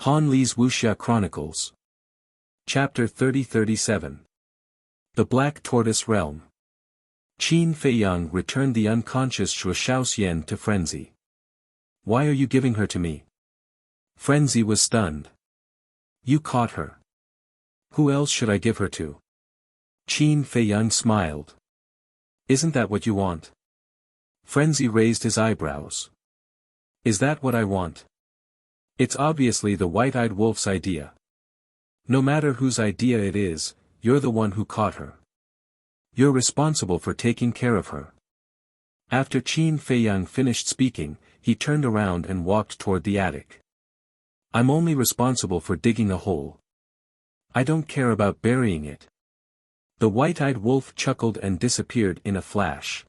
Han Li's Wuxia Chronicles. Chapter 30-37. The Black Tortoise Realm. Qin Feiyang returned the unconscious Shuo Shaoxian to Frenzy. Why are you giving her to me? Frenzy was stunned. You caught her. Who else should I give her to? Qin Feiyang smiled. Isn't that what you want? Frenzy raised his eyebrows. Is that what I want? It's obviously the white-eyed wolf's idea. No matter whose idea it is, you're the one who caught her. You're responsible for taking care of her. After Qin Feiyang finished speaking, he turned around and walked toward the attic. I'm only responsible for digging a hole. I don't care about burying it. The white-eyed wolf chuckled and disappeared in a flash.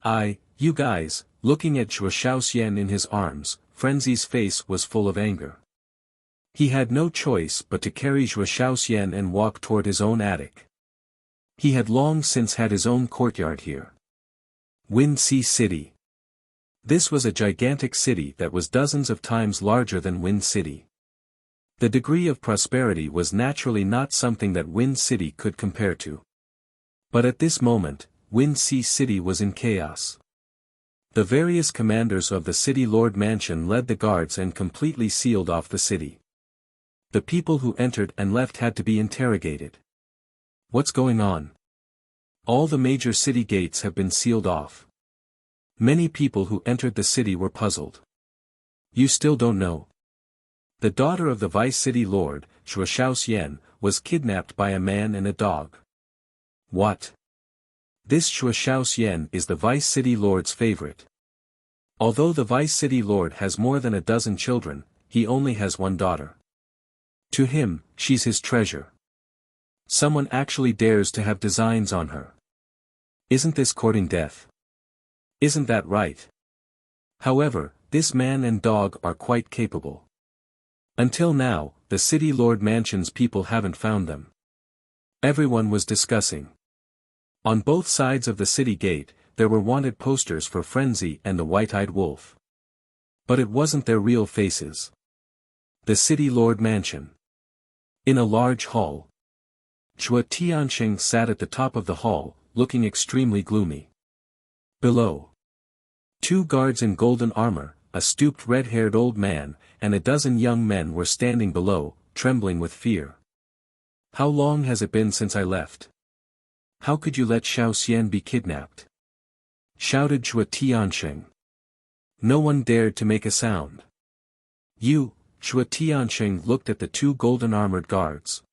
You guys, looking at Shuo Shaoxian in his arms, Frenzy's face was full of anger. He had no choice but to carry Shuo Shaoxian and walk toward his own attic. He had long since had his own courtyard here. Wind Sea City. This was a gigantic city that was dozens of times larger than Wind City. The degree of prosperity was naturally not something that Wind City could compare to. But at this moment, Wind Sea City was in chaos. The various commanders of the City Lord Mansion led the guards and completely sealed off the city. The people who entered and left had to be interrogated. What's going on? All the major city gates have been sealed off. Many people who entered the city were puzzled. You still don't know? The daughter of the Vice City Lord, Shuo Shaoxian, was kidnapped by a man and a dog. What? This Shuo Shaoxian is the Vice City Lord's favorite. Although the Vice City Lord has more than a dozen children, he only has one daughter. To him, she's his treasure. Someone actually dares to have designs on her. Isn't this courting death? Isn't that right? However, this man and dog are quite capable. Until now, the City Lord Mansion's people haven't found them. Everyone was discussing. On both sides of the city gate, there were wanted posters for Frenzy and the White-Eyed Wolf. But it wasn't their real faces. The City Lord Mansion. In a large hall. Zhuo Tianxing sat at the top of the hall, looking extremely gloomy. Below. 2 guards in golden armor, a stooped red-haired old man, and a dozen young men were standing below, trembling with fear. How long has it been since I left? How could you let Shaoxian be kidnapped? Shouted Zhuo Tianxing. No one dared to make a sound. Zhuo Tianxing looked at the 2 golden-armored guards.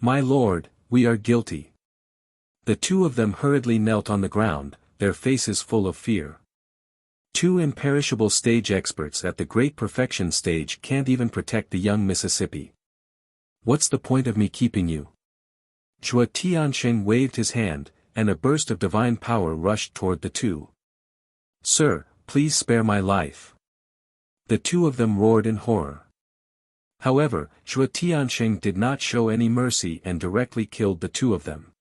My lord, we are guilty. The 2 of them hurriedly knelt on the ground, their faces full of fear. 2 imperishable stage experts at the Great Perfection stage can't even protect the young Mississippi. What's the point of me keeping you? Zhuo Tianxing waved his hand, and a burst of divine power rushed toward the 2. Sir, please spare my life. The 2 of them roared in horror. However, Zhuo Tianxing did not show any mercy and directly killed the 2 of them.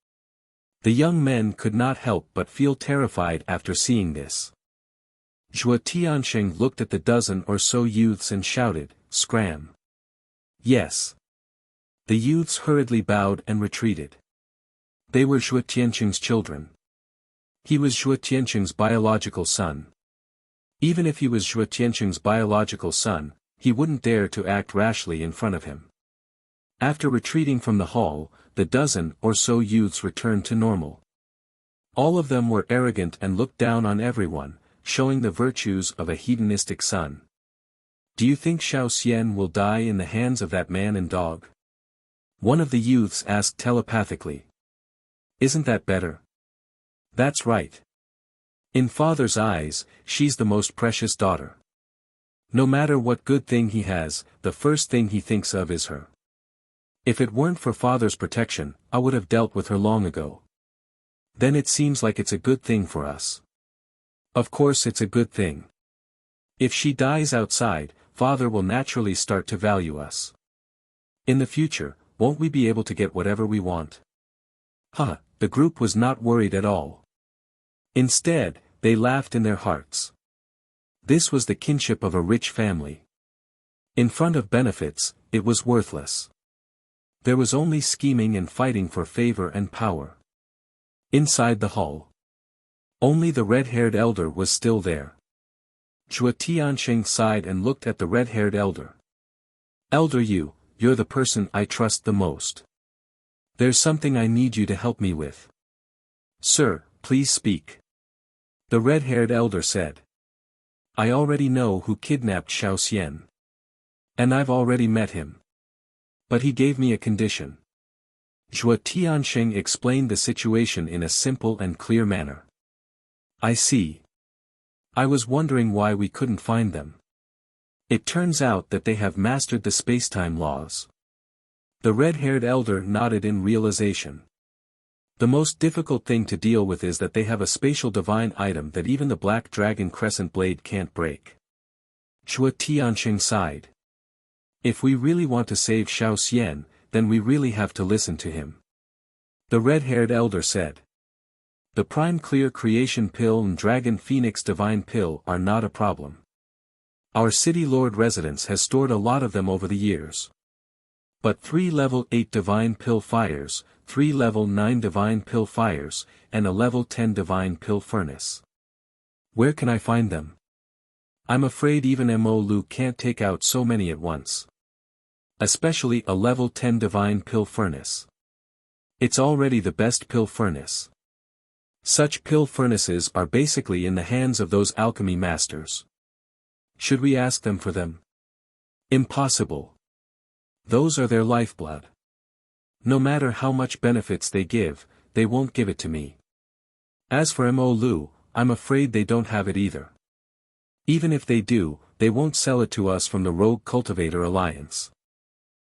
The young men could not help but feel terrified after seeing this. Zhuo Tianxing looked at the dozen or so youths and shouted, "Scram!" Yes. The youths hurriedly bowed and retreated. They were Zhuo Tianxing's children. He was Zhuo Tianxing's biological son. Even if he was Zhuo Tianxing's biological son, he wouldn't dare to act rashly in front of him. After retreating from the hall, the dozen or so youths returned to normal. All of them were arrogant and looked down on everyone, showing the virtues of a hedonistic son. Do you think Shaoxian will die in the hands of that man and dog? One of the youths asked telepathically. Isn't that better? That's right. In father's eyes, she's the most precious daughter. No matter what good thing he has, the first thing he thinks of is her. If it weren't for father's protection, I would have dealt with her long ago. Then it seems like it's a good thing for us. Of course it's a good thing. If she dies outside, father will naturally start to value us. In the future, won't we be able to get whatever we want? The group was not worried at all. Instead, they laughed in their hearts. This was the kinship of a rich family. In front of benefits, it was worthless. There was only scheming and fighting for favor and power. Inside the hall, only the red-haired elder was still there. Zhuo Tianxing sighed and looked at the red-haired elder. Elder you're the person I trust the most. There's something I need you to help me with. Sir, please speak. The red-haired elder said. I already know who kidnapped Xiao Xian. And I've already met him. But he gave me a condition. Zhuo Tianxing explained the situation in a simple and clear manner. I see. I was wondering why we couldn't find them. It turns out that they have mastered the spacetime laws. The red-haired elder nodded in realization. The most difficult thing to deal with is that they have a spatial divine item that even the black dragon crescent blade can't break. Zhuo Tianxing sighed. If we really want to save Xiao Xian, then we really have to listen to him. The red-haired elder said. The Prime Clear Creation Pill and Dragon Phoenix Divine Pill are not a problem. Our City Lord residence has stored a lot of them over the years. But 3 level 8 Divine Pill Fires, 3 level 9 Divine Pill Fires, and a level 10 Divine Pill Furnace. Where can I find them? I'm afraid even Mo Lu can't take out so many at once. Especially a level 10 Divine Pill Furnace. It's already the best pill furnace. Such pill furnaces are basically in the hands of those alchemy masters. Should we ask them for them? Impossible. Those are their lifeblood. No matter how much benefits they give, they won't give it to me. As for Mo Lu, I'm afraid they don't have it either. Even if they do, they won't sell it to us from the Rogue Cultivator Alliance.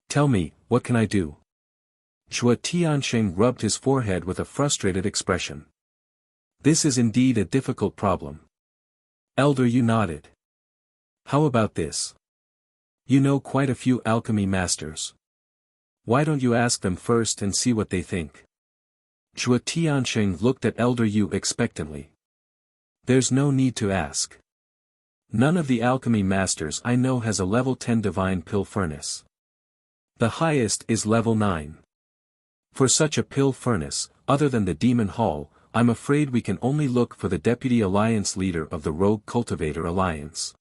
Tell me, what can I do? Zhuo Tianxing rubbed his forehead with a frustrated expression. This is indeed a difficult problem. Elder, you nodded. How about this? You know quite a few alchemy masters. Why don't you ask them first and see what they think? Zhuo Tianxing looked at Elder Yu expectantly. There's no need to ask. None of the alchemy masters I know has a level 10 divine pill furnace. The highest is level 9. For such a pill furnace, other than the Demon Hall, I'm afraid we can only look for the Deputy Alliance leader of the Rogue Cultivator Alliance.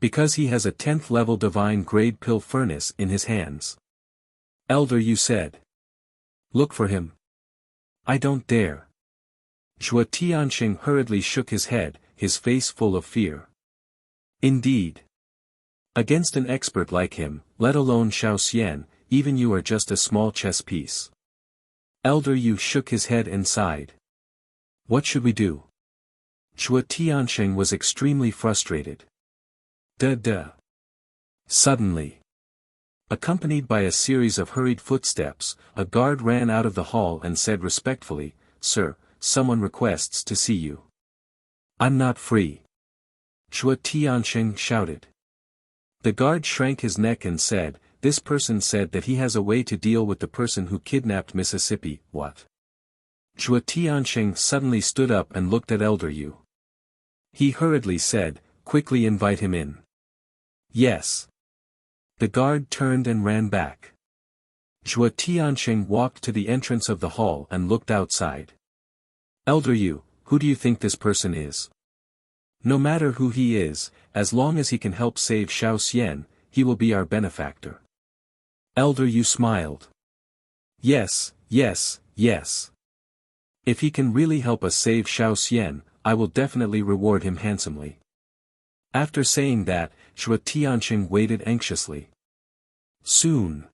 Because he has a 10th level divine grade pill furnace in his hands. Elder, you said. Look for him. I don't dare. Zhuo Tianxing hurriedly shook his head, his face full of fear. Indeed. Against an expert like him, let alone Xiao Xian, even you are just a small chess piece. Elder Yu shook his head and sighed. What should we do? Zhuo Tianxing was extremely frustrated. Duh. Suddenly, accompanied by a series of hurried footsteps, a guard ran out of the hall and said respectfully, Sir, someone requests to see you. I'm not free. Zhuo Tianxing shouted. The guard shrank his neck and said, This person said that he has a way to deal with the person who kidnapped Mississippi. What? Zhuo Tianxing suddenly stood up and looked at Elder Yu. He hurriedly said, Quickly invite him in. Yes. The guard turned and ran back. Zhuo Tianxing walked to the entrance of the hall and looked outside. Elder Yu, who do you think this person is? No matter who he is, as long as he can help save Xiao Xian, he will be our benefactor. Elder Yu smiled. Yes. If he can really help us save Xiao Xian, I will definitely reward him handsomely. After saying that, Zhuo Tianxing waited anxiously. Soon,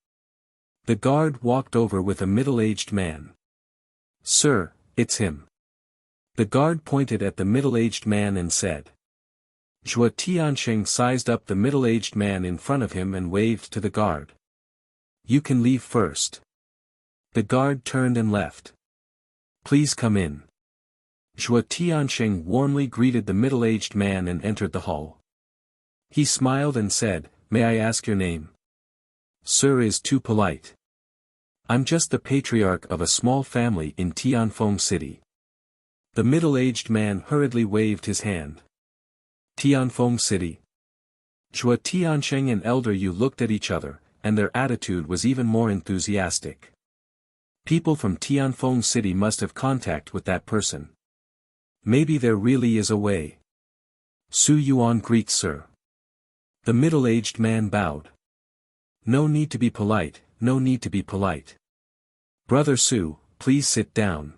the guard walked over with a middle-aged man. Sir, it's him. The guard pointed at the middle-aged man and said. Zhuo Tianxing sized up the middle-aged man in front of him and waved to the guard. You can leave first. The guard turned and left. Please come in. Zhuo Tianxing warmly greeted the middle-aged man and entered the hall. He smiled and said, May I ask your name? Sir is too polite. I'm just the patriarch of a small family in Tianfeng City. The middle-aged man hurriedly waved his hand. Tianfeng City. Zhua Tiansheng and Elder Yu looked at each other, and their attitude was even more enthusiastic. People from Tianfeng City must have contact with that person. Maybe there really is a way. Su Yuan greets sir. The middle-aged man bowed. No need to be polite, no need to be polite. Brother Su, please sit down.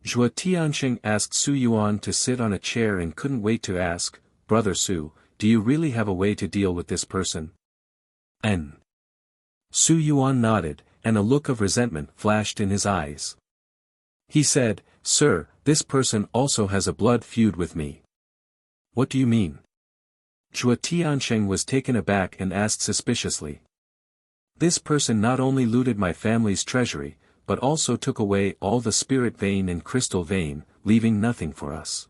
Zhua Tiansheng asked Su Yuan to sit on a chair and couldn't wait to ask, Brother Su, do you really have a way to deal with this person? Su Yuan nodded, and a look of resentment flashed in his eyes. He said, Sir, this person also has a blood feud with me. What do you mean? Zhua Tiansheng was taken aback and asked suspiciously. This person not only looted my family's treasury, but also took away all the spirit vein and crystal vein, leaving nothing for us.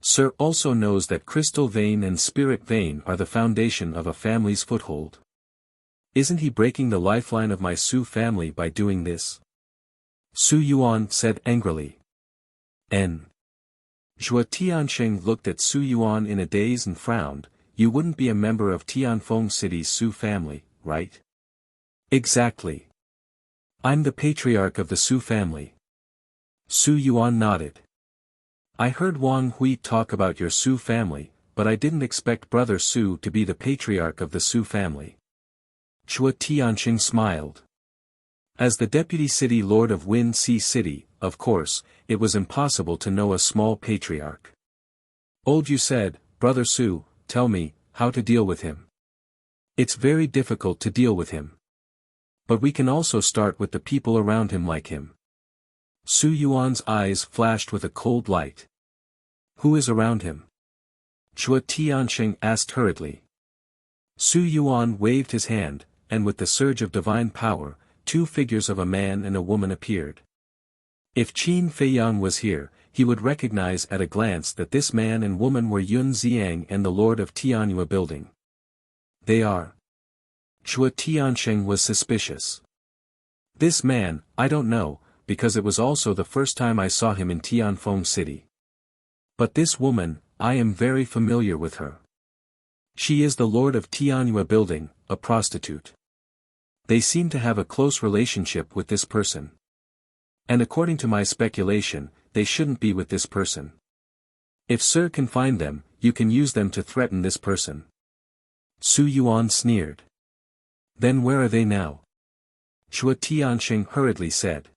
Sir also knows that crystal vein and spirit vein are the foundation of a family's foothold. Isn't he breaking the lifeline of my Su family by doing this? Su Yuan said angrily. Zhua Tiansheng looked at Su Yuan in a daze and frowned. You wouldn't be a member of Tianfeng City's Su family, right? Exactly. I'm the patriarch of the Su family. Su Yuan nodded. I heard Wang Hui talk about your Su family, but I didn't expect Brother Su to be the patriarch of the Su family. Zhua Tiansheng smiled. As the deputy city lord of Win Si City, of course, it was impossible to know a small patriarch. Old Yu said, Brother Su, tell me, how to deal with him. It's very difficult to deal with him. But we can also start with the people around him like him. Su Yuan's eyes flashed with a cold light. Who is around him? Zhua Tiansheng asked hurriedly. Su Yuan waved his hand, and with the surge of divine power, two figures of a man and a woman appeared. If Qin Feiyang was here, he would recognize at a glance that this man and woman were Yun Xiang and the Lord of Tianyue building. They are. Zhua Tiansheng was suspicious. This man, I don't know, because it was also the first time I saw him in Tianfeng City. But this woman, I am very familiar with her. She is the Lord of Tianyue building, a prostitute. They seem to have a close relationship with this person. And according to my speculation, they shouldn't be with this person. If Sir can find them, you can use them to threaten this person. Su Yuan sneered. Then where are they now? Zhua Tiansheng hurriedly said.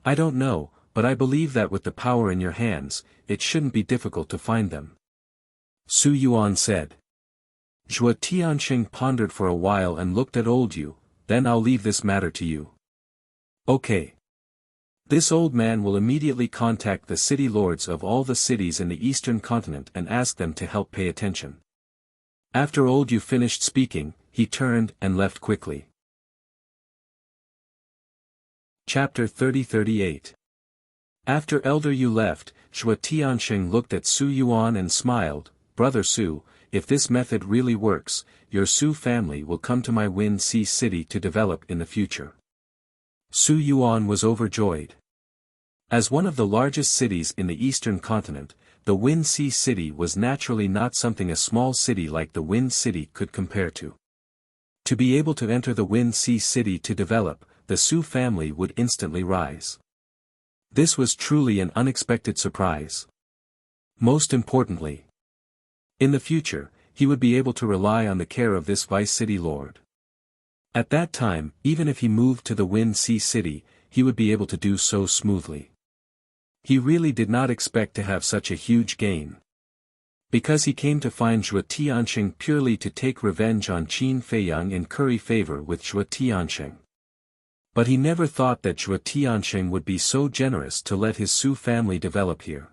I don't know, but I believe that with the power in your hands, it shouldn't be difficult to find them. Su Yuan said. Zhua Tiansheng pondered for a while and looked at old Yu. Then I'll leave this matter to you. Okay. This old man will immediately contact the city lords of all the cities in the eastern continent and ask them to help pay attention. After old Yu finished speaking, he turned and left quickly. Chapter 30-38. After Elder Yu left, Zhua Tiansheng looked at Su Yuan and smiled. Brother Su, if this method really works, your Su family will come to my Win Si city to develop in the future. Su Yuan was overjoyed. As one of the largest cities in the eastern continent, the Win Si city was naturally not something a small city like the Win City could compare to. To be able to enter the Win Si city to develop, the Su family would instantly rise. This was truly an unexpected surprise. Most importantly, in the future, he would be able to rely on the care of this vice city lord. At that time, even if he moved to the Win Si city, he would be able to do so smoothly. He really did not expect to have such a huge gain. Because he came to find Zhua Tiansheng purely to take revenge on Qin Feiyang and curry favor with Zhua Tiansheng. But he never thought that Zhua Tiansheng would be so generous to let his Su family develop here.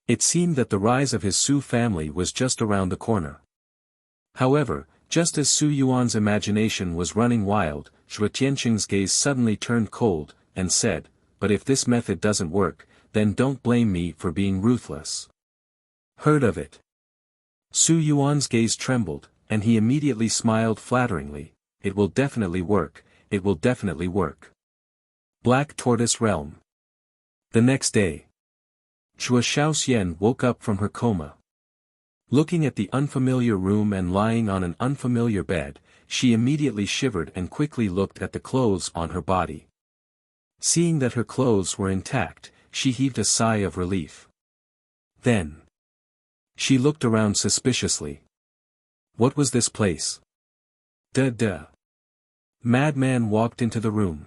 It seemed that the rise of his Su family was just around the corner. However, just as Su Yuan's imagination was running wild, Zhua Tiansheng's gaze suddenly turned cold, and said, but if this method doesn't work, then don't blame me for being ruthless. Heard of it? Su Yuan's gaze trembled, and he immediately smiled flatteringly. It will definitely work, it will definitely work. Black Tortoise Realm. The next day, Zhua Shaoxian woke up from her coma. Looking at the unfamiliar room and lying on an unfamiliar bed, she immediately shivered and quickly looked at the clothes on her body. Seeing that her clothes were intact, she heaved a sigh of relief. Then she looked around suspiciously. What was this place? Duh. Madman walked into the room.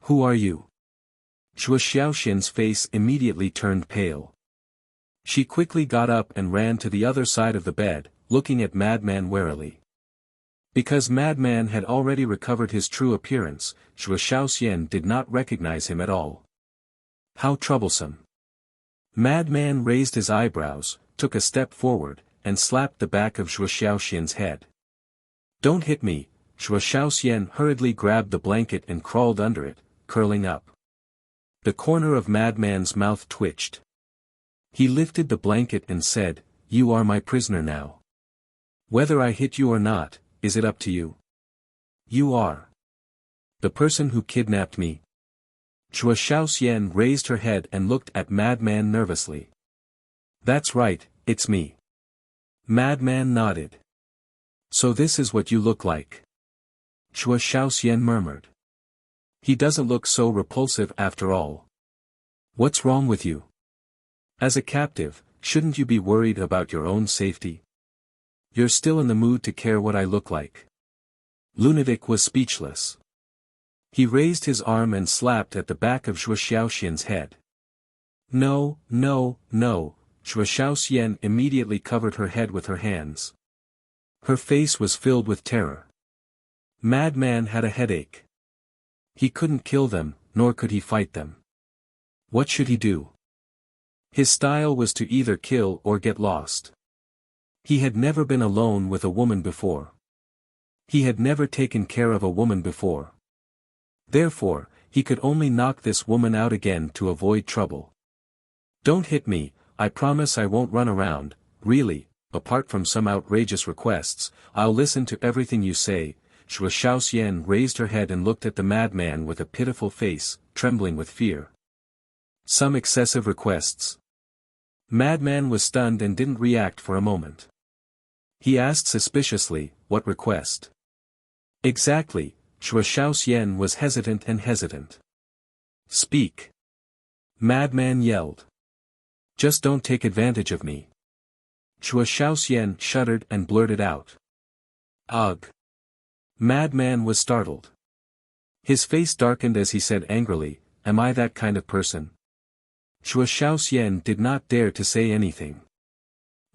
Who are you? Zhuo Xiaoxian's face immediately turned pale. She quickly got up and ran to the other side of the bed, looking at Madman warily. Because Madman had already recovered his true appearance, Zhuo Xiaoxian did not recognize him at all. How troublesome. Madman raised his eyebrows, took a step forward, and slapped the back of Zhuo Xiaoxian's head. Don't hit me. Zhuo Xiaoxian hurriedly grabbed the blanket and crawled under it, curling up. The corner of Madman's mouth twitched. He lifted the blanket and said, "You are my prisoner now. Whether I hit you or not, is it up to you? You are the person who kidnapped me." Zhuo Xiaoxian raised her head and looked at Madman nervously. That's right, it's me. Madman nodded. So this is what you look like. Zhuo Xiaoxian murmured. He doesn't look so repulsive after all. What's wrong with you? As a captive, shouldn't you be worried about your own safety? You're still in the mood to care what I look like. Lunatic was speechless. He raised his arm and slapped at the back of Zhuo Xiaoxian's head. No. Zhuo Xiaoxian immediately covered her head with her hands. Her face was filled with terror. Madman had a headache. He couldn't kill them, nor could he fight them. What should he do? His style was to either kill or get lost. He had never been alone with a woman before. He had never taken care of a woman before. Therefore, he could only knock this woman out again to avoid trouble. Don't hit me, I promise I won't run around, really, apart from some outrageous requests, I'll listen to everything you say. Zhuo Xiaoxian raised her head and looked at the madman with a pitiful face, trembling with fear. Some excessive requests. Madman was stunned and didn't react for a moment. He asked suspiciously, what request? Exactly. Zhuo Xiaoxian was hesitant. Speak. Madman yelled. Just don't take advantage of me. Zhuo Xiaoxian shuddered and blurted out. Ugh. Madman was startled. His face darkened as he said angrily, am I that kind of person? Zhuo Xiaoxian did not dare to say anything.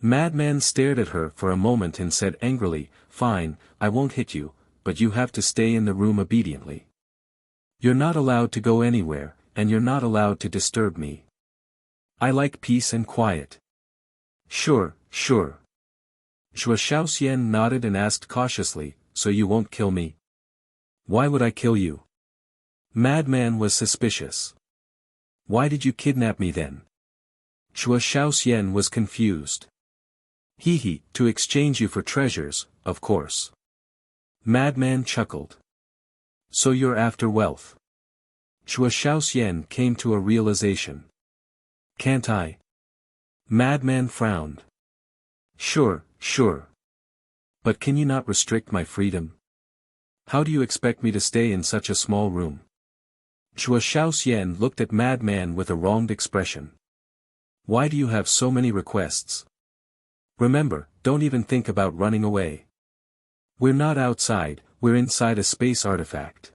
Madman stared at her for a moment and said angrily, fine, I won't hit you, but you have to stay in the room obediently. You're not allowed to go anywhere, and you're not allowed to disturb me. I like peace and quiet. Sure. Zhuo Xiaoxian nodded and asked cautiously, so you won't kill me? Why would I kill you? Madman was suspicious. Why did you kidnap me then? Zhuo Xiaoxian was confused. To exchange you for treasures, of course. Madman chuckled. So you're after wealth. Zhuo Xiaoxian came to a realization. Can't I? Madman frowned. Sure. But can you not restrict my freedom? How do you expect me to stay in such a small room? Zhuo Xiaoxian looked at Madman with a wronged expression. Why do you have so many requests? Remember, don't even think about running away. We're not outside, we're inside a space artifact.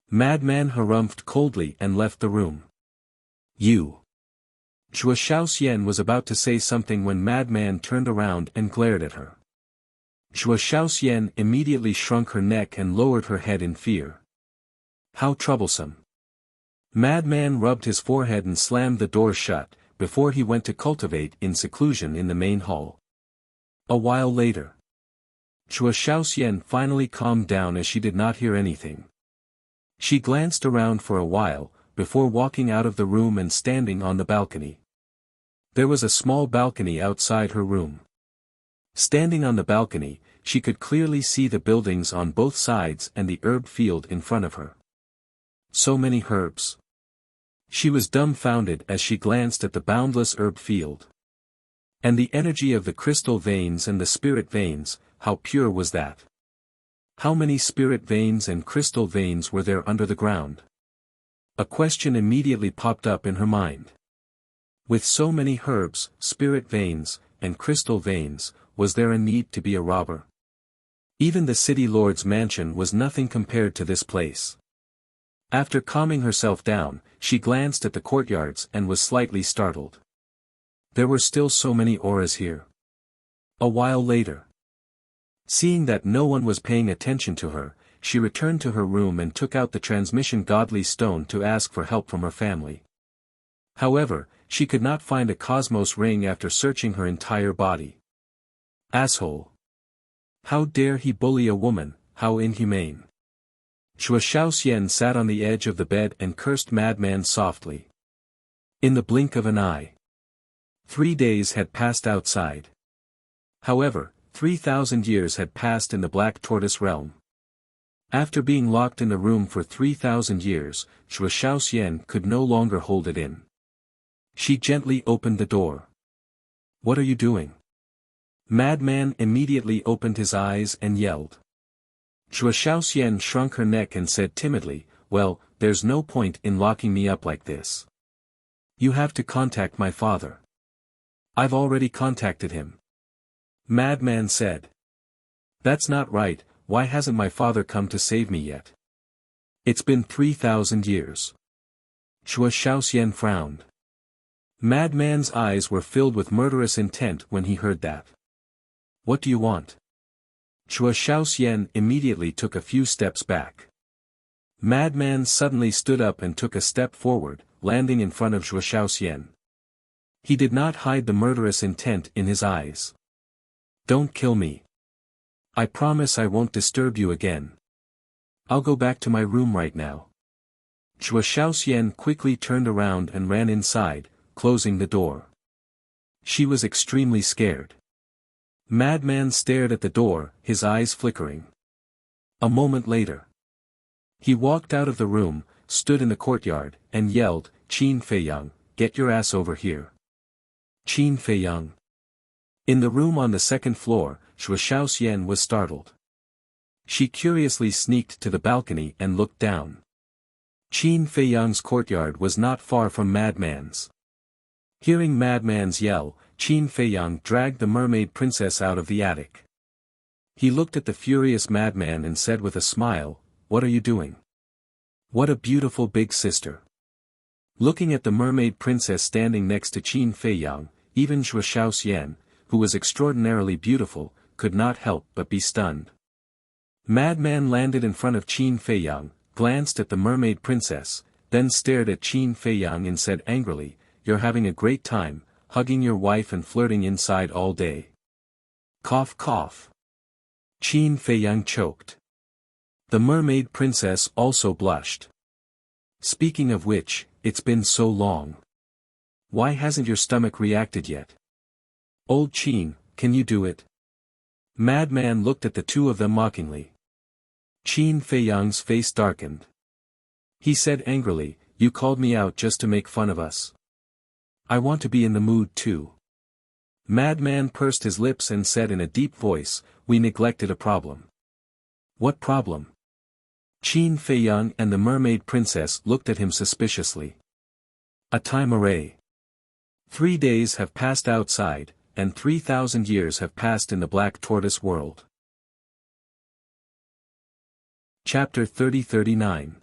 Madman harumphed coldly and left the room. You. Zhuo Xiaoxian was about to say something when Madman turned around and glared at her. Zhuo Xiaoxian immediately shrunk her neck and lowered her head in fear. How troublesome. Madman rubbed his forehead and slammed the door shut, before he went to cultivate in seclusion in the main hall. A while later. Zhuo Xiaoxian finally calmed down as she did not hear anything. She glanced around for a while, before walking out of the room and standing on the balcony. There was a small balcony outside her room. Standing on the balcony, she could clearly see the buildings on both sides and the herb field in front of her. So many herbs. She was dumbfounded as she glanced at the boundless herb field. And the energy of the crystal veins and the spirit veins, how pure was that? How many spirit veins and crystal veins were there under the ground? A question immediately popped up in her mind. With so many herbs, spirit veins, and crystal veins, was there a need to be a robber? Even the city lord's mansion was nothing compared to this place. After calming herself down, she glanced at the courtyards and was slightly startled. There were still so many auras here. A while later, seeing that no one was paying attention to her, she returned to her room and took out the transmission godly stone to ask for help from her family. However, she could not find a cosmos ring after searching her entire body. Asshole! How dare he bully a woman, how inhumane! Chua Shaoxian sat on the edge of the bed and cursed Madman softly. In the blink of an eye. 3 days had passed outside. However, 3,000 years had passed in the Black Tortoise realm. After being locked in a room for 3,000 years, Chua Shaoxian could no longer hold it in. She gently opened the door. What are you doing? Madman immediately opened his eyes and yelled. Chua Shaoxian shrunk her neck and said timidly, well, there's no point in locking me up like this. You have to contact my father. I've already contacted him. Madman said. That's not right, why hasn't my father come to save me yet? It's been 3,000 years. Chua Shaoxian frowned. Madman's eyes were filled with murderous intent when he heard that. What do you want? Chua Shaoxian immediately took a few steps back. Madman suddenly stood up and took a step forward, landing in front of Chua Shaoxian. He did not hide the murderous intent in his eyes. Don't kill me. I promise I won't disturb you again. I'll go back to my room right now. Chua Shaoxian quickly turned around and ran inside, closing the door. She was extremely scared. Madman stared at the door, his eyes flickering. A moment later, he walked out of the room, stood in the courtyard, and yelled, Qin Feiyang, get your ass over here. Qin Feiyang. In the room on the second floor, Chua Shaoxian was startled. She curiously sneaked to the balcony and looked down. Qin Feiyang's courtyard was not far from Madman's. Hearing Madman's yell, Qin Feiyang dragged the mermaid princess out of the attic. He looked at the furious Madman and said with a smile, what are you doing? What a beautiful big sister. Looking at the mermaid princess standing next to Qin Feiyang, even Chua Shaoxian, who was extraordinarily beautiful, could not help but be stunned. Madman landed in front of Qin Feiyang, glanced at the mermaid princess, then stared at Qin Feiyang and said angrily, you're having a great time, hugging your wife and flirting inside all day. Cough cough. Qin Feiyang choked. The mermaid princess also blushed. Speaking of which, it's been so long. Why hasn't your stomach reacted yet? Old Qin, can you do it? Madman looked at the two of them mockingly. Qin Feiyang's face darkened. He said angrily, you called me out just to make fun of us. I want to be in the mood too. Madman pursed his lips and said in a deep voice, we neglected a problem. What problem? Qin Feiyang and the mermaid princess looked at him suspiciously. A time array. 3 days have passed outside, and 3,000 years have passed in the Black Tortoise world. Chapter 30-39.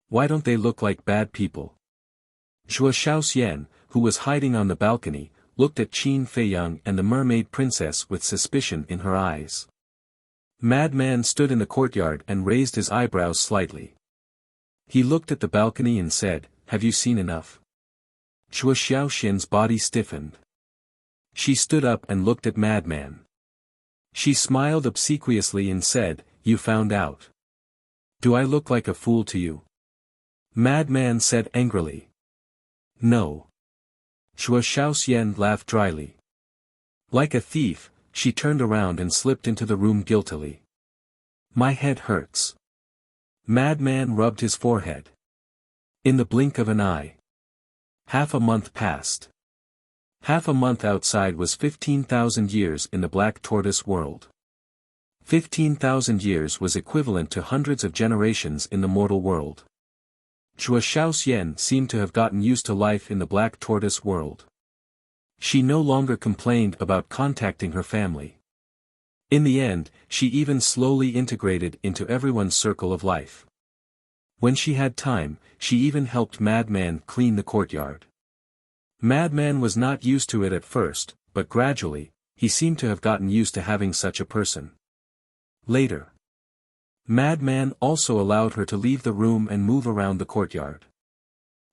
Why don't they look like bad people? Chua Shaoxian, who was hiding on the balcony, looked at Qin Feiyang and the mermaid princess with suspicion in her eyes. Madman stood in the courtyard and raised his eyebrows slightly. He looked at the balcony and said, have you seen enough? Chua Shaoxian's body stiffened. She stood up and looked at Madman. She smiled obsequiously and said, you found out. Do I look like a fool to you? Madman said angrily. No. Chua Shaoxian laughed dryly. Like a thief, she turned around and slipped into the room guiltily. My head hurts. Madman rubbed his forehead. In the blink of an eye. Half a month passed. Half a month outside was 15,000 years in the Black Tortoise world. 15,000 years was equivalent to hundreds of generations in the mortal world. Chua Shaoxian seemed to have gotten used to life in the Black Tortoise world. She no longer complained about contacting her family. In the end, she even slowly integrated into everyone's circle of life. When she had time, she even helped Madman clean the courtyard. Madman was not used to it at first, but gradually, he seemed to have gotten used to having such a person. Later, Madman also allowed her to leave the room and move around the courtyard.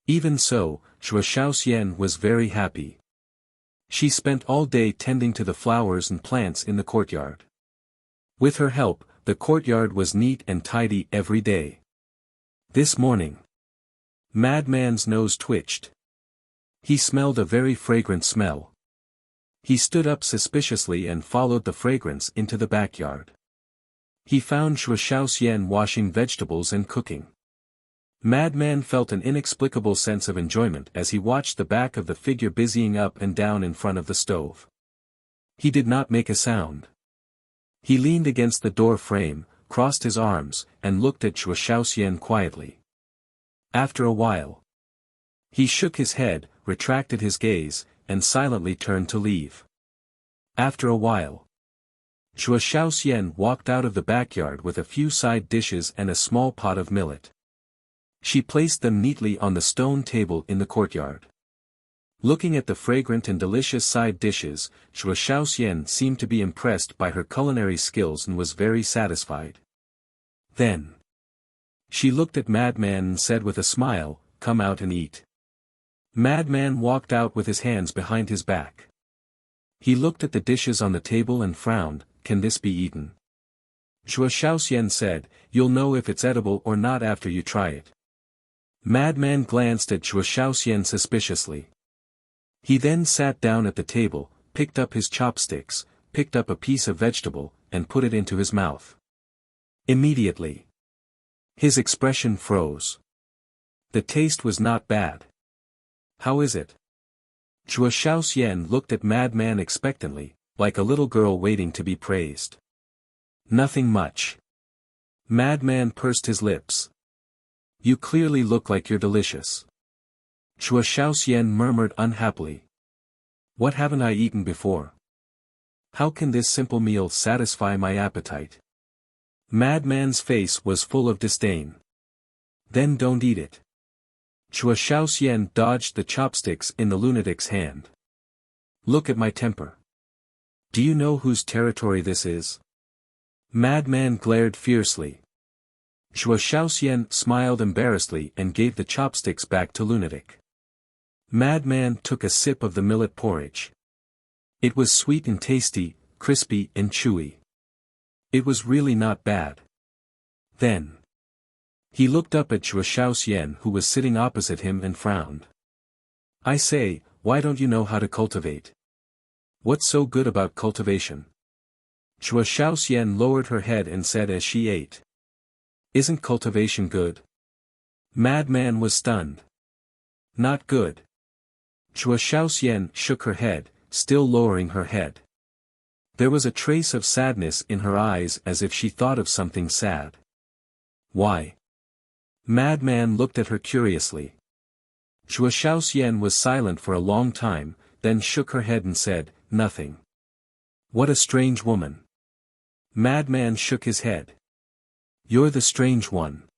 Even so, Chua Shaoxian was very happy. She spent all day tending to the flowers and plants in the courtyard. With her help, the courtyard was neat and tidy every day. This morning, Madman's nose twitched. He smelled a very fragrant smell. He stood up suspiciously and followed the fragrance into the backyard. He found Chua Shaoxian washing vegetables and cooking. Madman felt an inexplicable sense of enjoyment as he watched the back of the figure busying up and down in front of the stove. He did not make a sound. He leaned against the door frame, crossed his arms, and looked at Chua Shaoxian quietly. After a while, he shook his head, retracted his gaze, and silently turned to leave. After a while, Chua Shaoxian walked out of the backyard with a few side dishes and a small pot of millet. She placed them neatly on the stone table in the courtyard. Looking at the fragrant and delicious side dishes, Chua Shaoxian seemed to be impressed by her culinary skills and was very satisfied. Then, she looked at Madman and said with a smile, "Come out and eat." Madman walked out with his hands behind his back. He looked at the dishes on the table and frowned. "Can this be eaten?" Chua Shaoxian said, "You'll know if it's edible or not after you try it." Madman glanced at Chua Shaoxian suspiciously. He then sat down at the table, picked up his chopsticks, picked up a piece of vegetable, and put it into his mouth. Immediately, his expression froze. The taste was not bad. "How is it?" Chua Shaoxian looked at Madman expectantly, like a little girl waiting to be praised. "Nothing much." Madman pursed his lips. "You clearly look like you're delicious." Chua Shaoxian murmured unhappily. "What haven't I eaten before? How can this simple meal satisfy my appetite?" Madman's face was full of disdain. "Then don't eat it." Chua Shaoxian dodged the chopsticks in the lunatic's hand. "Look at my temper. Do you know whose territory this is?" Madman glared fiercely. Chua Shaoxian smiled embarrassedly and gave the chopsticks back to lunatic. Madman took a sip of the millet porridge. It was sweet and tasty, crispy and chewy. It was really not bad. Then, he looked up at Chua Shaoxian who was sitting opposite him and frowned. "I say, why don't you know how to cultivate? What's so good about cultivation?" Chua Shaoxian lowered her head and said as she ate. "Isn't cultivation good?" Madman was stunned. "Not good." Chua Shaoxian shook her head, still lowering her head. There was a trace of sadness in her eyes as if she thought of something sad. "Why?" Madman looked at her curiously. Chua Shaoxian was silent for a long time, then shook her head and said, "Nothing." "What a strange woman." Madman shook his head. "You're the strange one."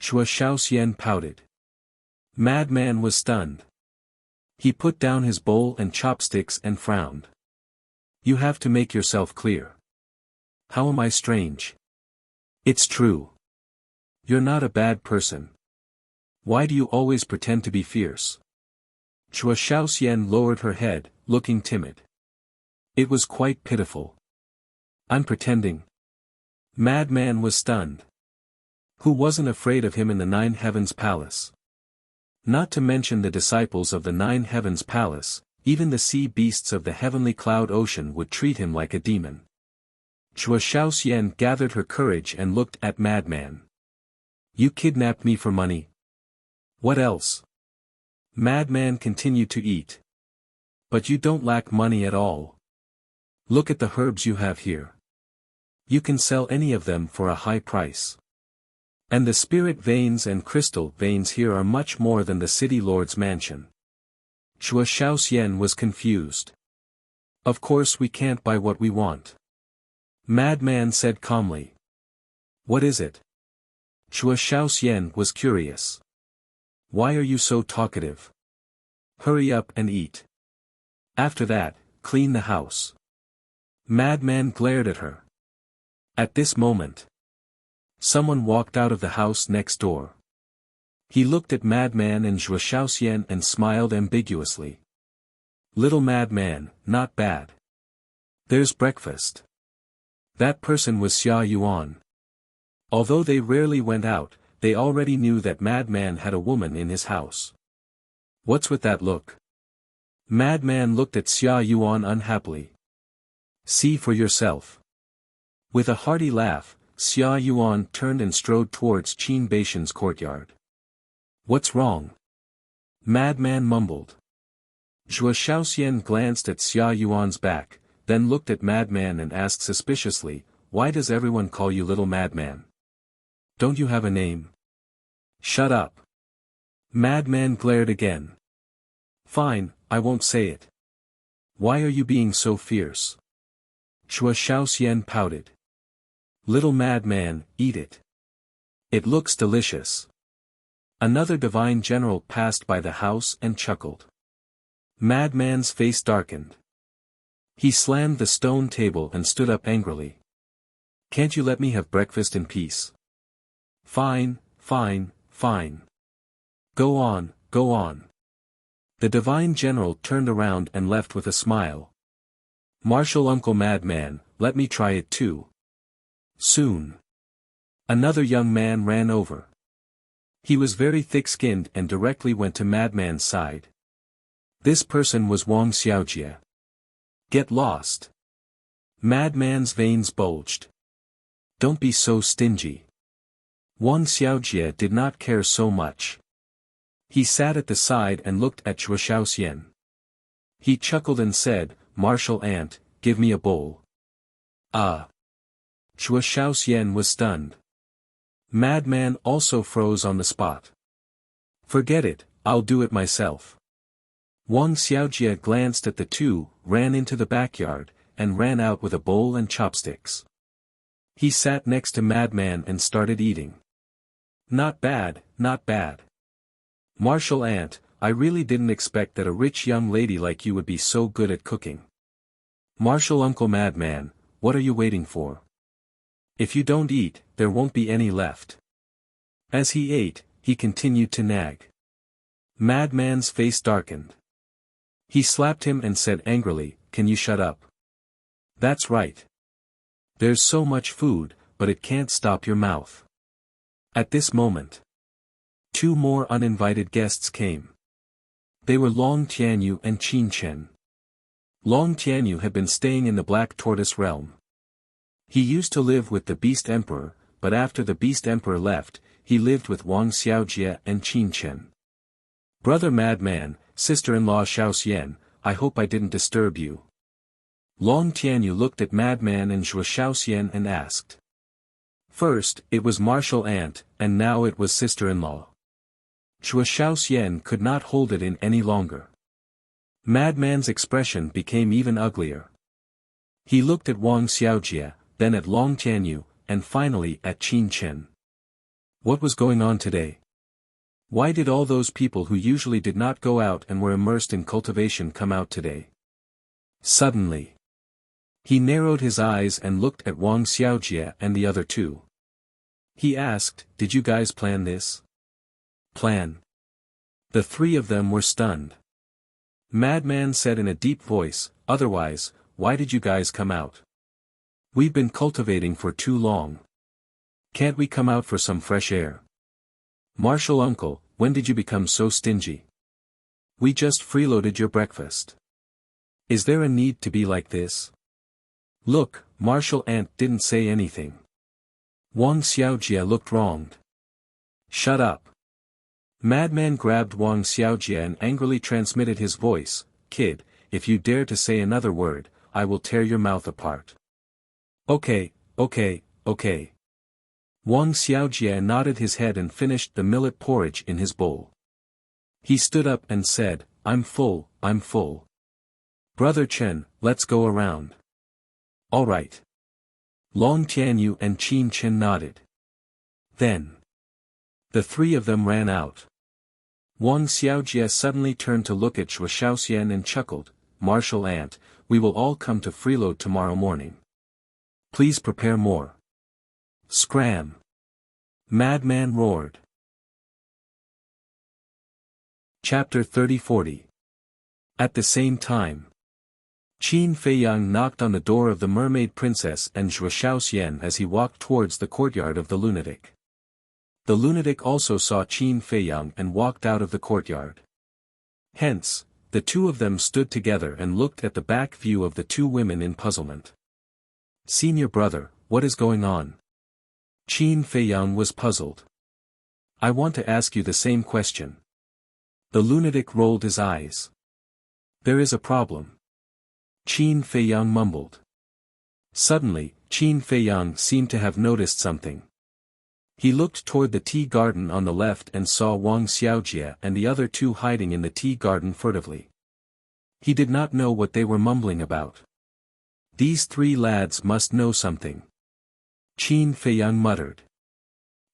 Chua Shaoxian pouted. Madman was stunned. He put down his bowl and chopsticks and frowned. "You have to make yourself clear." "How am I strange?" "It's true. You're not a bad person. Why do you always pretend to be fierce?" Chua Shaoxian lowered her head, looking timid. It was quite pitiful. "I'm pretending." Madman was stunned. Who wasn't afraid of him in the Nine Heavens Palace? Not to mention the disciples of the Nine Heavens Palace, even the sea beasts of the heavenly cloud ocean would treat him like a demon. Chua Shaoxian gathered her courage and looked at Madman. "You kidnapped me for money. What else?" Madman continued to eat. But you don't lack money at all. Look at the herbs you have here. You can sell any of them for a high price. And the spirit veins and crystal veins here are much more than the city lord's mansion. Chua Shaoxian was confused. Of course we can't buy what we want. Madman said calmly. What is it? Chua Shaoxian was curious. Why are you so talkative? Hurry up and eat. After that, clean the house. Madman glared at her. At this moment, someone walked out of the house next door. He looked at Madman and Zhuo Shaoxian and smiled ambiguously. Little Madman, not bad. There's breakfast. That person was Xia Yuan. Although they rarely went out, they already knew that Madman had a woman in his house. What's with that look? Madman looked at Xia Yuan unhappily. See for yourself. With a hearty laugh, Xia Yuan turned and strode towards Qin Baishan's courtyard. What's wrong? Madman mumbled. Zhuo Shaoxian glanced at Xia Yuan's back, then looked at Madman and asked suspiciously, why does everyone call you Little Madman? Don't you have a name? Shut up. Madman glared again. Fine, I won't say it. Why are you being so fierce? Zhuo Shaoxian pouted. Little Madman, eat it. It looks delicious. Another divine general passed by the house and chuckled. Madman's face darkened. He slammed the stone table and stood up angrily. Can't you let me have breakfast in peace? Fine, fine, fine. Go on, go on. The divine general turned around and left with a smile. Martial Uncle Madman, let me try it too. Soon. Another young man ran over. He was very thick-skinned and directly went to Madman's side. This person was Wang Xiaojie. Get lost. Madman's veins bulged. Don't be so stingy. Wang Xiaojie did not care so much. He sat at the side and looked at Zhuo Shaoxian. He chuckled and said, Martial ant, give me a bowl. Ah. Zhuo Shaoxian was stunned. Madman also froze on the spot. Forget it, I'll do it myself. Wang Xiaojie glanced at the two, ran into the backyard, and ran out with a bowl and chopsticks. He sat next to Madman and started eating. Not bad, not bad. Martial ant, I really didn't expect that a rich young lady like you would be so good at cooking. Martial Uncle Madman, what are you waiting for? If you don't eat, there won't be any left. As he ate, he continued to nag. Madman's face darkened. He slapped him and said angrily, can you shut up? That's right. There's so much food, but it can't stop your mouth. At this moment, two more uninvited guests came. They were Long Tianyu and Qin Chen. Long Tianyu had been staying in the Black Tortoise realm. He used to live with the Beast Emperor, but after the Beast Emperor left, he lived with Wang Xiaojie and Qin Chen. Brother Madman, sister-in-law Shaoxian, I hope I didn't disturb you. Long Tianyu looked at Madman and Zhuo Shaoxian and asked. First, it was martial aunt, and now it was sister-in-law. Zhuo Shaoxian could not hold it in any longer. Madman's expression became even uglier. He looked at Wang Xiaojie, then at Long Tianyu, and finally at Qin Chen. What was going on today? Why did all those people who usually did not go out and were immersed in cultivation come out today? Suddenly, he narrowed his eyes and looked at Wang Xiaojie and the other two. He asked, did you guys plan this? Plan. The three of them were stunned. Madman said in a deep voice, otherwise, why did you guys come out? We've been cultivating for too long. Can't we come out for some fresh air? Martial uncle, when did you become so stingy? We just freeloaded your breakfast. Is there a need to be like this? Look, martial aunt didn't say anything. Wang Xiaojie looked wronged. Shut up. Madman grabbed Wang Xiaojie and angrily transmitted his voice, kid, if you dare to say another word, I will tear your mouth apart. Okay, okay, okay. Wang Xiaojie nodded his head and finished the millet porridge in his bowl. He stood up and said, I'm full, I'm full. Brother Chen, let's go around. All right. Long Tianyu and Qin Chen nodded. Then the three of them ran out. Wang Xiaojie suddenly turned to look at Shuo Shaoxian and chuckled, Martial Aunt, we will all come to freeload tomorrow morning. Please prepare more. Scram! Madman roared. Chapter 30-40. At the same time, Qin Feiyang knocked on the door of the mermaid princess and Zhuo Shaoxian as he walked towards the courtyard of the lunatic. The lunatic also saw Qin Feiyang and walked out of the courtyard. Hence, the two of them stood together and looked at the back view of the two women in puzzlement. Senior brother, what is going on? Qin Feiyang was puzzled. I want to ask you the same question. The lunatic rolled his eyes. There is a problem. Qin Feiyang mumbled. Suddenly, Qin Feiyang seemed to have noticed something. He looked toward the tea garden on the left and saw Wang Xiaojie and the other two hiding in the tea garden furtively. He did not know what they were mumbling about. These three lads must know something. Qin Feiyang muttered.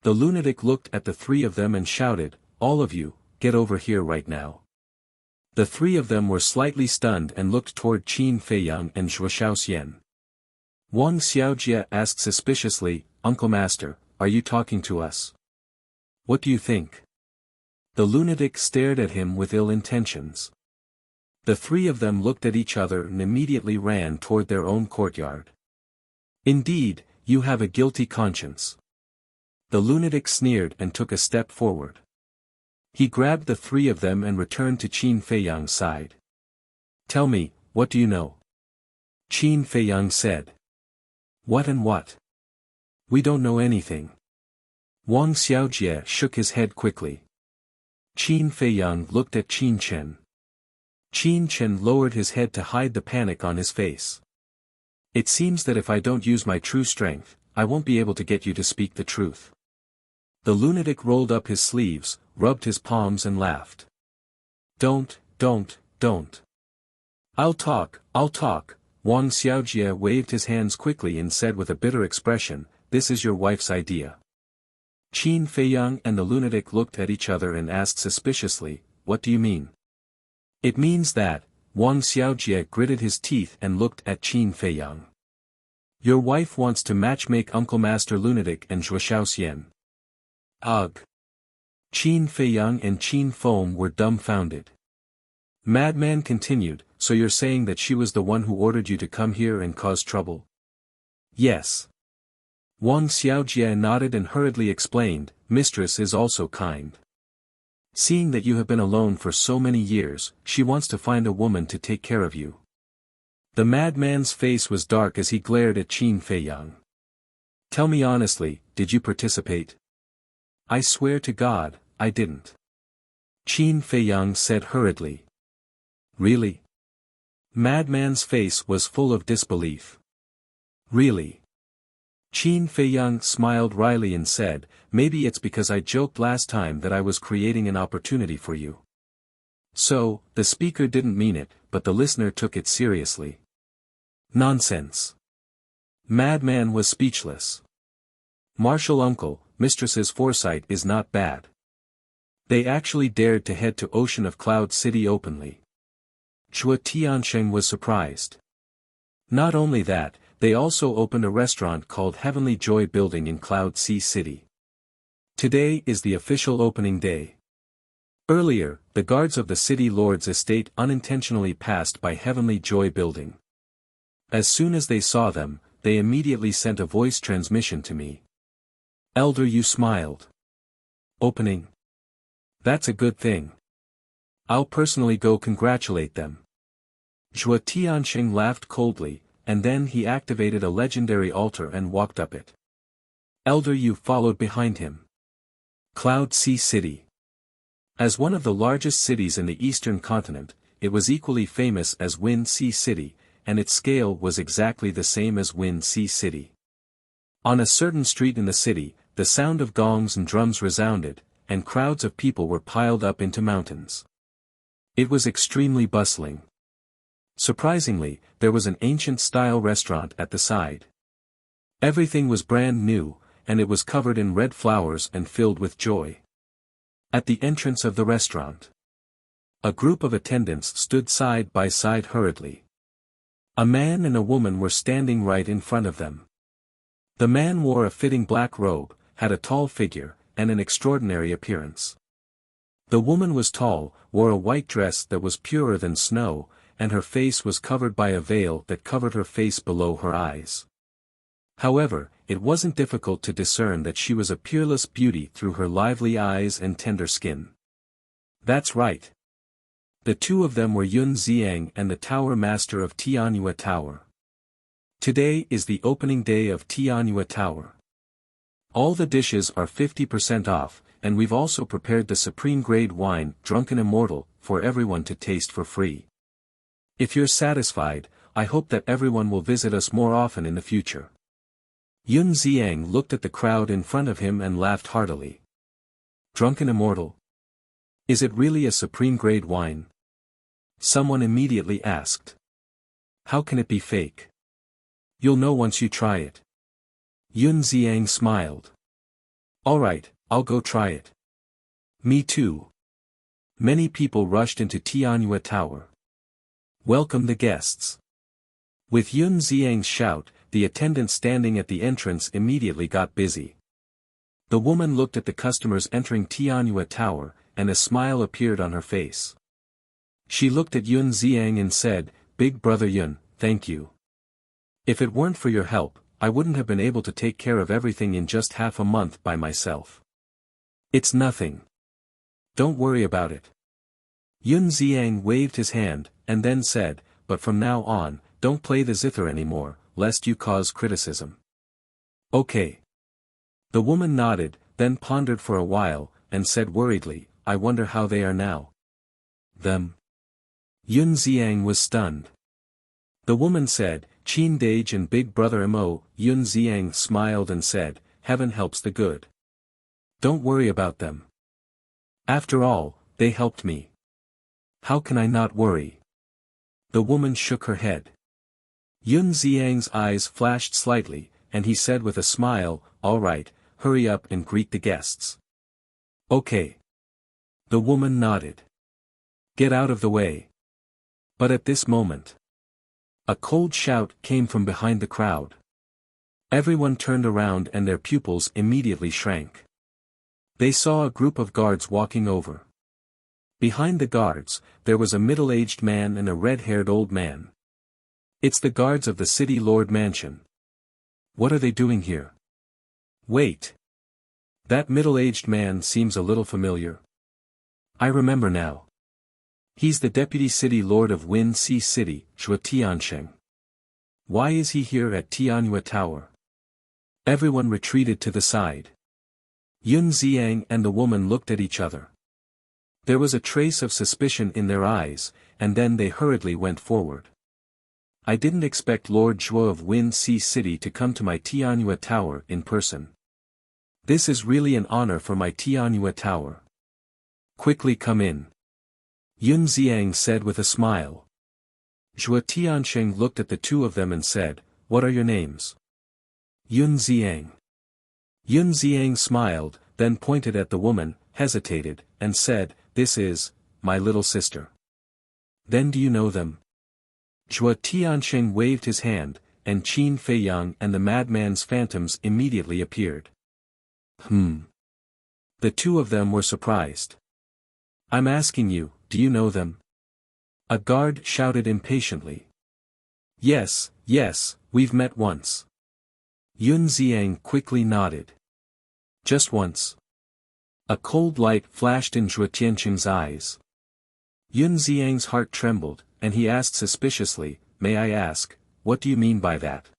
The lunatic looked at the three of them and shouted, all of you, get over here right now. The three of them were slightly stunned and looked toward Qin Feiyang and Zhuo Shaoxian. Wang Xiaojie asked suspiciously, Uncle Master, are you talking to us? What do you think? The lunatic stared at him with ill intentions. The three of them looked at each other and immediately ran toward their own courtyard. Indeed, you have a guilty conscience. The lunatic sneered and took a step forward. He grabbed the three of them and returned to Qin Feiyang's side. Tell me, what do you know? Qin Feiyang said. What and what? We don't know anything. Wang Xiaojie shook his head quickly. Qin Feiyang looked at Qin Chen. Qin Chen lowered his head to hide the panic on his face. It seems that if I don't use my true strength, I won't be able to get you to speak the truth. The lunatic rolled up his sleeves, rubbed his palms and laughed. Don't. I'll talk. Wang Xiaojie waved his hands quickly and said with a bitter expression, this is your wife's idea. Qin Feiyang and the lunatic looked at each other and asked suspiciously, what do you mean? It means that, Wang Xiaojie gritted his teeth and looked at Qin Feiyang. Your wife wants to matchmake Uncle Master Lunatic and Zhuo Shaoxian. Ugh. Qin Feiyang and Qin Foam were dumbfounded. Madman continued, so you're saying that she was the one who ordered you to come here and cause trouble? Yes. Wang Xiaojie nodded and hurriedly explained, Mistress is also kind. Seeing that you have been alone for so many years, she wants to find a woman to take care of you. The madman's face was dark as he glared at Qin Feiyang. Tell me honestly, did you participate? I swear to God, I didn't. Qin Feiyang said hurriedly. Really? Madman's face was full of disbelief. Really? Qin Feiyang smiled wryly and said, maybe it's because I joked last time that I was creating an opportunity for you. So, the speaker didn't mean it, but the listener took it seriously. Nonsense. Madman was speechless. Martial uncle, Mistress's foresight is not bad. They actually dared to head to Ocean of Cloud City openly. Chua Tiansheng was surprised. Not only that, they also opened a restaurant called Heavenly Joy Building in Cloud Sea City. Today is the official opening day. Earlier, the guards of the city lord's estate unintentionally passed by Heavenly Joy Building. As soon as they saw them, they immediately sent a voice transmission to me. Elder Yu smiled. Opening? That's a good thing. I'll personally go congratulate them. Zhuo Tianxing laughed coldly, and then he activated a legendary altar and walked up it. Elder Yu followed behind him. Cloud Sea City. As one of the largest cities in the eastern continent, it was equally famous as Wind Sea City, and its scale was exactly the same as Wind Sea City. On a certain street in the city, the sound of gongs and drums resounded, and crowds of people were piled up into mountains. It was extremely bustling. Surprisingly, there was an ancient-style restaurant at the side. Everything was brand new, and it was covered in red flowers and filled with joy. At the entrance of the restaurant, a group of attendants stood side by side hurriedly. A man and a woman were standing right in front of them. The man wore a fitting black robe, had a tall figure, and an extraordinary appearance. The woman was tall, wore a white dress that was purer than snow, and her face was covered by a veil that covered her face below her eyes. However, it wasn't difficult to discern that she was a peerless beauty through her lively eyes and tender skin. That's right. The two of them were Yun Xiang and the Tower Master of Tianyue Tower. Today is the opening day of Tianyue Tower. All the dishes are 50% off, and we've also prepared the supreme-grade wine, Drunken Immortal, for everyone to taste for free. If you're satisfied, I hope that everyone will visit us more often in the future. Yun Xiang looked at the crowd in front of him and laughed heartily. Drunken Immortal? Is it really a supreme-grade wine? Someone immediately asked. How can it be fake? You'll know once you try it. Yun Xiang smiled. Alright, I'll go try it. Me too. Many people rushed into Tianyue Tower. Welcome the guests. With Yun Xiang's shout, the attendants standing at the entrance immediately got busy. The woman looked at the customers entering Tianyue Tower, and a smile appeared on her face. She looked at Yun Xiang and said, Big brother Yun, thank you. If it weren't for your help, I wouldn't have been able to take care of everything in just half a month by myself. It's nothing. Don't worry about it. Yun Xiang waved his hand, and then said, but from now on, don't play the zither anymore, lest you cause criticism. Okay. The woman nodded, then pondered for a while, and said worriedly, I wonder how they are now. Them. Yun Xiang was stunned. The woman said, Qin Dage and Big Brother Mo. Yun Xiang smiled and said, Heaven helps the good. Don't worry about them. After all, they helped me. How can I not worry? The woman shook her head. Yun Xiang's eyes flashed slightly, and he said with a smile, All right, hurry up and greet the guests. Okay. The woman nodded. Get out of the way. But at this moment, a cold shout came from behind the crowd. Everyone turned around and their pupils immediately shrank. They saw a group of guards walking over. Behind the guards, there was a middle-aged man and a red-haired old man. It's the guards of the city lord mansion. What are they doing here? Wait. That middle-aged man seems a little familiar. I remember now. He's the deputy city lord of Wind Sea City, Zhuo Tiansheng. Why is he here at Tianyue Tower? Everyone retreated to the side. Yun Xiang and the woman looked at each other. There was a trace of suspicion in their eyes, and then they hurriedly went forward. I didn't expect Lord Zhuo of Wind Sea City to come to my Tianyue Tower in person. This is really an honor for my Tianyue Tower. Quickly come in. Yun Xiang said with a smile. Zhuo Tiansheng looked at the two of them and said, What are your names? Yun Xiang. Yun Xiang smiled, then pointed at the woman, hesitated, and said, This is, my little sister. Then do you know them? Zhuo Tiansheng waved his hand, and Qin Feiyang and the madman's phantoms immediately appeared. The two of them were surprised. I'm asking you, do you know them? A guard shouted impatiently. Yes, we've met once. Yun Xiang quickly nodded. Just once. A cold light flashed in Zhuo Tiansheng's eyes. Yun Xiang's heart trembled, and he asked suspiciously, May I ask, what do you mean by that?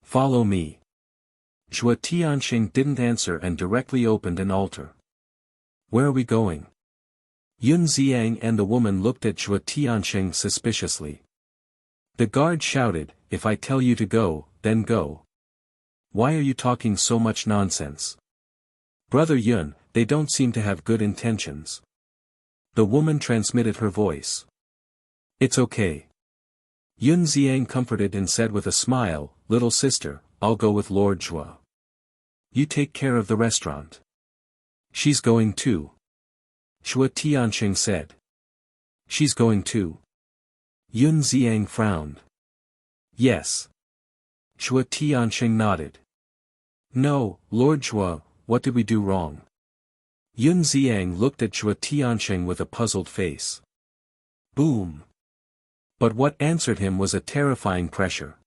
Follow me. Zhuo Tiansheng didn't answer and directly opened an altar. Where are we going? Yun Xiang and the woman looked at Zhuo Tianxing suspiciously. The guard shouted, "If I tell you to go, then go. Why are you talking so much nonsense? Brother Yun, they don't seem to have good intentions." The woman transmitted her voice. "It's okay." Yun Xiang comforted and said with a smile, "Little sister, I'll go with Lord Zhuo. You take care of the restaurant." "She's going too," Zhuo Tianxing said. "She's going too?" Yun Xiang frowned. "Yes." Zhuo Tianxing nodded. "No, Lord Zhuo, what did we do wrong?" Yun Xiang looked at Zhuo Tianxing with a puzzled face. Boom. But what answered him was a terrifying pressure.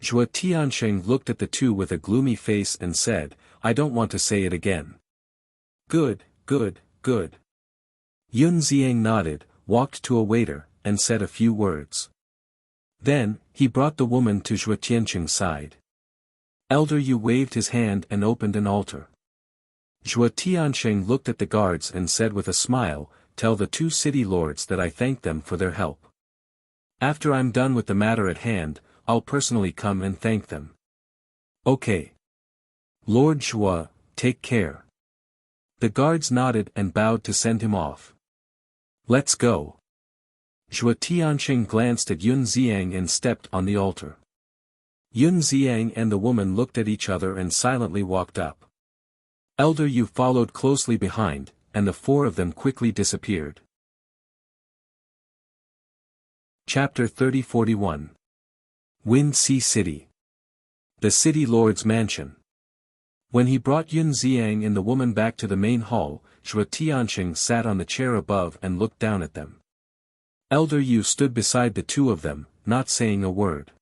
Zhuo Tianxing looked at the two with a gloomy face and said, "I don't want to say it again." "Good, good, good." Yun Xiang nodded, walked to a waiter, and said a few words. Then, he brought the woman to Zhuo Tianxing's side. Elder Yu waved his hand and opened an altar. Zhuo Tianxing looked at the guards and said with a smile, "Tell the two city lords that I thank them for their help. After I'm done with the matter at hand, I'll personally come and thank them." "Okay. Lord Zhuo, take care." The guards nodded and bowed to send him off. "Let's go." Zhuo Tianxing glanced at Yun Xiang and stepped on the altar. Yun Xiang and the woman looked at each other and silently walked up. Elder Yu followed closely behind, and the four of them quickly disappeared. Chapter 30-41. Wind Sea City. The City Lord's Mansion. When he brought Yun Xiang and the woman back to the main hall, Zhuo Tianxing sat on the chair above and looked down at them. Elder Yu stood beside the two of them, not saying a word.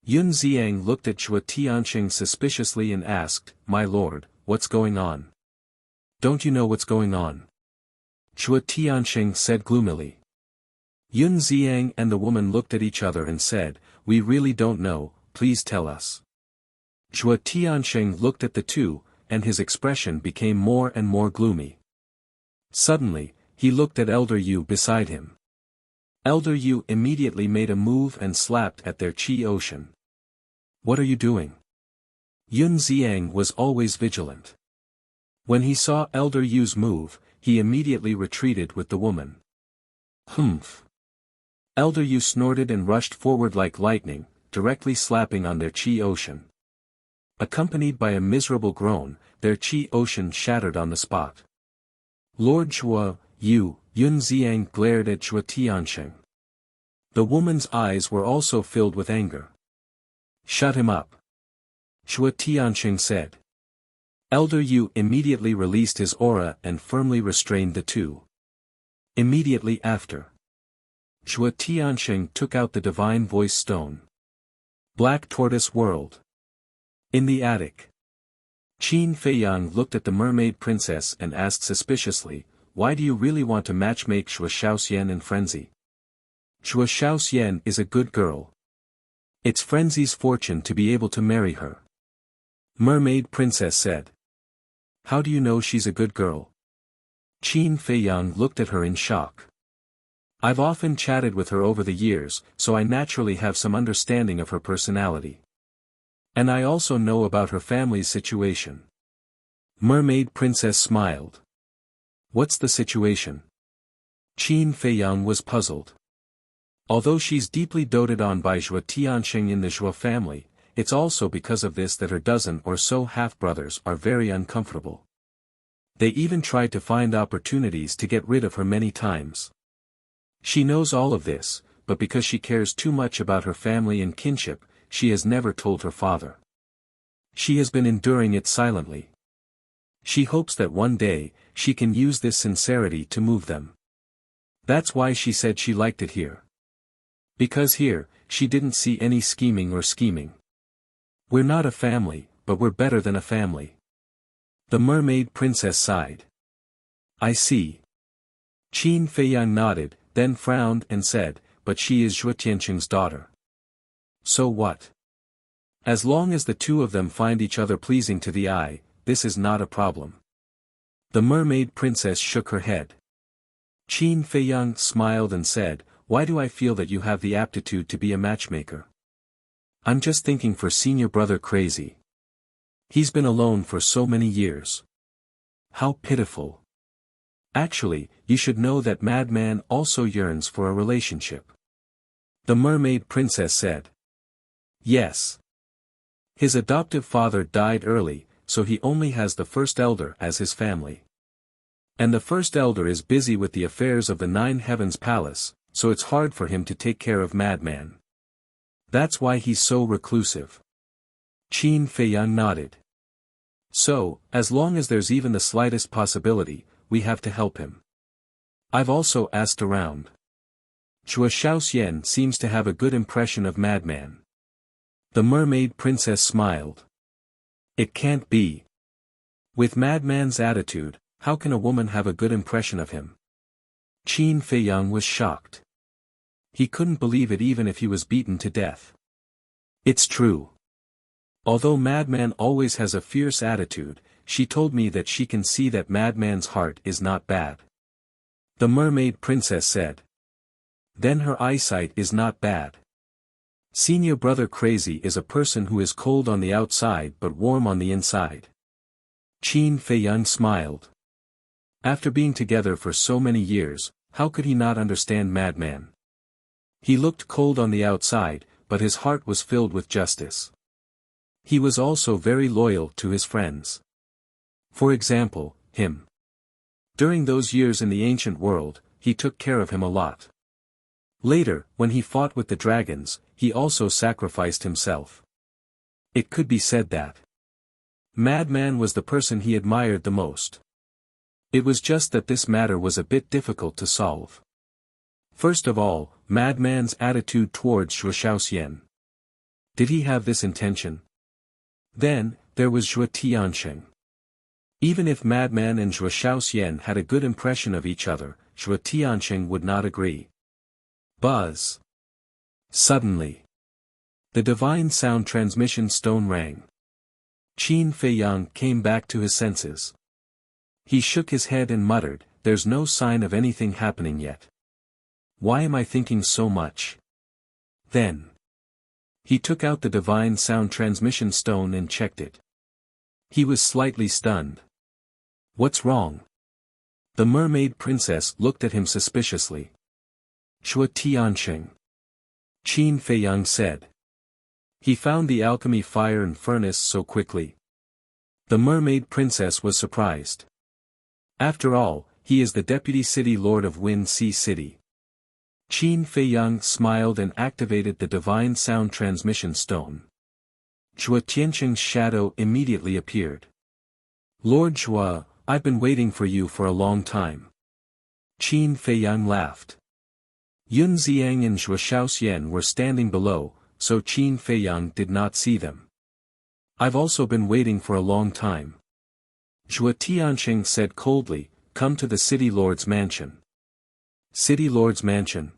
Yun Xiang looked at Zhuo Tianxing suspiciously and asked, "My lord, what's going on? Don't you know what's going on?" Zhuo Tianxing said gloomily. Yun Xiang and the woman looked at each other and said, "We really don't know, please tell us." Zhuo Tianxing looked at the two, and his expression became more and more gloomy. Suddenly, he looked at Elder Yu beside him. Elder Yu immediately made a move and slapped at their Qi Ocean. "What are you doing?" Yun Xiang was always vigilant. When he saw Elder Yu's move, he immediately retreated with the woman. "Humph." Elder Yu snorted and rushed forward like lightning, directly slapping on their Qi Ocean. Accompanied by a miserable groan, their Qi Ocean shattered on the spot. "Lord Zhuo, Yun Xiang glared at Zhuo Tianxing. The woman's eyes were also filled with anger. "Shut him up," Zhuo Tianxing said. Elder Yu immediately released his aura and firmly restrained the two. Immediately after, Zhuo Tianxing took out the divine voice stone. Black Tortoise World. In the attic. Qin Feiyang looked at the mermaid princess and asked suspiciously, "Why do you really want to matchmake Zhuo Shaoxian and Frenzy? Zhuo Shaoxian is a good girl. It's Frenzy's fortune to be able to marry her." Mermaid princess said. "How do you know she's a good girl?" Qin Feiyang looked at her in shock. "I've often chatted with her over the years, so I naturally have some understanding of her personality. And I also know about her family's situation." Mermaid princess smiled. "What's the situation?" Qin Feiyang was puzzled. Although she's deeply doted on by Zhuo Tianxing in the Zhuo family, it's also because of this that her dozen or so half-brothers are very uncomfortable. They even tried to find opportunities to get rid of her many times. She knows all of this, but because she cares too much about her family and kinship, she has never told her father. She has been enduring it silently. She hopes that one day, she can use this sincerity to move them. That's why she said she liked it here. Because here, she didn't see any scheming or scheming. "We're not a family, but we're better than a family." The mermaid princess sighed. "I see." Qin Feiyang nodded, then frowned and said, "But she is Zhuo Tianxing's daughter. So what? As long as the two of them find each other pleasing to the eye, this is not a problem." The mermaid princess shook her head. Qin Feiyang smiled and said, "Why do I feel that you have the aptitude to be a matchmaker? I'm just thinking for senior brother crazy. He's been alone for so many years. How pitiful. Actually, you should know that Madman also yearns for a relationship." The mermaid princess said. Yes. His adoptive father died early, so he only has the first elder as his family. And the first elder is busy with the affairs of the Nine Heavens Palace, so it's hard for him to take care of Madman. That's why he's so reclusive. Qin Feiyang nodded. So, as long as there's even the slightest possibility, we have to help him. I've also asked around. Zhuo Shaoxian seems to have a good impression of Madman. The mermaid princess smiled. It can't be. With Madman's attitude, how can a woman have a good impression of him? Qin Feiyang was shocked. He couldn't believe it even if he was beaten to death. It's true. Although Madman always has a fierce attitude, she told me that she can see that Madman's heart is not bad. The mermaid princess said. Then her eyesight is not bad. Senior brother crazy is a person who is cold on the outside but warm on the inside. Qin Feiyang smiled. After being together for so many years, how could he not understand Madman? He looked cold on the outside, but his heart was filled with justice. He was also very loyal to his friends. For example, him. During those years in the ancient world, he took care of him a lot. Later, when he fought with the dragons, he also sacrificed himself. It could be said that Madman was the person he admired the most. It was just that this matter was a bit difficult to solve. First of all, Madman's attitude towards Zhuo Shaoxian. Did he have this intention? Then, there was Zhuo Tianxing. Even if Madman and Zhuo Shaoxian had a good impression of each other, Zhuo Tianxing would not agree. Buzz. Suddenly. The divine sound transmission stone rang. Qin Feiyang came back to his senses. He shook his head and muttered, "There's no sign of anything happening yet. Why am I thinking so much?" Then. He took out the divine sound transmission stone and checked it. He was slightly stunned. What's wrong? The mermaid princess looked at him suspiciously. Zhuo Tianxing. Qin Feiyang said. He found the alchemy fire and furnace so quickly. The mermaid princess was surprised. After all, he is the deputy city lord of Wind Sea City. Qin Feiyang smiled and activated the divine sound transmission stone. Zhuo Tianxing's shadow immediately appeared. Lord Zhuo, I've been waiting for you for a long time. Qin Feiyang laughed. Yun Xiang and Zhuo Shaoxian were standing below, so Qin Feiyang did not see them. I've also been waiting for a long time. Zhuo Tianxing said coldly, "Come to the city lord's mansion." City lord's mansion.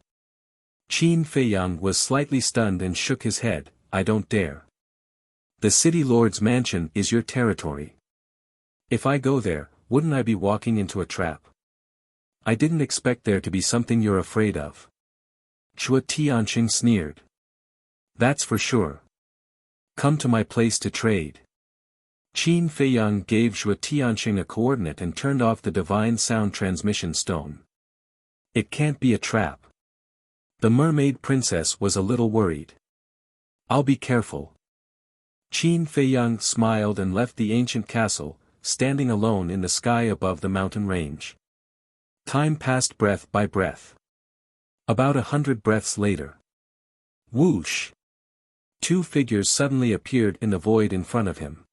Qin Feiyang was slightly stunned and shook his head, "I don't dare. The city lord's mansion is your territory. If I go there, wouldn't I be walking into a trap? I didn't expect there to be something you're afraid of." Zhuo Tianxing sneered. "That's for sure. Come to my place to trade." Qin Feiyang gave Zhuo Tianxing a coordinate and turned off the divine sound transmission stone. It can't be a trap. The mermaid princess was a little worried. "I'll be careful." Qin Feiyang smiled and left the ancient castle, standing alone in the sky above the mountain range. Time passed breath by breath. About 100 breaths later. Whoosh! Two figures suddenly appeared in the void in front of him.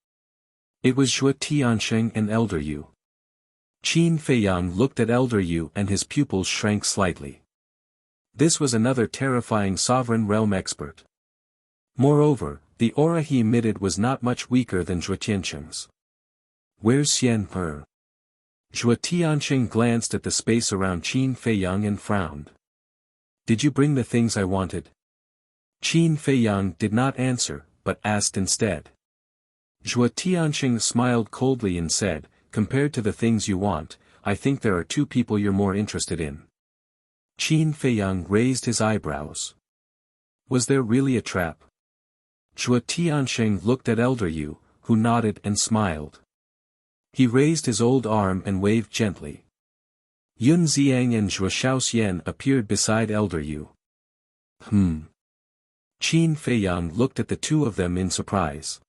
It was Zhuo Tianxing and Elder Yu. Qin Feiyang looked at Elder Yu and his pupils shrank slightly. This was another terrifying sovereign realm expert. Moreover, the aura he emitted was not much weaker than Zhuo Tianxing's. "Where's Xian He?" Zhuo Tianxing glanced at the space around Qin Feiyang and frowned. "Did you bring the things I wanted?" Qin Feiyang did not answer, but asked instead. Zhuo Tianxing smiled coldly and said, "Compared to the things you want, I think there are two people you're more interested in." Qin Feiyang raised his eyebrows. Was there really a trap? Zhuo Tianxing looked at Elder Yu, who nodded and smiled. He raised his old arm and waved gently. Yun Xiang and Zhuo Shaoxian appeared beside Elder Yu. Qin Feiyang looked at the two of them in surprise.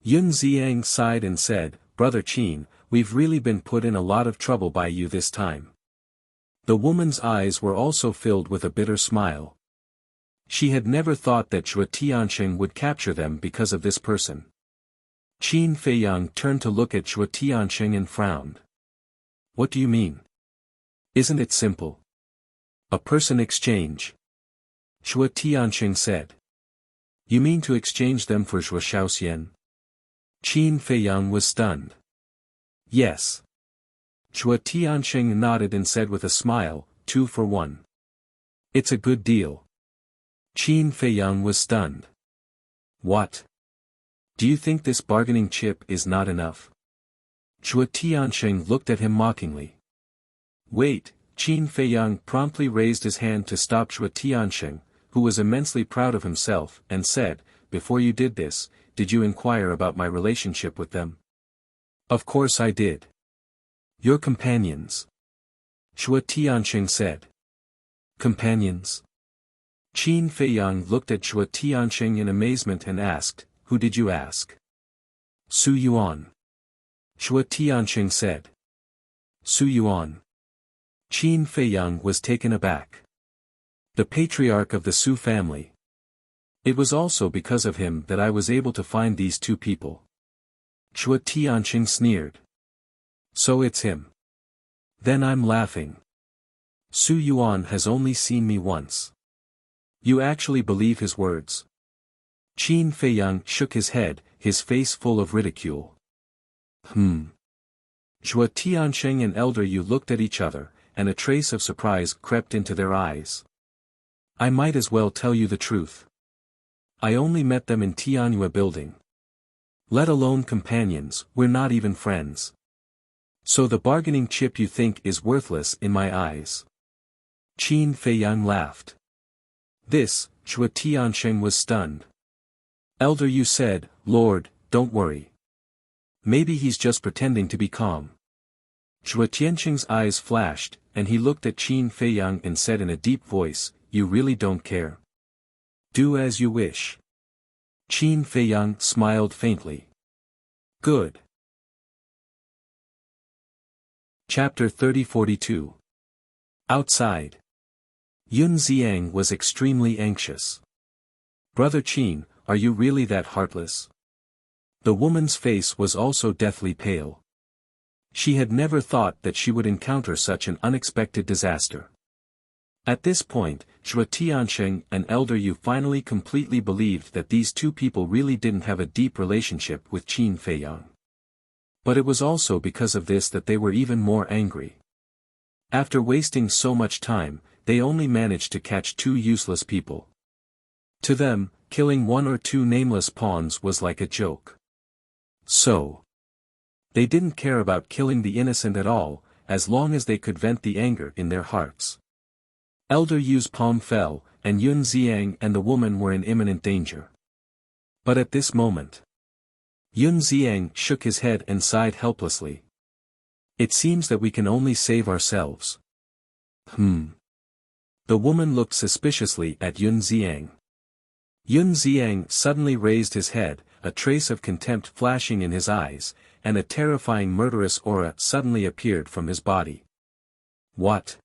Yun Xiang sighed and said, "Brother Qin, we've really been put in a lot of trouble by you this time." The woman's eyes were also filled with a bitter smile. She had never thought that Zhuo Tianxing would capture them because of this person. Qin Feiyang turned to look at Zhuo Tianxing and frowned. "What do you mean? Isn't it simple? A person exchange." Zhuo Tianxing said. "You mean to exchange them for Zhuo Shaoxian?" Qin Feiyang was stunned. "Yes." Zhuo Tianxing nodded and said with a smile, 2 for 1. "It's a good deal." Qin Feiyang was stunned. "What? Do you think this bargaining chip is not enough?" Zhuo Tianxing looked at him mockingly. "Wait," Qin Feiyang promptly raised his hand to stop Zhuo Tianxing, who was immensely proud of himself, and said, "Before you did this, did you inquire about my relationship with them?" "Of course I did." "Your companions?" Zhuo Tianxing said. "Companions?" Qin Feiyang looked at Zhuo Tianxing in amazement and asked, "Who did you ask?" "Su Yuan." Zhuo Tianxing said. "Su Yuan?" Qin Feiyang was taken aback. "The patriarch of the Su family. It was also because of him that I was able to find these two people." Zhuo Tianxing sneered. "So it's him. Then I'm laughing. Su Yuan has only seen me once." "You actually believe his words?" Qin Feiyang shook his head, his face full of ridicule. Zhuo Tianxing and Elder Yu looked at each other, and a trace of surprise crept into their eyes. "I might as well tell you the truth. I only met them in Tianyue building. Let alone companions, we're not even friends. So the bargaining chip you think is worthless in my eyes." Qin Feiyang laughed. This, Zhuo Tianxing was stunned. Elder Yu said, "Lord, don't worry. Maybe he's just pretending to be calm." Zhuo Tianxing's eyes flashed, and he looked at Qin Feiyang and said in a deep voice, "You really don't care? Do as you wish." Qin Feiyang smiled faintly. "Good." Chapter 30-42. Outside. Yun Xiang was extremely anxious. "Brother Qin, are you really that heartless?" The woman's face was also deathly pale. She had never thought that she would encounter such an unexpected disaster. At this point, Zhuo Tianxing and Elder Yu finally completely believed that these two people really didn't have a deep relationship with Qin Feiyang. But it was also because of this that they were even more angry. After wasting so much time, they only managed to catch two useless people. To them, killing one or two nameless pawns was like a joke. So, they didn't care about killing the innocent at all, as long as they could vent the anger in their hearts. Elder Yu's palm fell, and Yun Xiang and the woman were in imminent danger. But at this moment, Yun Xiang shook his head and sighed helplessly. "It seems that we can only save ourselves." The woman looked suspiciously at Yun Xiang. Yun Xiang suddenly raised his head, a trace of contempt flashing in his eyes, and a terrifying murderous aura suddenly appeared from his body. "What?"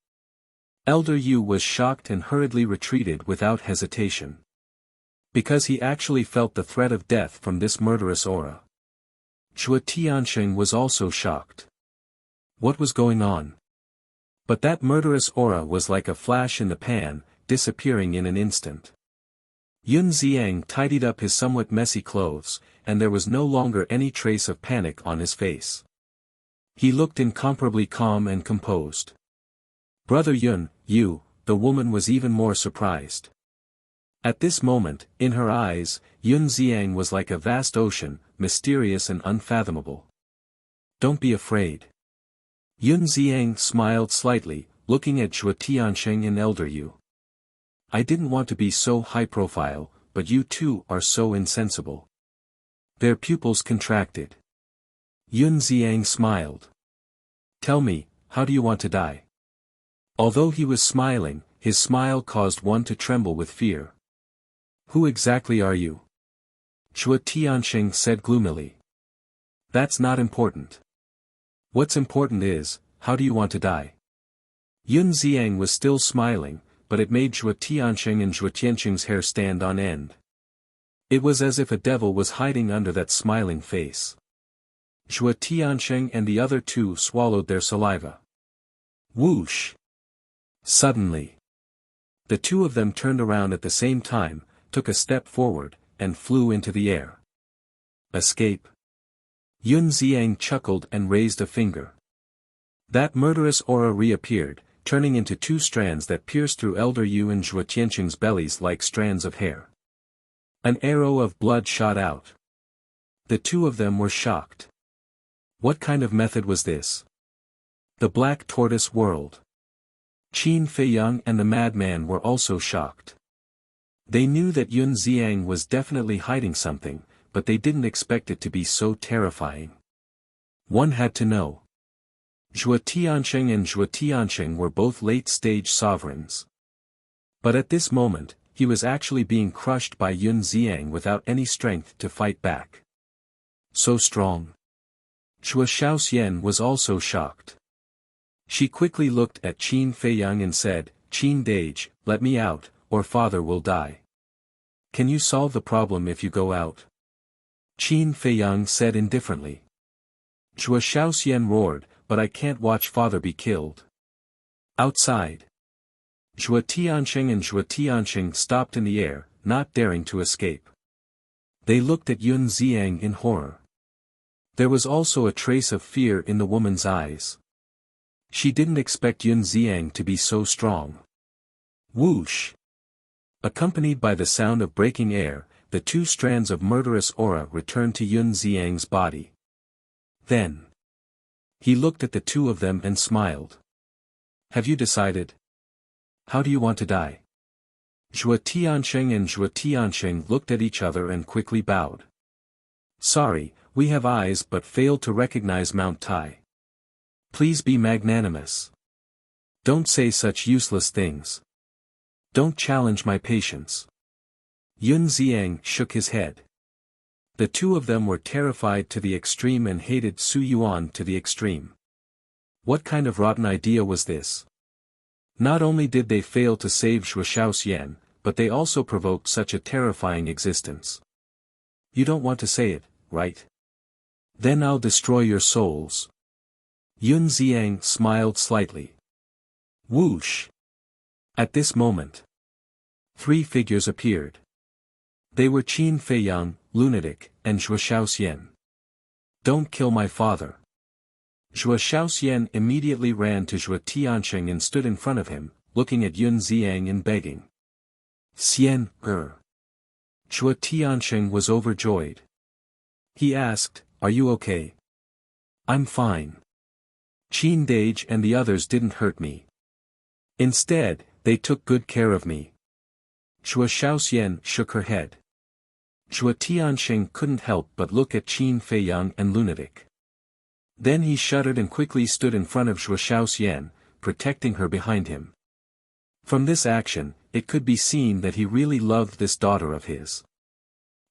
Elder Yu was shocked and hurriedly retreated without hesitation. Because he actually felt the threat of death from this murderous aura. Zhuo Tianxing was also shocked. What was going on? But that murderous aura was like a flash in the pan, disappearing in an instant. Yun Xiang tidied up his somewhat messy clothes, and there was no longer any trace of panic on his face. He looked incomparably calm and composed. "Brother Yun, you," the woman was even more surprised. At this moment, in her eyes, Yun Xiang was like a vast ocean, mysterious and unfathomable. "Don't be afraid." Yun Xiang smiled slightly, looking at Zhuo Tiansheng and Elder Yu. I didn't want to be so high-profile, but you two are so insensible. Their pupils contracted. Yun Xiang smiled. Tell me, how do you want to die? Although he was smiling, his smile caused one to tremble with fear. Who exactly are you? Zhuo Tiansheng said gloomily. That's not important. What's important is, how do you want to die? Yun Xiang was still smiling, but it made Zhuo Tiansheng and Zhuo Tiansheng's hair stand on end. It was as if a devil was hiding under that smiling face. Zhuo Tiansheng and the other two swallowed their saliva. Whoosh! Suddenly, the two of them turned around at the same time, took a step forward, and flew into the air. Escape. Yun Xiang chuckled and raised a finger. That murderous aura reappeared, turning into two strands that pierced through Elder Yu and Zhuo Tiansheng's bellies like strands of hair. An arrow of blood shot out. The two of them were shocked. What kind of method was this? The Black Tortoise whirled. Qin Feiyang and the madman were also shocked. They knew that Yun Xiang was definitely hiding something, but they didn't expect it to be so terrifying. One had to know. Zhuo Tiansheng and Zhuo Tiansheng were both late-stage sovereigns. But at this moment, he was actually being crushed by Yun Xiang without any strength to fight back. So strong. Zhuo Shaoxian was also shocked. She quickly looked at Qin Feiyang and said, Qin Dage, let me out, or father will die. Can you solve the problem if you go out? Qin Feiyang said indifferently. Zhuo Shaoxian roared, but I can't watch father be killed. Outside. Zhuo Tiansheng and Zhuo Tiansheng stopped in the air, not daring to escape. They looked at Yun Xiang in horror. There was also a trace of fear in the woman's eyes. She didn't expect Yun Xiang to be so strong. Whoosh! Accompanied by the sound of breaking air, the two strands of murderous aura returned to Yun Xiang's body. Then, he looked at the two of them and smiled. Have you decided? How do you want to die? Zhuo Tiansheng and Zhuo Tiansheng looked at each other and quickly bowed. Sorry, we have eyes but failed to recognize Mount Tai. Please be magnanimous. Don't say such useless things. Don't challenge my patience. Yun Xiang shook his head. The two of them were terrified to the extreme and hated Su Yuan to the extreme. What kind of rotten idea was this? Not only did they fail to save Zhuo Shaoxian, but they also provoked such a terrifying existence. You don't want to say it, right? Then I'll destroy your souls. Yun Xiang smiled slightly. Whoosh! At this moment, three figures appeared. They were Qin Feiyang, lunatic, and Zhuo Shaoxian. Don't kill my father. Zhuo Shaoxian immediately ran to Zhuo Tiansheng and stood in front of him, looking at Yun Xiang and begging. Xian, Zhuo Tiansheng was overjoyed. He asked, Are you okay? I'm fine. Qin Dage and the others didn't hurt me. Instead, they took good care of me. Zhuo Shaoxian shook her head. Zhuo Tiansheng couldn't help but look at Qin Feiyang and lunatic. Then he shuddered and quickly stood in front of Zhuo Shaoxian, protecting her behind him. From this action, it could be seen that he really loved this daughter of his.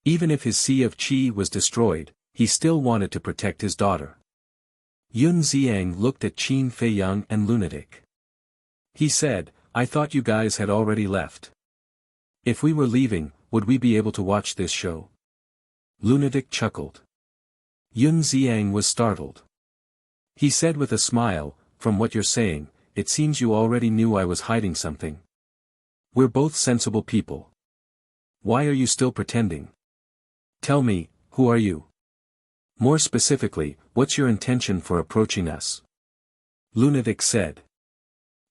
Even if his Sea of Qi was destroyed, he still wanted to protect his daughter. Yun Xiang looked at Qin Feiyang and lunatic. He said, I thought you guys had already left. If we were leaving, would we be able to watch this show? Lunatic chuckled. Yun Xiang was startled. He said with a smile, From what you're saying, it seems you already knew I was hiding something. We're both sensible people. Why are you still pretending? Tell me, who are you? More specifically, what's your intention for approaching us? Lunatic said.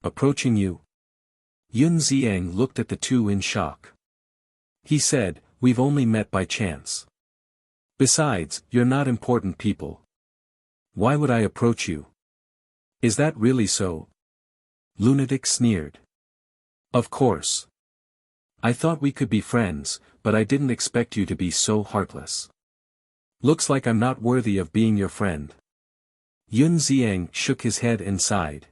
Approaching you? Yun Xiang looked at the two in shock. He said, We've only met by chance. Besides, you're not important people. Why would I approach you? Is that really so? Lunatic sneered. Of course. I thought we could be friends, but I didn't expect you to be so heartless. Looks like I'm not worthy of being your friend. Yun Ziang shook his head and sighed.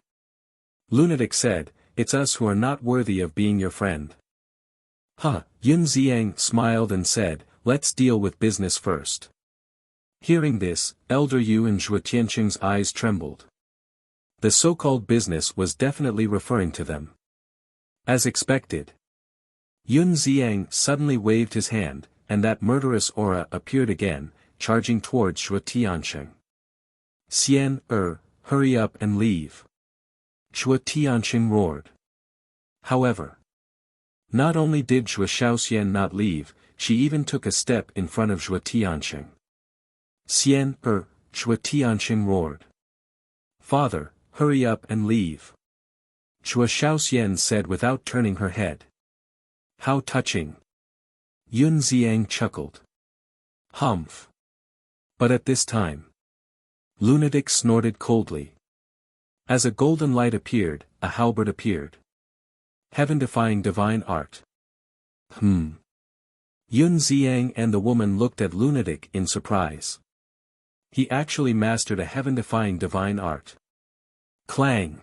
Lunatic said, it's us who are not worthy of being your friend. Huh, Yun Ziang smiled and said, let's deal with business first. Hearing this, Elder Yu and Zhuo Tianqing's eyes trembled. The so-called business was definitely referring to them. As expected. Yun Ziang suddenly waved his hand, and that murderous aura appeared again, charging towards Zhuo Tianqing. Xian, hurry up and leave. Zhuo Tianqing roared. However, not only did Zhuo Shaoxian not leave, she even took a step in front of Zhuo Tianqing. Xian, Zhuo Tianqing roared. Father, hurry up and leave. Zhuo Shaoxian said without turning her head. How touching. Yun Ziang chuckled. Humph. But at this time, Lunatic snorted coldly. As a golden light appeared, a halberd appeared. Heaven-defying divine art. Yun Ziang and the woman looked at Lunatic in surprise. He actually mastered a heaven-defying divine art. Clang!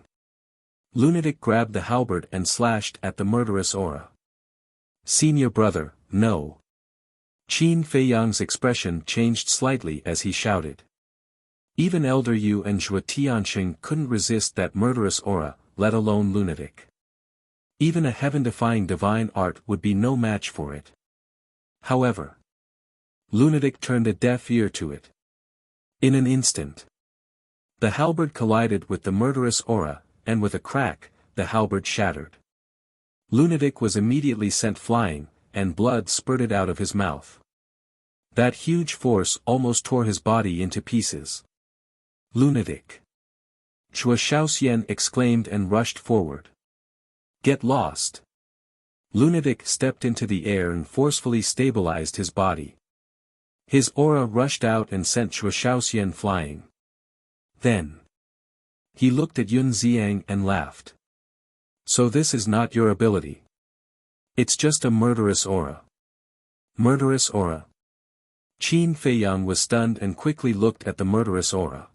Lunatic grabbed the halberd and slashed at the murderous aura. Senior brother, no. Qin Feiyang's expression changed slightly as he shouted. Even Elder Yu and Zhuo Tianqing couldn't resist that murderous aura, let alone Lunatic. Even a heaven-defying divine art would be no match for it. However, Lunatic turned a deaf ear to it. In an instant, the halberd collided with the murderous aura, and with a crack, the halberd shattered. Lunatic was immediately sent flying, and blood spurted out of his mouth. That huge force almost tore his body into pieces. Lunatic! Zhuo Shaoxian exclaimed and rushed forward. Get lost! Lunatic stepped into the air and forcefully stabilized his body. His aura rushed out and sent Zhuo Shaoxian flying. Then, he looked at Yun Ziang and laughed. So this is not your ability. It's just a murderous aura. Murderous aura. Qin Feiyang was stunned and quickly looked at the murderous aura.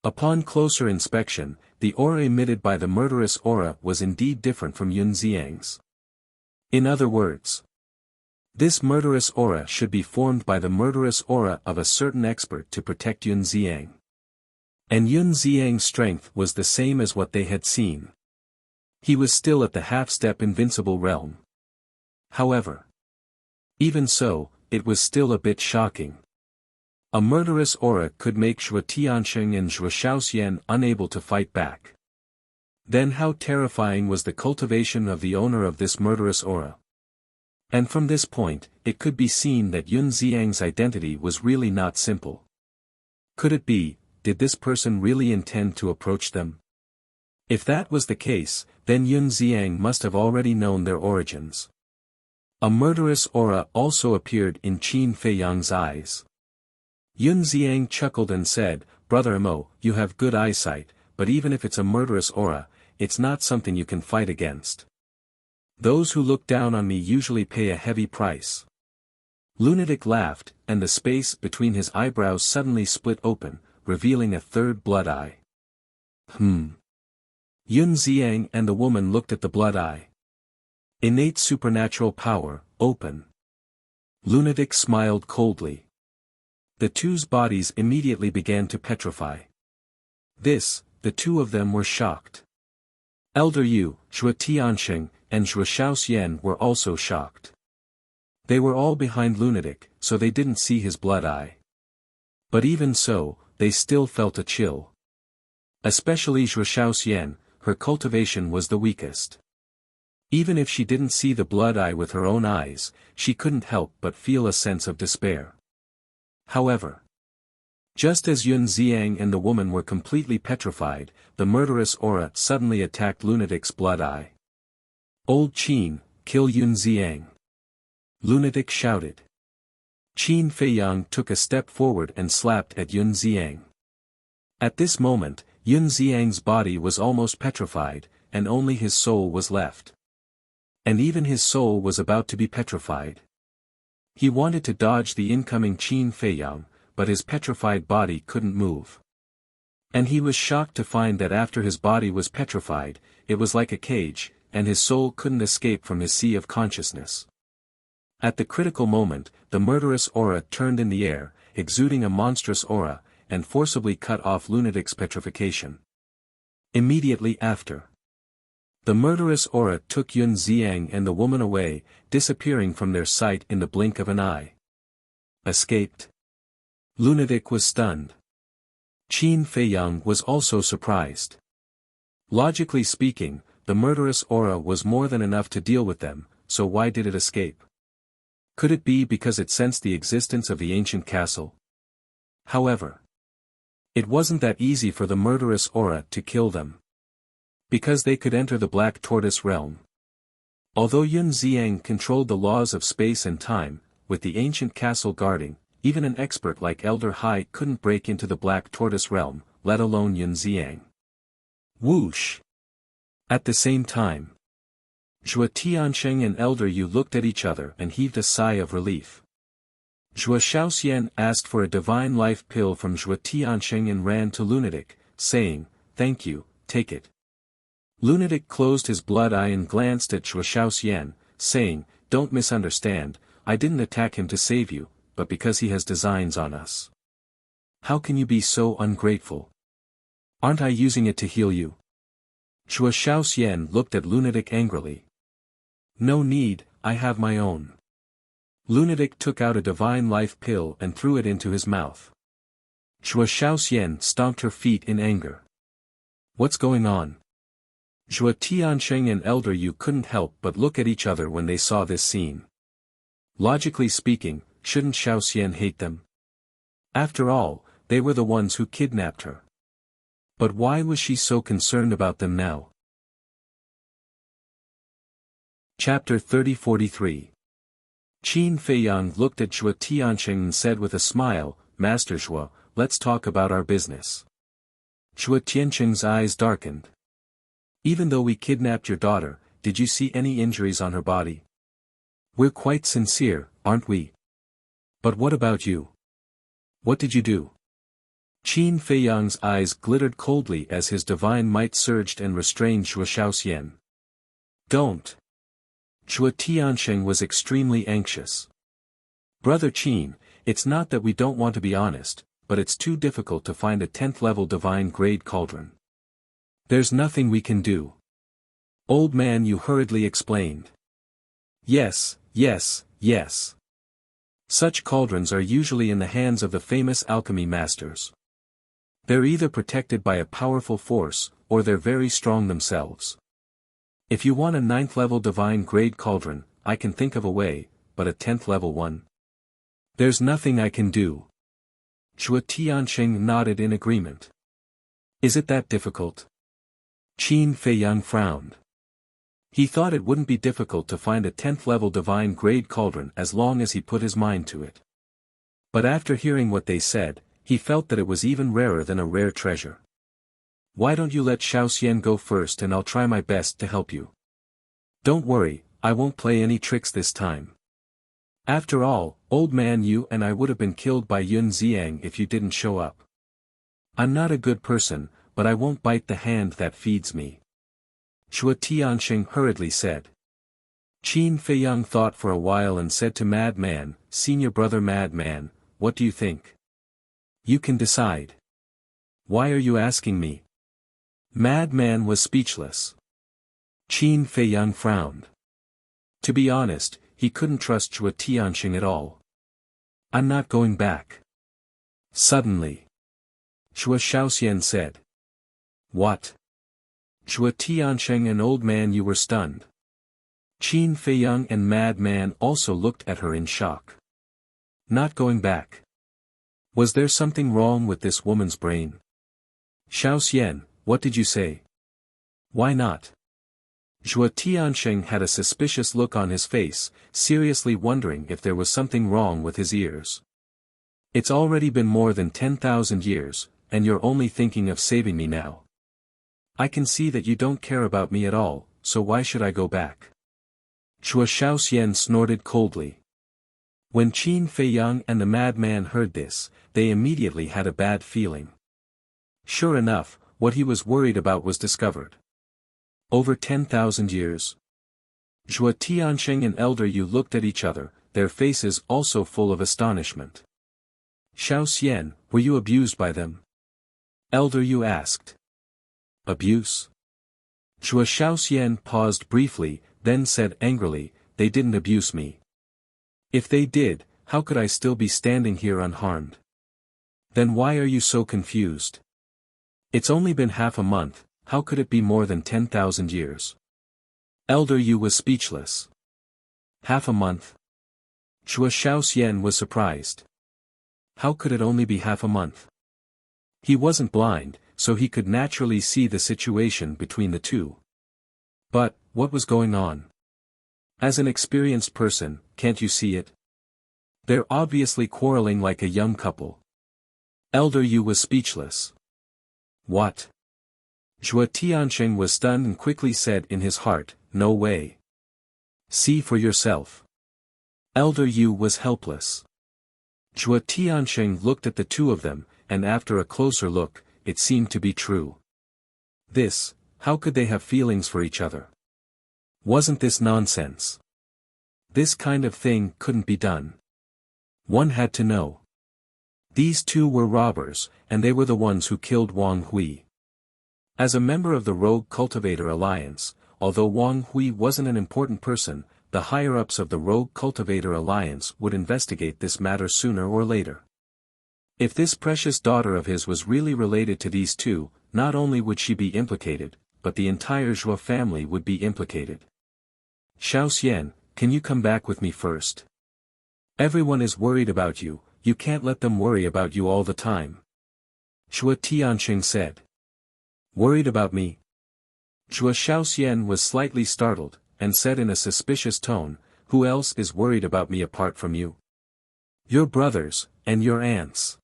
Upon closer inspection, the aura emitted by the murderous aura was indeed different from Yun Ziang's. In other words, this murderous aura should be formed by the murderous aura of a certain expert to protect Yun Ziang. And Yun Ziang's strength was the same as what they had seen. He was still at the half-step invincible realm. However, even so, it was still a bit shocking. A murderous aura could make Zhuo Tianqing and Zhuo Shaoxian unable to fight back. Then how terrifying was the cultivation of the owner of this murderous aura. And from this point, it could be seen that Yun Ziang's identity was really not simple. Could it be, did this person really intend to approach them? If that was the case, then Yun Ziang must have already known their origins. A murderous aura also appeared in Qin Feiyang's eyes. Yun Ziang chuckled and said, Brother Mo, you have good eyesight, but even if it's a murderous aura, it's not something you can fight against. Those who look down on me usually pay a heavy price. Lunatic laughed, and the space between his eyebrows suddenly split open, revealing a third blood eye. Yun Ziang and the woman looked at the blood eye. Innate supernatural power, open. Lunatic smiled coldly. The two's bodies immediately began to petrify. The two of them were shocked. Elder Yu, Zhuo Tianqing, and Zhuo Shaoxian were also shocked. They were all behind Lunatic, so they didn't see his blood eye. But even so, they still felt a chill. Especially Zhuo Shaoxian, her cultivation was the weakest. Even if she didn't see the blood eye with her own eyes, she couldn't help but feel a sense of despair. However, just as Yun Ziang and the woman were completely petrified, the murderous aura suddenly attacked Lunatic's blood eye. Old Qin, kill Yun Ziang! Lunatic shouted. Qin Feiyang took a step forward and slapped at Yun Ziang. At this moment, Yun Ziang's body was almost petrified, and only his soul was left. And even his soul was about to be petrified. He wanted to dodge the incoming Qin Feiyang, but his petrified body couldn't move. And he was shocked to find that after his body was petrified, it was like a cage, and his soul couldn't escape from his sea of consciousness. At the critical moment, the murderous aura turned in the air, exuding a monstrous aura, and forcibly cut off Lunatic's petrification. Immediately after, the murderous aura took Yun Xiang and the woman away, disappearing from their sight in the blink of an eye. Escaped? Lunatic was stunned. Qin Feiyang was also surprised. Logically speaking, the murderous aura was more than enough to deal with them, so why did it escape? Could it be because it sensed the existence of the ancient castle? However, it wasn't that easy for the murderous aura to kill them. Because they could enter the Black Tortoise realm. Although Yun Xiang controlled the laws of space and time, with the ancient castle guarding, even an expert like Elder Hai couldn't break into the Black Tortoise realm, let alone Yun Xiang. Whoosh! At the same time, Zhua Tiansheng and Elder Yu looked at each other and heaved a sigh of relief. Zhua Shaoxian asked for a divine life pill from Zhua Tiansheng and ran to Lunatic, saying, "Thank you, take it." Lunatic closed his blood eye and glanced at Zhua Shaoxian, saying, "Don't misunderstand, I didn't attack him to save you, but because he has designs on us." "How can you be so ungrateful? Aren't I using it to heal you?" Zhua Shaoxian looked at Lunatic angrily. "No need, I have my own." Lunatic took out a divine life pill and threw it into his mouth. Zhua Shaoxian stomped her feet in anger. "What's going on?" Zhua Tiansheng and Elder Yu couldn't help but look at each other when they saw this scene. Logically speaking, shouldn't Shaoxian hate them? After all, they were the ones who kidnapped her. But why was she so concerned about them now? Chapter 30-43. Qin Feiyang looked at Zhua Tiansheng and said with a smile, "Master Zhua, let's talk about our business." Zhua Tiansheng's eyes darkened. "Even though we kidnapped your daughter, did you see any injuries on her body? We're quite sincere, aren't we? But what about you? What did you do?" Qin Feiyang's eyes glittered coldly as his divine might surged and restrained Zhua Shaoxian. "Don't." Zhua Tiansheng was extremely anxious. "Brother Qin, it's not that we don't want to be honest, but it's too difficult to find a 10th level divine grade cauldron. There's nothing we can do." Old Man Yu hurriedly explained. Yes. Such cauldrons are usually in the hands of the famous alchemy masters. They're either protected by a powerful force, or they're very strong themselves. If you want a 9th level divine grade cauldron, I can think of a way, but a 10th level one? There's nothing I can do. Zhua Tiansheng nodded in agreement. Is it that difficult? Qin Feiyang frowned. He thought it wouldn't be difficult to find a 10th level divine grade cauldron as long as he put his mind to it. But after hearing what they said, he felt that it was even rarer than a rare treasure. "Why don't you let Shaoxian go first and I'll try my best to help you. Don't worry, I won't play any tricks this time. After all, Old Man Yu and I would have been killed by Yun Xiang if you didn't show up. I'm not a good person, but I won't bite the hand that feeds me." Zhua Tiansheng hurriedly said. Qin Feiyang thought for a while and said to Madman, "Senior brother Madman, what do you think? You can decide." "Why are you asking me?" Madman was speechless. Qin Feiyang frowned. To be honest, he couldn't trust Zhua Tiansheng at all. "I'm not going back." Suddenly, Zhua Shaoxian said. "What?" Zhua Tiansheng and Old Man Yu were stunned. Qin Feiyang and Madman also looked at her in shock. Not going back. Was there something wrong with this woman's brain? "Shaoxian, what did you say? Why not?" Zhua Tiansheng had a suspicious look on his face, seriously wondering if there was something wrong with his ears. "It's already been more than 10,000 years, and you're only thinking of saving me now. I can see that you don't care about me at all, so why should I go back? Chua Shaoxian snorted coldly. When Qin Feiyang and the madman heard this, they immediately had a bad feeling. Sure enough, what he was worried about was discovered. Over 10,000 years. Zhuo Tiansheng and Elder Yu looked at each other, their faces also full of astonishment. Shaoxian, were you abused by them? Elder Yu asked. Abuse? Zhuo Shaoxian paused briefly, then said angrily, they didn't abuse me. If they did, how could I still be standing here unharmed? Then why are you so confused? It's only been half a month, how could it be more than 10,000 years? Elder Yu was speechless. Half a month? Zhuo Shaoxian was surprised. How could it only be half a month? He wasn't blind, so he could naturally see the situation between the two. But, what was going on? As an experienced person, can't you see it? They're obviously quarreling like a young couple. Elder Yu was speechless. What? Zhuo Tiansheng was stunned and quickly said in his heart, no way. See for yourself. Elder Yu was helpless. Zhuo Tiansheng looked at the two of them, and after a closer look, it seemed to be true. How could they have feelings for each other? Wasn't this nonsense? This kind of thing couldn't be done. One had to know. These two were robbers, and they were the ones who killed Wang Hui. As a member of the Rogue Cultivator Alliance, although Wang Hui wasn't an important person, the higher-ups of the Rogue Cultivator Alliance would investigate this matter sooner or later. If this precious daughter of his was really related to these two, not only would she be implicated, but the entire Zhuo family would be implicated. Shaoxian, can you come back with me first? Everyone is worried about you, you can't let them worry about you all the time. Zhuo Tiansheng said. Worried about me? Zhuo Shaoxian was slightly startled, and said in a suspicious tone, who else is worried about me apart from you? Your brothers, and your aunts.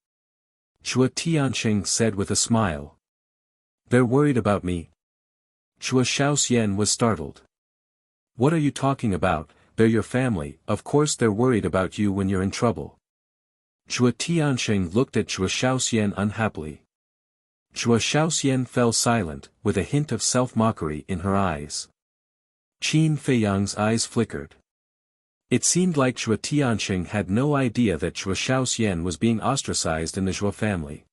Zhuo Tiansheng said with a smile. They're worried about me? Zhuo Shaoxian was startled. What are you talking about? They're your family, of course they're worried about you when you're in trouble. Zhuo Tiansheng looked at Zhuo Shaoxian unhappily. Zhuo Shaoxian fell silent, with a hint of self-mockery in her eyes. Qin Feiyang's eyes flickered. It seemed like Zhuo Tiansheng had no idea that Zhuo Shaoxian was being ostracized in the Zhuo family.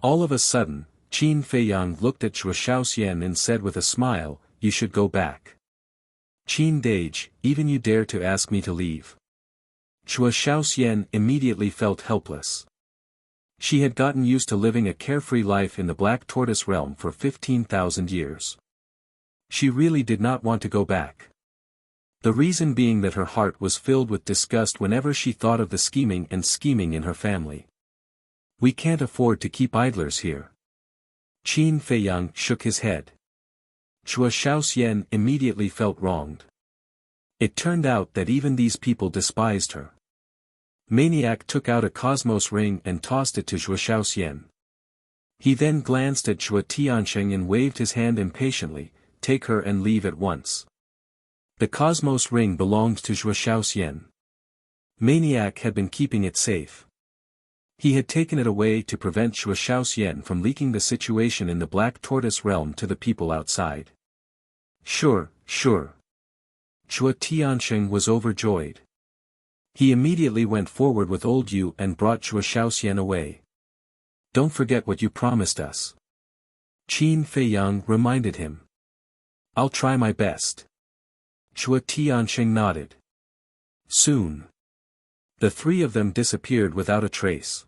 All of a sudden, Qin Feiyang looked at Zhuo Shaoxian and said with a smile, you should go back. Qin Dage, even you dare to ask me to leave. Zhuo Shaoxian immediately felt helpless. She had gotten used to living a carefree life in the Black Tortoise realm for 15,000 years. She really did not want to go back. The reason being that her heart was filled with disgust whenever she thought of the scheming in her family. We can't afford to keep idlers here. Qin Feiyang shook his head. Zhuo Shaoxian immediately felt wronged. It turned out that even these people despised her. Maniac took out a cosmos ring and tossed it to Zhuo Shaoxian. He then glanced at Zhuo Tiansheng and waved his hand impatiently, take her and leave at once. The cosmos ring belonged to Zhuo Shaoxian. Maniac had been keeping it safe. He had taken it away to prevent Zhuo Shaoxian from leaking the situation in the Black Tortoise realm to the people outside. Sure. Zhuo Tiansheng was overjoyed. He immediately went forward with old Yu and brought Zhuo Shaoxian away. Don't forget what you promised us. Qin Feiyang reminded him. I'll try my best. Zhuo Tiansheng nodded. Soon. The three of them disappeared without a trace.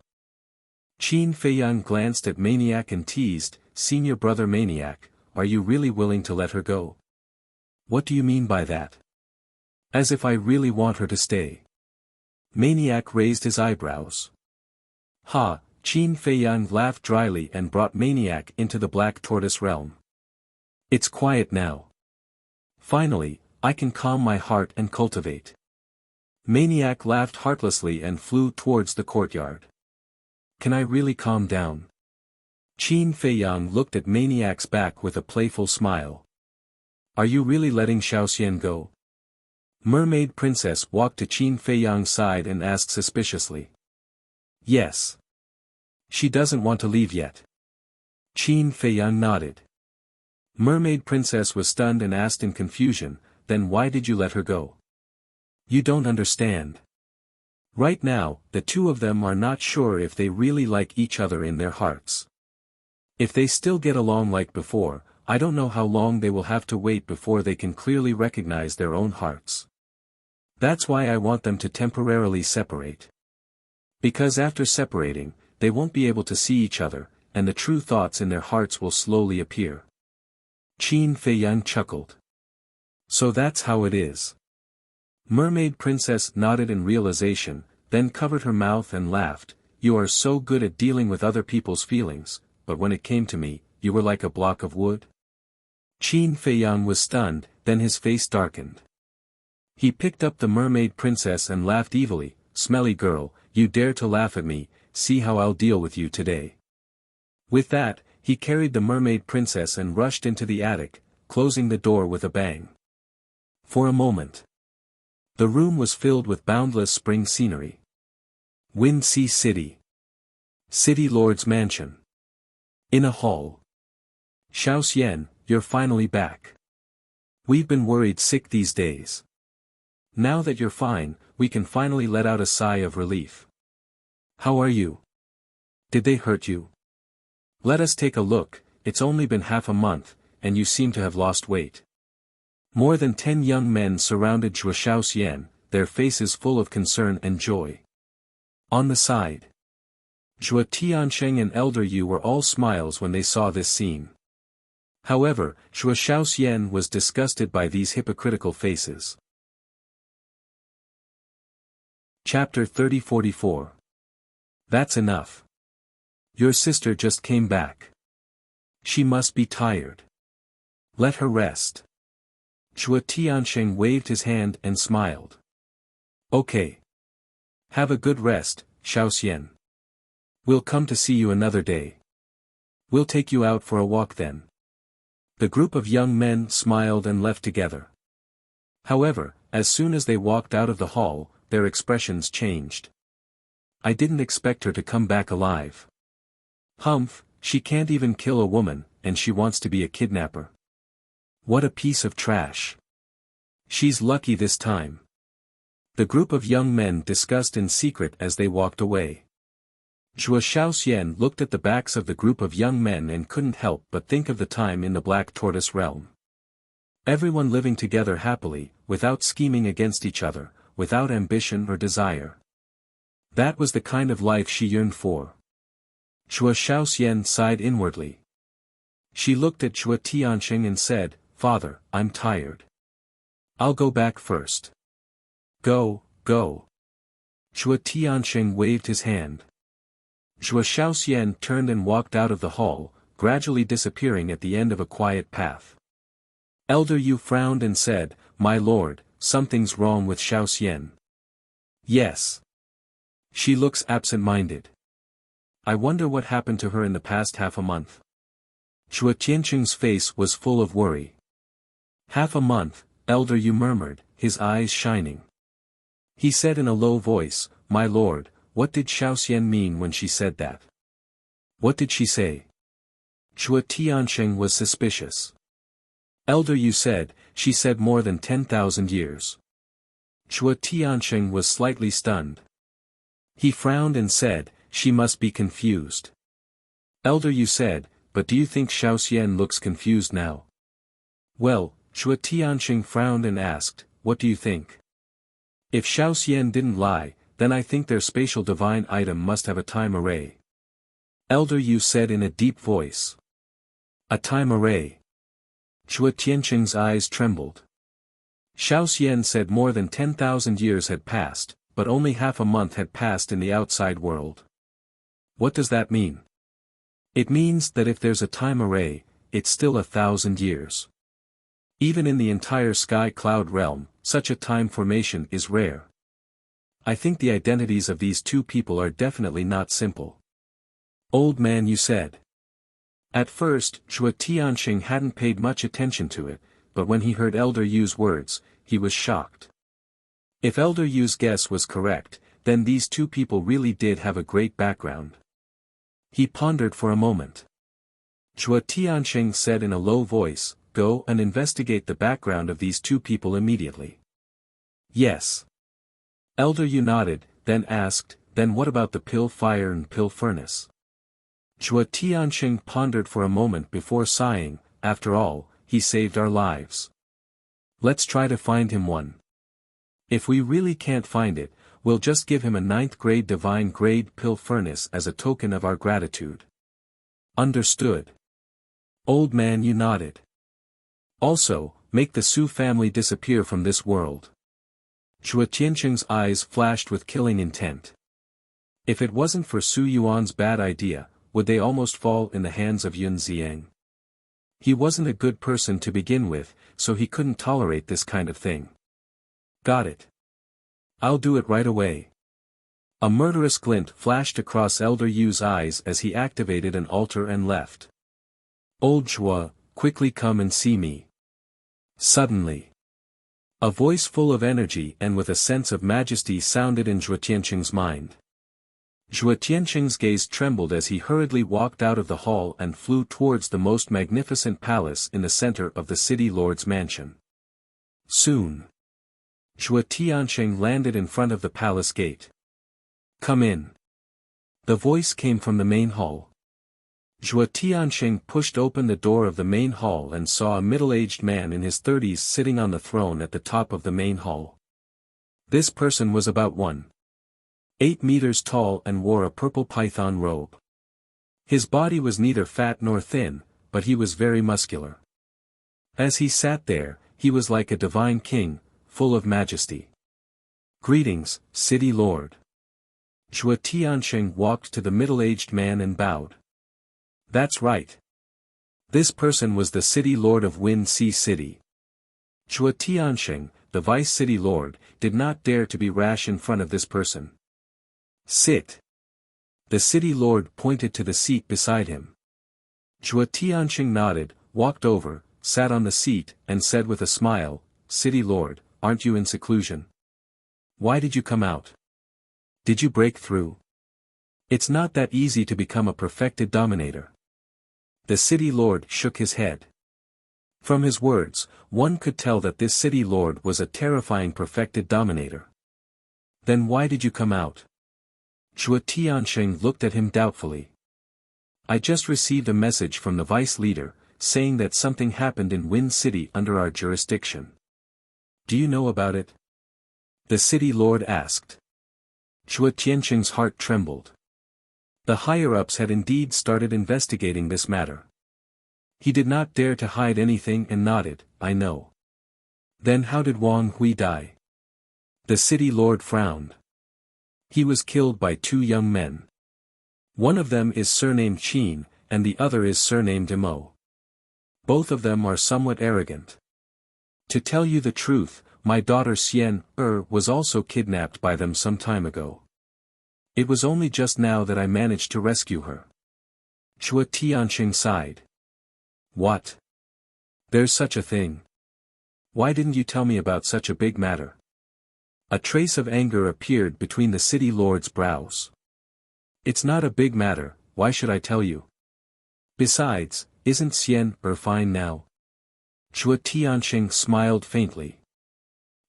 Qin Feiyang glanced at Maniac and teased, Senior Brother Maniac, are you really willing to let her go? What do you mean by that? As if I really want her to stay. Maniac raised his eyebrows. Ha, Qin Feiyang laughed dryly and brought Maniac into the Black Tortoise realm. It's quiet now. Finally, I can calm my heart and cultivate. Maniac laughed heartlessly and flew towards the courtyard. Can I really calm down? Qin Feiyang looked at Maniac's back with a playful smile. Are you really letting Xiaoxian go? Mermaid Princess walked to Qin Feiyang's side and asked suspiciously. Yes. She doesn't want to leave yet. Qin Feiyang nodded. Mermaid Princess was stunned and asked in confusion, then why did you let her go? You don't understand. Right now, the two of them are not sure if they really like each other in their hearts. If they still get along like before, I don't know how long they will have to wait before they can clearly recognize their own hearts. That's why I want them to temporarily separate. Because after separating, they won't be able to see each other, and the true thoughts in their hearts will slowly appear. Qin Feiyang chuckled. So that's how it is. Mermaid Princess nodded in realization, then covered her mouth and laughed. You are so good at dealing with other people's feelings, but when it came to me, you were like a block of wood. Qin Feiyang was stunned, then his face darkened. He picked up the Mermaid Princess and laughed evilly. Smelly girl, you dare to laugh at me, see how I'll deal with you today. With that, he carried the Mermaid Princess and rushed into the attic, closing the door with a bang. For a moment, the room was filled with boundless spring scenery. Wind Sea City. City Lord's Mansion. In a hall. Xiaoxian, you're finally back. We've been worried sick these days. Now that you're fine, we can finally let out a sigh of relief. How are you? Did they hurt you? Let us take a look. It's only been half a month, and you seem to have lost weight. More than 10 young men surrounded Zhuo Xiaoxian, their faces full of concern and joy. On the side, Zhuo Tiansheng and Elder Yu were all smiles when they saw this scene. However, Zhuo Xiaoxian was disgusted by these hypocritical faces. Chapter 30-44. That's enough. Your sister just came back. She must be tired. Let her rest. Zhuo Tiansheng waved his hand and smiled. Okay. Have a good rest, Xiaoxian. We'll come to see you another day. We'll take you out for a walk then. The group of young men smiled and left together. However, as soon as they walked out of the hall, their expressions changed. I didn't expect her to come back alive. Humph, she can't even kill a woman, and she wants to be a kidnapper. What a piece of trash. She's lucky this time. The group of young men discussed in secret as they walked away. Zhuo Xiaoxian looked at the backs of the group of young men and couldn't help but think of the time in the Black Tortoise realm. Everyone living together happily, without scheming against each other, without ambition or desire. That was the kind of life she yearned for. Zhuo Xiaoxian sighed inwardly. She looked at Zhuo Tiansheng and said, Father, I'm tired. I'll go back first. Go, go. Zhuo Tiansheng waved his hand. Zhuo Xiaoxian turned and walked out of the hall, gradually disappearing at the end of a quiet path. Elder Yu frowned and said, My lord, something's wrong with Xiaoxian. Yes. She looks absent-minded. I wonder what happened to her in the past half a month. Zhuo Tiansheng's face was full of worry. Half a month, Elder Yu murmured, his eyes shining. He said in a low voice, My lord, what did Xiaoxian mean when she said that? What did she say? Zhuo Tiansheng was suspicious. Elder Yu said, she said more than 10,000 years. Zhuo Tiansheng was slightly stunned. He frowned and said, she must be confused. Elder Yu said, but do you think Xiaoxian looks confused now? Well, Zhuo Tiansheng frowned and asked, what do you think? If Xiaoxian didn't lie, then I think their spatial divine item must have a time array. Elder Yu said in a deep voice. A time array. Zhuo Tiansheng's eyes trembled. Xiaoxian said more than 10,000 years had passed, but only half a month had passed in the outside world. What does that mean? It means that if there's a time array, it's still 1,000 years. Even in the entire sky cloud realm, such a time formation is rare. I think the identities of these two people are definitely not simple. Old man, you said. At first, Zhuo Tianxing hadn't paid much attention to it, but when he heard Elder Yu's words, he was shocked. If Elder Yu's guess was correct, then these two people really did have a great background. He pondered for a moment. Zhuo Tianxing said in a low voice, "Go and investigate the background of these two people immediately." Yes. Elder Yu nodded, then asked, "Then what about the pill fire and pill furnace?" Zhuo Tianxing pondered for a moment before sighing, "After all, he saved our lives. Let's try to find him one. If we really can't find it, we'll just give him a 9th grade divine grade pill furnace as a token of our gratitude." Understood. Old man Yu nodded. Also, make the Su family disappear from this world. Zhuo Tianxing's eyes flashed with killing intent. If it wasn't for Su Yuan's bad idea, would they almost fall in the hands of Yun Ziang? He wasn't a good person to begin with, so he couldn't tolerate this kind of thing. Got it. I'll do it right away. A murderous glint flashed across Elder Yu's eyes as he activated an altar and left. "Old Zhuo, quickly come and see me." Suddenly, a voice full of energy and with a sense of majesty sounded in Zhuo Tianxing's mind. Zhuo Tianxing's gaze trembled as he hurriedly walked out of the hall and flew towards the most magnificent palace in the center of the city lord's mansion. Soon, Zhuo Tianxing landed in front of the palace gate. "Come in." The voice came from the main hall. Zhuo Tianxing pushed open the door of the main hall and saw a middle-aged man in his 30s sitting on the throne at the top of the main hall. This person was about 1.8 meters tall and wore a purple python robe. His body was neither fat nor thin, but he was very muscular. As he sat there, he was like a divine king, full of majesty. "Greetings, city lord." Zhuo Tianxing walked to the middle-aged man and bowed. That's right. This person was the city lord of Win Sea City. Zhuo Tianxing, the vice city lord, did not dare to be rash in front of this person. "Sit." The city lord pointed to the seat beside him. Zhuo Tianxing nodded, walked over, sat on the seat, and said with a smile, "City lord, aren't you in seclusion? Why did you come out? Did you break through? It's not that easy to become a perfected dominator." The city lord shook his head. From his words, one could tell that this city lord was a terrifying perfected dominator. "Then why did you come out?" Zhuo Tianxing looked at him doubtfully. "I just received a message from the vice leader, saying that something happened in Win City under our jurisdiction. Do you know about it?" The city lord asked. Zhuo Tianxing's heart trembled. The higher-ups had indeed started investigating this matter. He did not dare to hide anything and nodded, "I know." "Then how did Wang Hui die?" The city lord frowned. "He was killed by 2 young men. One of them is surnamed Qin, and the other is surnamed Mo. Both of them are somewhat arrogant. To tell you the truth, my daughter Xian was also kidnapped by them some time ago. It was only just now that I managed to rescue her." Zhuo Tianxing sighed. "What? There's such a thing? Why didn't you tell me about such a big matter?" A trace of anger appeared between the city lord's brows. "It's not a big matter, why should I tell you? Besides, isn't Xian fine now?" Zhuo Tianxing smiled faintly.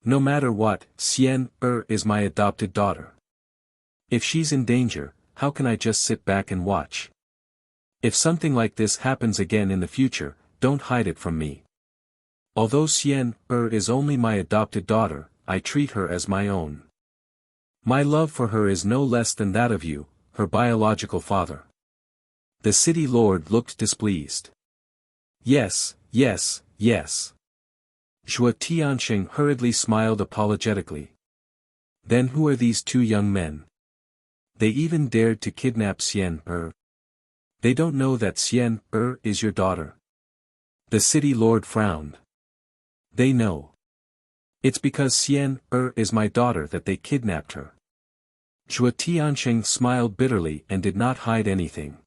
"No matter what, Xian is my adopted daughter. If she's in danger, how can I just sit back and watch? If something like this happens again in the future, don't hide it from me. Although Xian is only my adopted daughter, I treat her as my own. My love for her is no less than that of you, her biological father." The city lord looked displeased. Yes. Zhuo Tianxing hurriedly smiled apologetically. "Then who are these 2 young men? They even dared to kidnap Xian They don't know that Xian is your daughter." The city lord frowned. "They know. It's because Xian is my daughter that they kidnapped her." Zhuo Tianxing smiled bitterly and did not hide anything.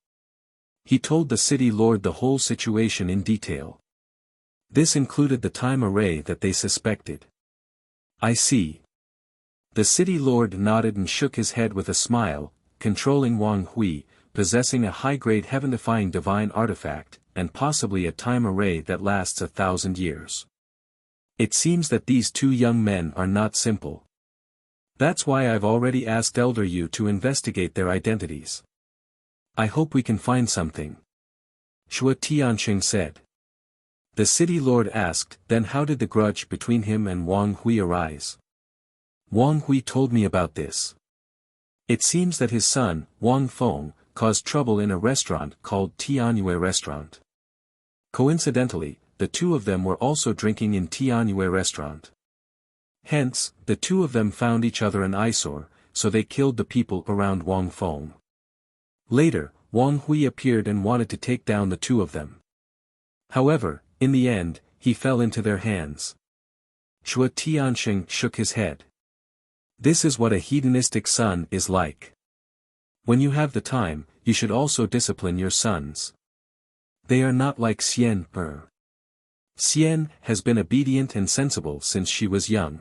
He told the city lord the whole situation in detail. This included the time array that they suspected. I see. The city lord nodded and shook his head with a smile, controlling Wang Hui, possessing a high-grade heaven-defying divine artifact, and possibly a time array that lasts 1,000 years. It seems that these two young men are not simple. That's why I've already asked Elder Yu to investigate their identities. I hope we can find something. Shuo Tianxing said. The city lord asked, then how did the grudge between him and Wang Hui arise? Wang Hui told me about this. It seems that his son, Wang Feng, caused trouble in a restaurant called Tianyue Restaurant. Coincidentally, the two of them were also drinking in Tianyue Restaurant. Hence, the two of them found each other an eyesore, so they killed the people around Wang Feng. Later, Wang Hui appeared and wanted to take down the two of them. However, in the end, he fell into their hands. Shuo Tianxing shook his head. This is what a hedonistic son is like. When you have the time, you should also discipline your sons. They are not like Xian Er. Xian has been obedient and sensible since she was young.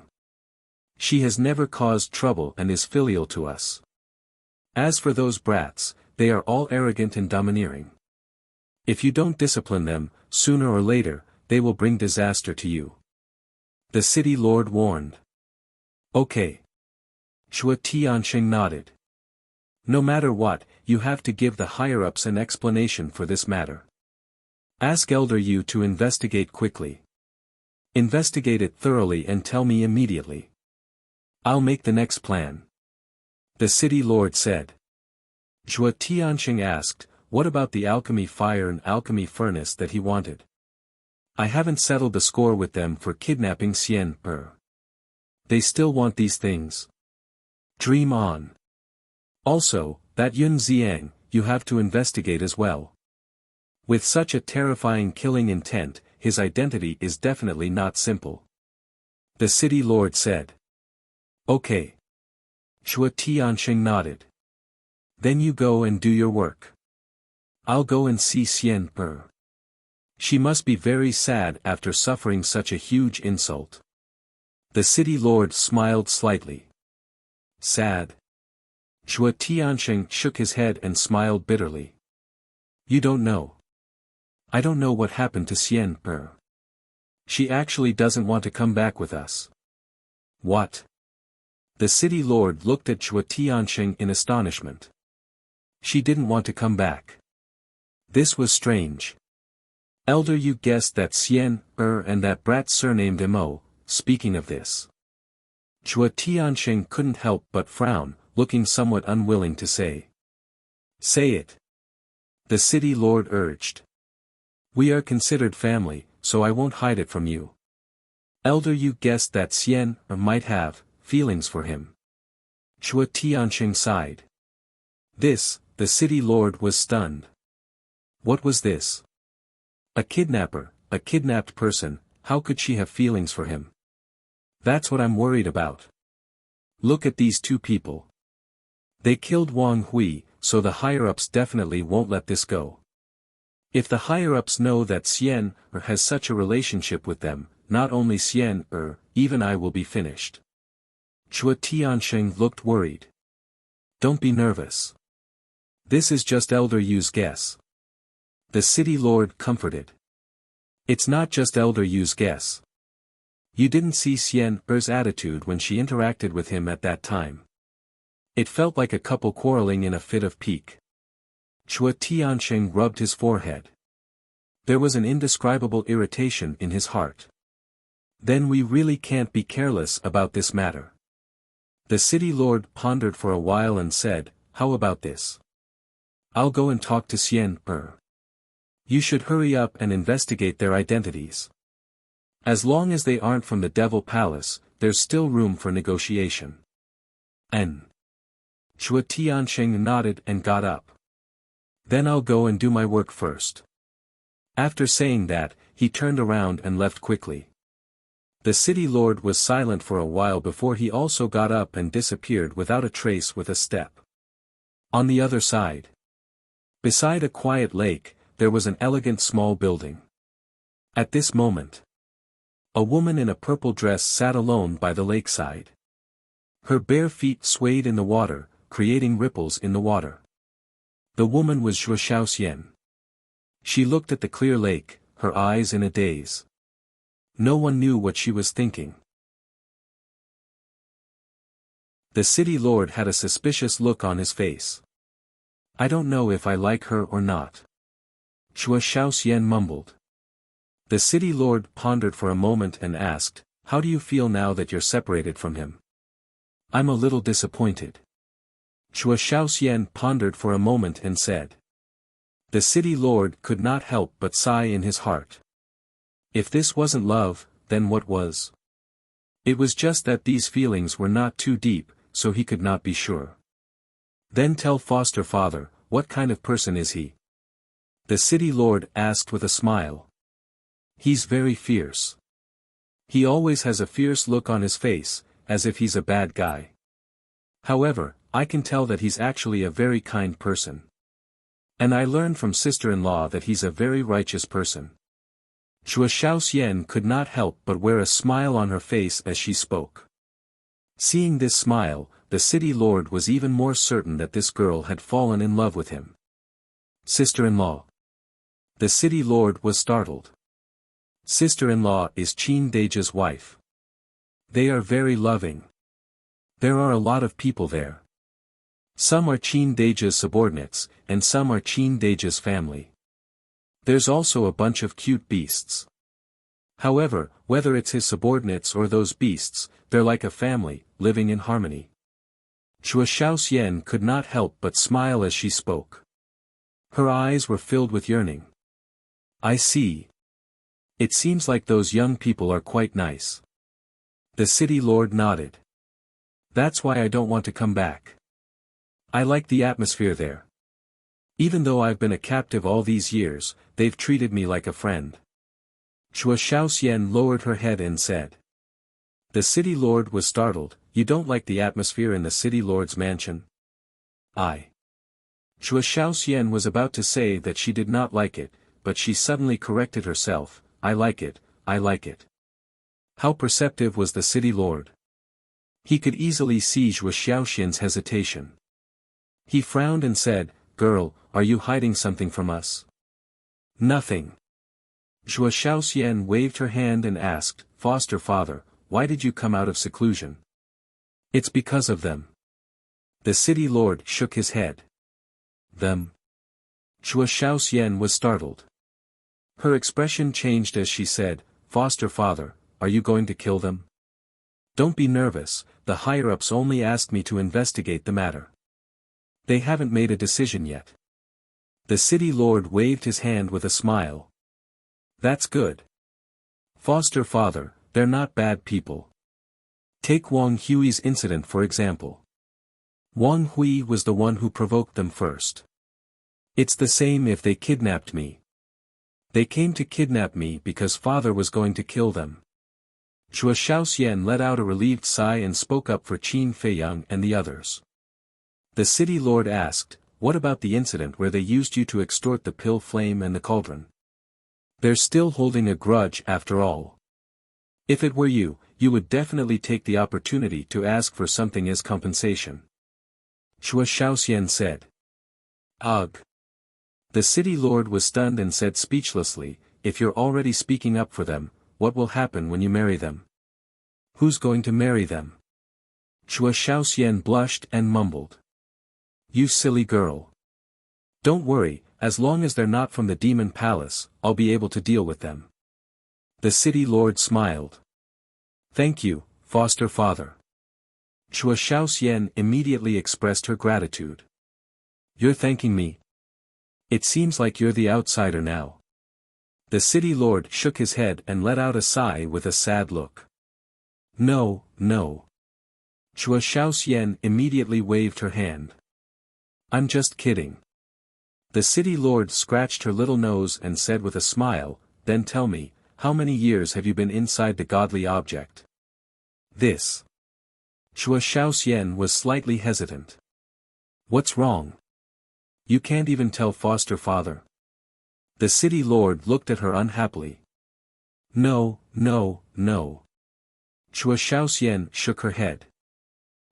She has never caused trouble and is filial to us. As for those brats, they are all arrogant and domineering. If you don't discipline them, sooner or later, they will bring disaster to you. The city lord warned. Okay. Shuo Tianxing nodded. No matter what, you have to give the higher-ups an explanation for this matter. Ask Elder Yu to investigate quickly. Investigate it thoroughly and tell me immediately. I'll make the next plan. The city lord said. Shuo Tianxing asked, what about the alchemy fire and alchemy furnace that he wanted? I haven't settled the score with them for kidnapping Xian Er. They still want these things. Dream on. Also, that Yun Xiang, you have to investigate as well. With such a terrifying killing intent, his identity is definitely not simple. The city lord said. Okay. Shuo Tianxing nodded. Then you go and do your work. I'll go and see Xian Er. She must be very sad after suffering such a huge insult. The city lord smiled slightly. Sad. Shuo Tianxing shook his head and smiled bitterly. You don't know. I don't know what happened to Xian Er. She actually doesn't want to come back with us. What? The city lord looked at Shuo Tianxing in astonishment. She didn't want to come back. This was strange. Elder Yu guessed that Xian Er and that brat surnamed Mo, speaking of this. Shuo Tianxing couldn't help but frown, looking somewhat unwilling to say. Say it. The city lord urged. We are considered family, so I won't hide it from you. Elder Yu guessed that Xian Er might have feelings for him. Shuo Tianxing sighed. This, the city lord was stunned. What was this? A kidnapper, a kidnapped person, how could she have feelings for him? That's what I'm worried about. Look at these two people. They killed Wang Hui, so the higher-ups definitely won't let this go. If the higher-ups know that Xian Er has such a relationship with them, not only Xian Er, even I will be finished. Shuo Tianxing looked worried. Don't be nervous. This is just Elder Yu's guess. The city lord comforted. It's not just Elder Yu's guess. You didn't see Xian Er's attitude when she interacted with him at that time. It felt like a couple quarreling in a fit of pique. Shuo Tianxing rubbed his forehead. There was an indescribable irritation in his heart. Then we really can't be careless about this matter. The city lord pondered for a while and said, how about this? I'll go and talk to Xian Er. You should hurry up and investigate their identities. As long as they aren't from the Devil Palace, there's still room for negotiation. N. Shuo Tianxing nodded and got up. Then I'll go and do my work first. After saying that, he turned around and left quickly. The city lord was silent for a while before he also got up and disappeared without a trace with a step. On the other side. Beside a quiet lake, there was an elegant small building. At this moment, a woman in a purple dress sat alone by the lakeside. Her bare feet swayed in the water, creating ripples in the water. The woman was Zhuo Xiaoxian. She looked at the clear lake, her eyes in a daze. No one knew what she was thinking. The city lord had a suspicious look on his face. I don't know if I like her or not. Zhuo Xiaoxian mumbled. The city lord pondered for a moment and asked, how do you feel now that you're separated from him? I'm a little disappointed. Zhuo Xiaoxian pondered for a moment and said. The city lord could not help but sigh in his heart. If this wasn't love, then what was? It was just that these feelings were not too deep, so he could not be sure. Then tell foster father, what kind of person is he? The city lord asked with a smile. He's very fierce. He always has a fierce look on his face, as if he's a bad guy. However, I can tell that he's actually a very kind person. And I learned from sister-in-law that he's a very righteous person. Zhuo Xiaoxian could not help but wear a smile on her face as she spoke. Seeing this smile, the city lord was even more certain that this girl had fallen in love with him. Sister-in-law. The city lord was startled. Sister-in-law is Qin Deji's wife. They are very loving. There are a lot of people there. Some are Qin Deji's subordinates, and some are Qin Deji's family. There's also a bunch of cute beasts. However, whether it's his subordinates or those beasts, they're like a family, living in harmony. Zhuo Xiaoxian could not help but smile as she spoke. Her eyes were filled with yearning. I see. It seems like those young people are quite nice. The city lord nodded. That's why I don't want to come back. I like the atmosphere there. Even though I've been a captive all these years, they've treated me like a friend. Zhuo Xiaoxian lowered her head and said. The city lord was startled. You don't like the atmosphere in the city lord's mansion? Zhuo Xiaoxian was about to say that she did not like it, but she suddenly corrected herself. I like it, I like it. How perceptive was the city lord? He could easily see Zhuo Xiaoxian's hesitation. He frowned and said, Girl, are you hiding something from us? Nothing. Zhuo Xiaoxian waved her hand and asked, Foster father, why did you come out of seclusion? It's because of them. The city lord shook his head. Them? Zhuo Xiaoxian was startled. Her expression changed as she said, Foster father, are you going to kill them? Don't be nervous, the higher-ups only asked me to investigate the matter. They haven't made a decision yet. The city lord waved his hand with a smile. That's good. Foster father, they're not bad people. Take Wang Hui's incident for example. Wang Hui was the one who provoked them first. It's the same if they kidnapped me. They came to kidnap me because father was going to kill them. Zhuo Xiaoxian let out a relieved sigh and spoke up for Qin Feiyang and the others. The city lord asked, what about the incident where they used you to extort the pill flame and the cauldron? They're still holding a grudge after all. If it were you, you would definitely take the opportunity to ask for something as compensation. Zhuo Xiaoxian said. Ugh. The city lord was stunned and said speechlessly, if you're already speaking up for them, what will happen when you marry them? Who's going to marry them? Zhuo Xiaoxian blushed and mumbled. You silly girl. Don't worry, as long as they're not from the demon palace, I'll be able to deal with them. The city lord smiled. Thank you, foster father. Zhuo Xiaoxian immediately expressed her gratitude. You're thanking me? It seems like you're the outsider now. The city lord shook his head and let out a sigh with a sad look. No, no. Zhuo Xiaoxian immediately waved her hand. I'm just kidding. The city lord scratched her little nose and said with a smile, then tell me, how many years have you been inside the godly object? This. Zhuo Xiaoxian was slightly hesitant. What's wrong? You can't even tell foster father? The city lord looked at her unhappily. No, no, no. Chua Shaoxian shook her head.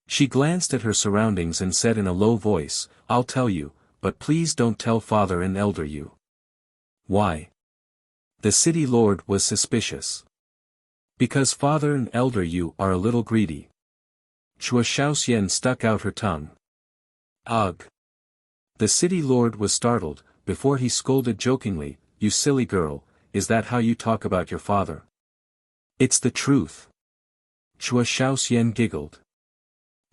She glanced at her surroundings and said in a low voice, I'll tell you, but please don't tell father and elder you. Why? The city lord was suspicious. Because father and elder you are a little greedy. Chua Shaoxian stuck out her tongue. Ugh. The city lord was startled, before he scolded jokingly, You silly girl, is that how you talk about your father? It's the truth. Chua Shaoxian giggled.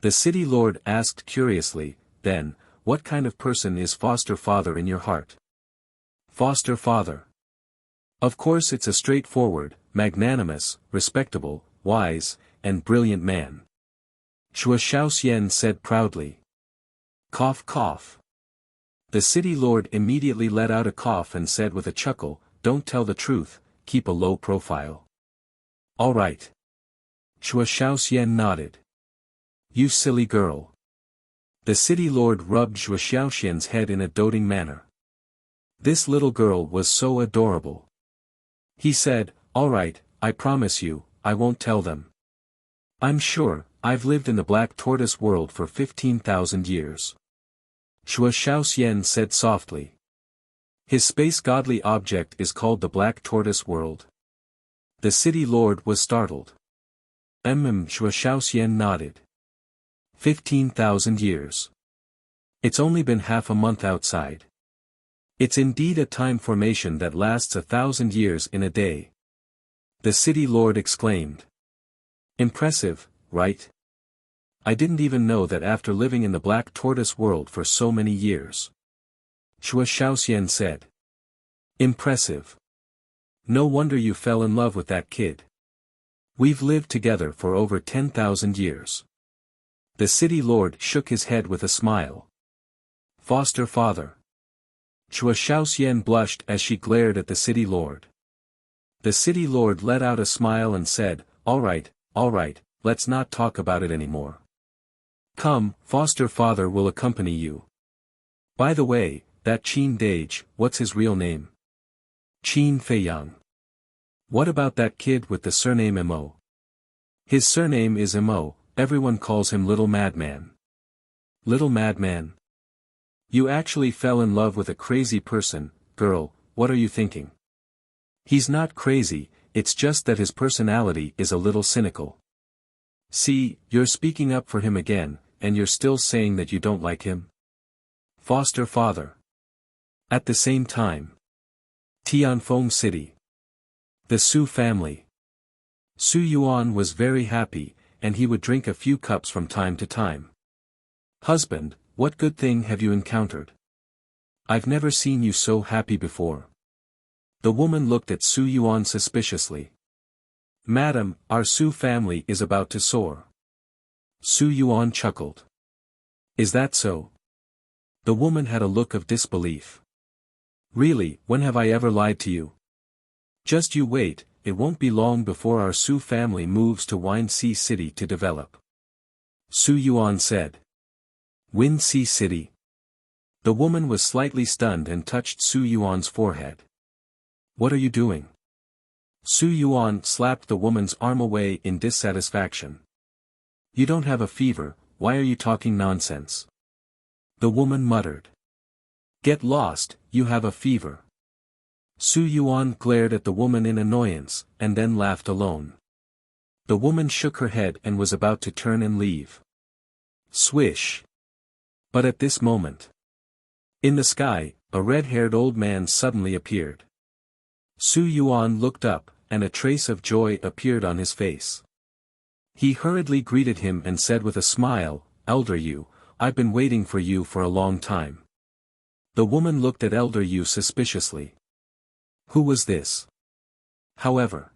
The city lord asked curiously, Then, what kind of person is foster father in your heart? Foster father. Of course it's a straightforward, magnanimous, respectable, wise, and brilliant man. Chua Shaoxian said proudly. Cough cough. The city lord immediately let out a cough and said with a chuckle, Don't tell the truth, keep a low profile. All right. Chua Shaoxian nodded. You silly girl. The city lord rubbed Chua Shaoxian's head in a doting manner. This little girl was so adorable. He said, All right, I promise you, I won't tell them. I'm sure, I've lived in the Black Tortoise world for 15,000 years. Chua Shaoxian said softly. His space godly object is called the Black Tortoise world. The city lord was startled. Chua Shaoxian nodded. 15,000 years. It's only been half a month outside. It's indeed a time formation that lasts 1,000 years in a day. The city lord exclaimed. Impressive, right? I didn't even know that after living in the Black Tortoise world for so many years. Chua Shaoxian said. Impressive. No wonder you fell in love with that kid. We've lived together for over 10,000 years. The city lord shook his head with a smile. Foster father. Chua Shaoxian blushed as she glared at the city lord. The city lord let out a smile and said, all right, let's not talk about it anymore. Come, foster father will accompany you. By the way, that Qin Dage, what's his real name? Qin Feiyang. What about that kid with the surname Mo? His surname is Mo, everyone calls him Little Madman. Little Madman? You actually fell in love with a crazy person, girl, what are you thinking? He's not crazy, it's just that his personality is a little cynical. See, you're speaking up for him again, and you're still saying that you don't like him? Foster father. At the same time. Tianfeng City. The Su family. Su Yuan was very happy, and he would drink a few cups from time to time. Husband, what good thing have you encountered? I've never seen you so happy before. The woman looked at Su Yuan suspiciously. Madam, our Su family is about to soar. Su Yuan chuckled. Is that so? The woman had a look of disbelief. Really, when have I ever lied to you? Just you wait, it won't be long before our Su family moves to Wine Sea City to develop. Su Yuan said. Win Sea City. The woman was slightly stunned and touched Su Yuan's forehead. What are you doing? Su Yuan slapped the woman's arm away in dissatisfaction. You don't have a fever, why are you talking nonsense? The woman muttered. Get lost, you have a fever. Su Yuan glared at the woman in annoyance, and then laughed alone. The woman shook her head and was about to turn and leave. Swish. But at this moment. In the sky, a red-haired old man suddenly appeared. Su Yuan looked up, and a trace of joy appeared on his face. He hurriedly greeted him and said with a smile, Elder Yu, I've been waiting for you for a long time. The woman looked at Elder Yu suspiciously. Who was this? However.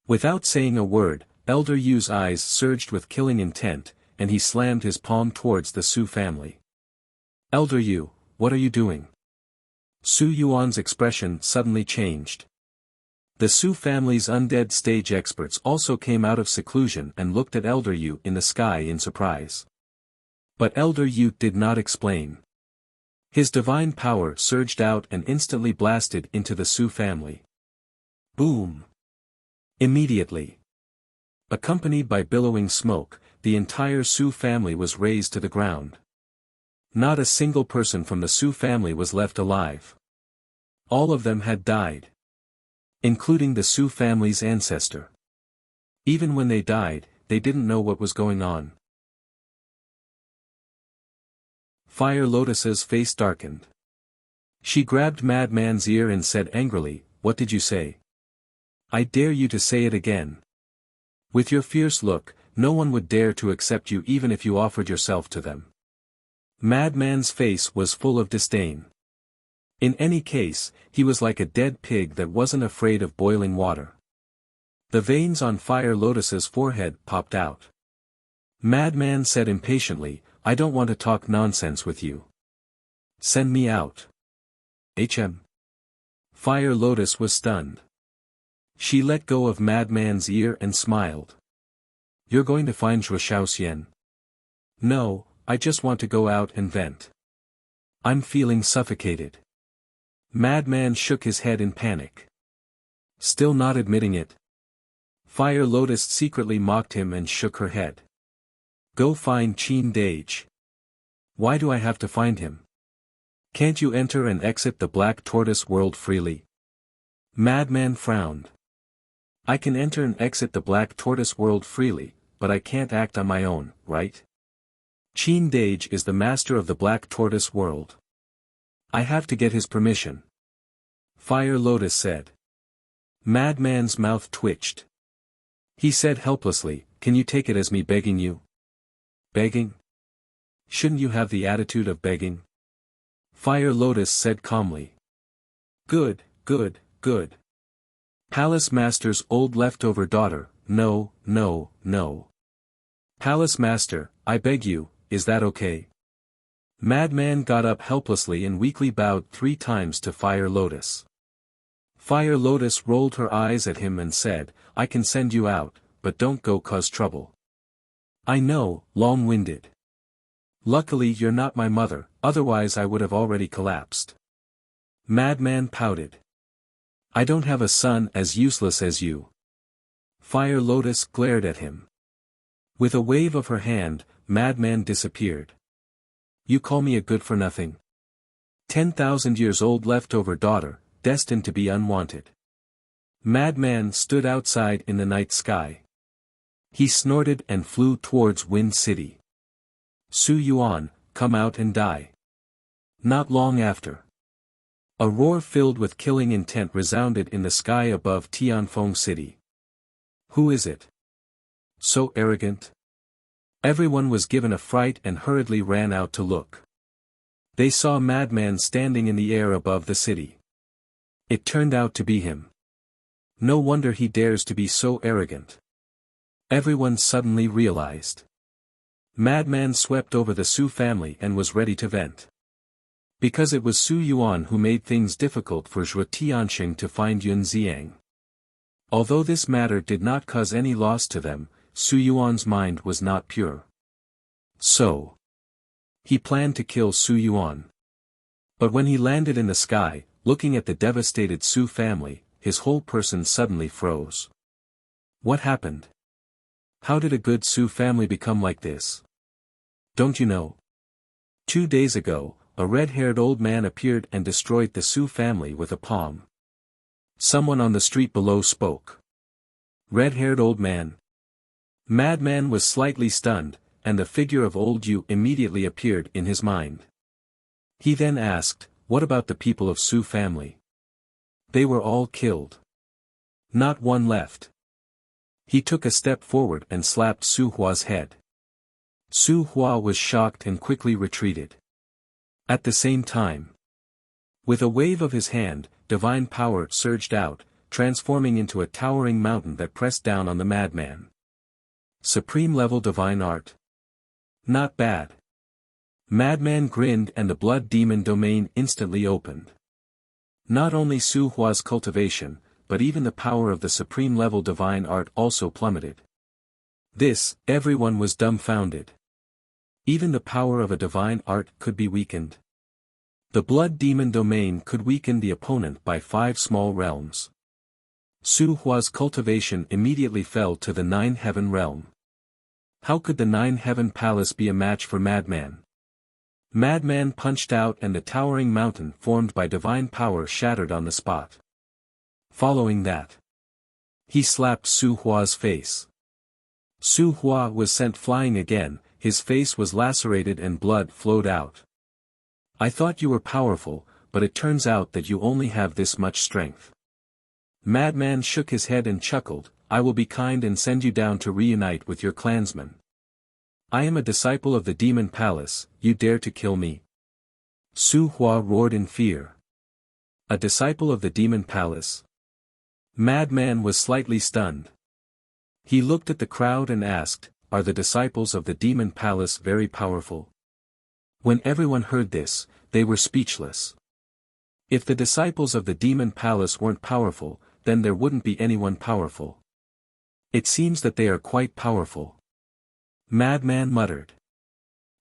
Without saying a word, Elder Yu's eyes surged with killing intent, and he slammed his palm towards the Su family. Elder Yu, what are you doing? Su Yuan's expression suddenly changed. The Su family's undead stage experts also came out of seclusion and looked at Elder Yu in the sky in surprise. But Elder Yu did not explain. His divine power surged out and instantly blasted into the Su family. Boom! Immediately, accompanied by billowing smoke, the entire Su family was razed to the ground. Not a single person from the Su family was left alive. All of them had died, including the Su family's ancestor. Even when they died, they didn't know what was going on. Fire Lotus's face darkened. She grabbed Madman's ear and said angrily, "What did you say? I dare you to say it again. With your fierce look, no one would dare to accept you even if you offered yourself to them." Madman's face was full of disdain. In any case, he was like a dead pig that wasn't afraid of boiling water. The veins on Fire Lotus's forehead popped out. Madman said impatiently, "I don't want to talk nonsense with you. Send me out." Fire Lotus was stunned. She let go of Madman's ear and smiled. "You're going to find Zhuo Shaoxian?" "No, I just want to go out and vent. I'm feeling suffocated." Madman shook his head in panic. Still not admitting it. Fire Lotus secretly mocked him and shook her head. "Go find Qin Dage." "Why do I have to find him? Can't you enter and exit the Black Tortoise world freely?" Madman frowned. "I can enter and exit the Black Tortoise world freely, but I can't act on my own, right? Qin Dage is the master of the Black Tortoise world. I have to get his permission." Fire Lotus said. Madman's mouth twitched. He said helplessly, "Can you take it as me begging you?" "Begging? Shouldn't you have the attitude of begging?" Fire Lotus said calmly. Good, good, good. Palace Master's old leftover daughter, no, no, no. Palace Master, I beg you, is that okay?" Madman got up helplessly and weakly bowed 3 times to Fire Lotus. Fire Lotus rolled her eyes at him and said, "I can send you out, but don't go cause trouble." "I know, long-winded. Luckily you're not my mother, otherwise I would have already collapsed." Madman pouted. "I don't have a son as useless as you." Fire Lotus glared at him. With a wave of her hand, Madman disappeared. "You call me a good-for-nothing? 10,000 years old leftover daughter, destined to be unwanted." Madman stood outside in the night sky. He snorted and flew towards Wind City. "Su Yuan, come out and die." Not long after, a roar filled with killing intent resounded in the sky above Tianfeng City. "Who is it? So arrogant?" Everyone was given a fright and hurriedly ran out to look. They saw Madman standing in the air above the city. It turned out to be him. No wonder he dares to be so arrogant. Everyone suddenly realized. Madman swept over the Su family and was ready to vent. Because it was Su Yuan who made things difficult for Zhuo Tianxing to find Yun Xiang. Although this matter did not cause any loss to them, Su Yuan's mind was not pure. So, he planned to kill Su Yuan. But when he landed in the sky, looking at the devastated Su family, his whole person suddenly froze. What happened? How did a good Su family become like this? Don't you know? 2 days ago, a red-haired old man appeared and destroyed the Su family with a palm. Someone on the street below spoke. Red-haired old man. Madman was slightly stunned, and the figure of old Yu immediately appeared in his mind. He then asked, "What about the people of Su family?" "They were all killed. Not one left." He took a step forward and slapped Su Hua's head. Su Hua was shocked and quickly retreated. At the same time, with a wave of his hand, divine power surged out, transforming into a towering mountain that pressed down on the madman. Supreme-level divine art. Not bad. Madman grinned and the blood demon domain instantly opened. Not only Su Hua's cultivation, but even the power of the supreme-level divine art also plummeted. This, everyone was dumbfounded. Even the power of a divine art could be weakened. The blood demon domain could weaken the opponent by 5 small realms. Su Hua's cultivation immediately fell to the 9-heaven realm. How could the 9-heaven palace be a match for Madman? Madman punched out and the towering mountain formed by divine power shattered on the spot. Following that, he slapped Su Hua's face. Su Hua was sent flying again, his face was lacerated and blood flowed out. I thought you were powerful, but it turns out that you only have this much strength. Madman shook his head and chuckled, I will be kind and send you down to reunite with your clansmen. I am a disciple of the demon palace, you dare to kill me? Su Hua roared in fear. A disciple of the demon palace? Madman was slightly stunned. He looked at the crowd and asked, are the disciples of the demon palace very powerful? When everyone heard this, they were speechless. If the disciples of the demon palace weren't powerful, then there wouldn't be anyone powerful. It seems that they are quite powerful. Madman muttered.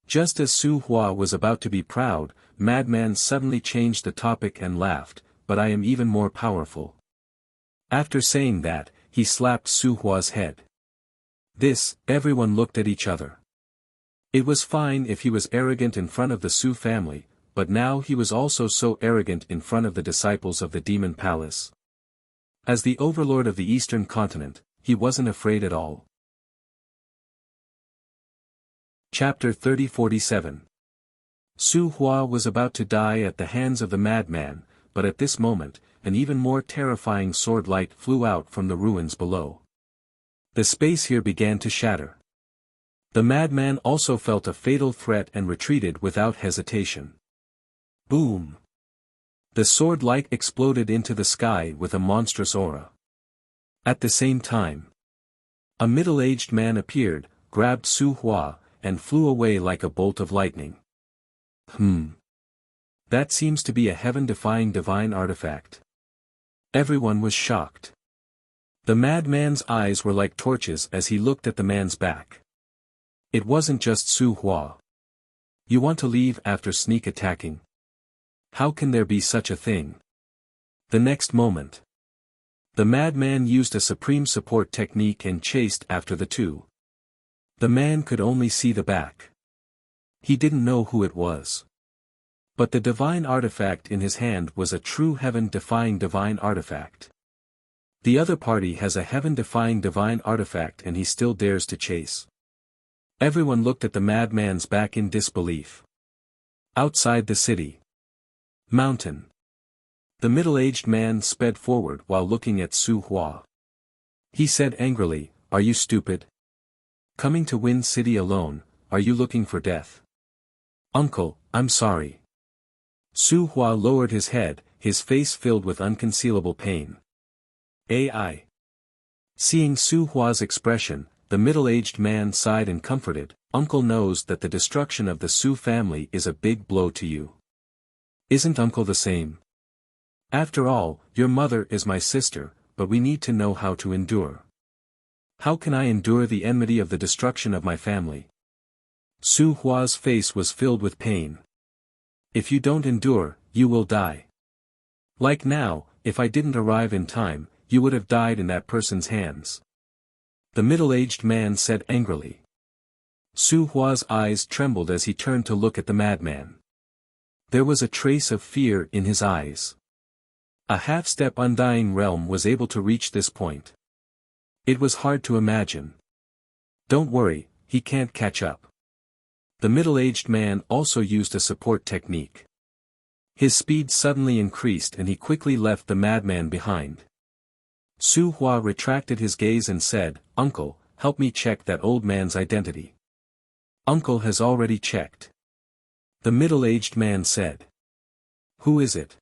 Just as Su Hua was about to be proud, Madman suddenly changed the topic and laughed, but I am even more powerful. After saying that, he slapped Su Hua's head. Everyone looked at each other. It was fine if he was arrogant in front of the Su family, but now he was also so arrogant in front of the disciples of the demon palace. As the overlord of the eastern continent, he wasn't afraid at all. Chapter 3047. Su Hua was about to die at the hands of the madman, but at this moment, an even more terrifying sword light flew out from the ruins below. The space here began to shatter. The madman also felt a fatal threat and retreated without hesitation. Boom! The sword light exploded into the sky with a monstrous aura. At the same time, a middle-aged man appeared, grabbed Su Hua, and flew away like a bolt of lightning. That seems to be a heaven-defying divine artifact. Everyone was shocked. The madman's eyes were like torches as he looked at the man's back. It wasn't just Su Hua. You want to leave after sneak attacking? How can there be such a thing? The next moment, the madman used a supreme support technique and chased after the two. The man could only see the back. He didn't know who it was. But the divine artifact in his hand was a true heaven-defying divine artifact. The other party has a heaven-defying divine artifact and he still dares to chase. Everyone looked at the madman's back in disbelief. Outside the city. Mountain. The middle-aged man sped forward while looking at Su Hua. He said angrily, are you stupid? Coming to Wind City alone, are you looking for death? Uncle, I'm sorry. Su Hua lowered his head, his face filled with unconcealable pain. AI. Seeing Su Hua's expression, the middle-aged man sighed and comforted, Uncle knows that the destruction of the Su family is a big blow to you. Isn't Uncle the same? After all, your mother is my sister, but we need to know how to endure. How can I endure the enmity of the destruction of my family? Su Hua's face was filled with pain. If you don't endure, you will die. Like now, if I didn't arrive in time, you would have died in that person's hands. The middle-aged man said angrily. Su Hua's eyes trembled as he turned to look at the madman. There was a trace of fear in his eyes. A half-step undying realm was able to reach this point. It was hard to imagine. Don't worry, he can't catch up. The middle-aged man also used a support technique. His speed suddenly increased and he quickly left the madman behind. Su Hua retracted his gaze and said, Uncle, help me check that old man's identity. Uncle has already checked. The middle-aged man said. Who is it?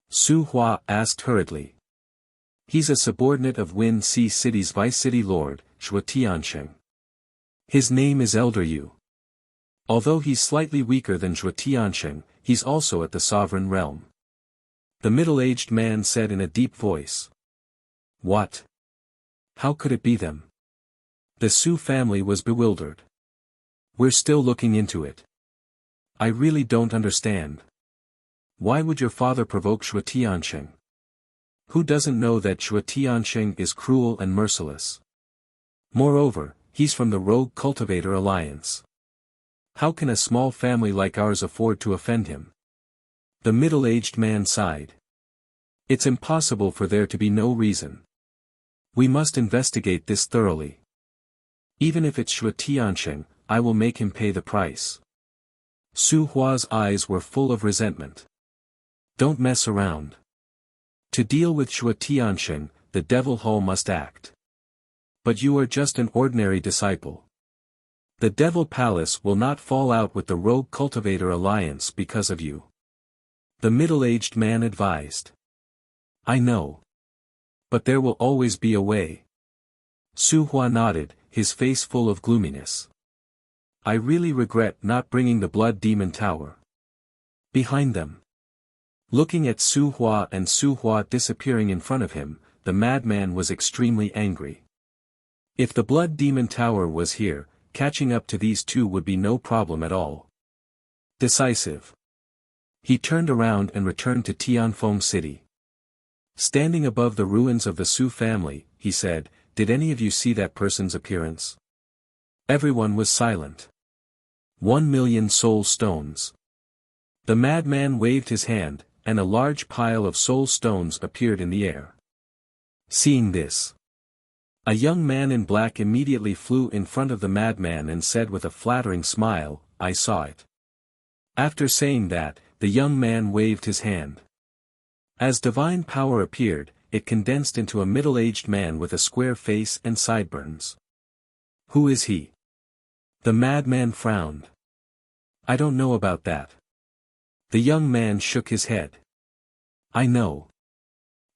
Su Hua asked hurriedly. He's a subordinate of Wind Sea City's Vice-City Lord, Zhuo Tiansheng. His name is Elder Yu. Although he's slightly weaker than Zhuo Tiansheng, he's also at the sovereign realm. The middle-aged man said in a deep voice. What? How could it be them? The Su family was bewildered. We're still looking into it. I really don't understand. Why would your father provoke Shui Tiansheng? Who doesn't know that Shui Tiansheng is cruel and merciless? Moreover, he's from the Rogue Cultivator Alliance. How can a small family like ours afford to offend him? The middle-aged man sighed. It's impossible for there to be no reason. We must investigate this thoroughly. Even if it's Shui Tiansheng, I will make him pay the price. Su Hua's eyes were full of resentment. Don't mess around. To deal with Shui Tiansheng, the Devil Hall must act. But you are just an ordinary disciple. The Devil Palace will not fall out with the Rogue Cultivator Alliance because of you. The middle-aged man advised. I know. But there will always be a way. Su Hua nodded, his face full of gloominess. I really regret not bringing the Blood Demon Tower. Behind them. Looking at Su Hua and Su Hua disappearing in front of him, the madman was extremely angry. If the Blood Demon Tower was here, catching up to these two would be no problem at all. Decisive. He turned around and returned to Tianfeng City. Standing above the ruins of the Su family, he said, Did any of you see that person's appearance? Everyone was silent. 1,000,000 soul stones. The madman waved his hand, and a large pile of soul stones appeared in the air. Seeing this, a young man in black immediately flew in front of the madman and said with a flattering smile, I saw it. After saying that, the young man waved his hand. As divine power appeared, it condensed into a middle-aged man with a square face and sideburns. Who is he? The madman frowned. I don't know about that. The young man shook his head. I know.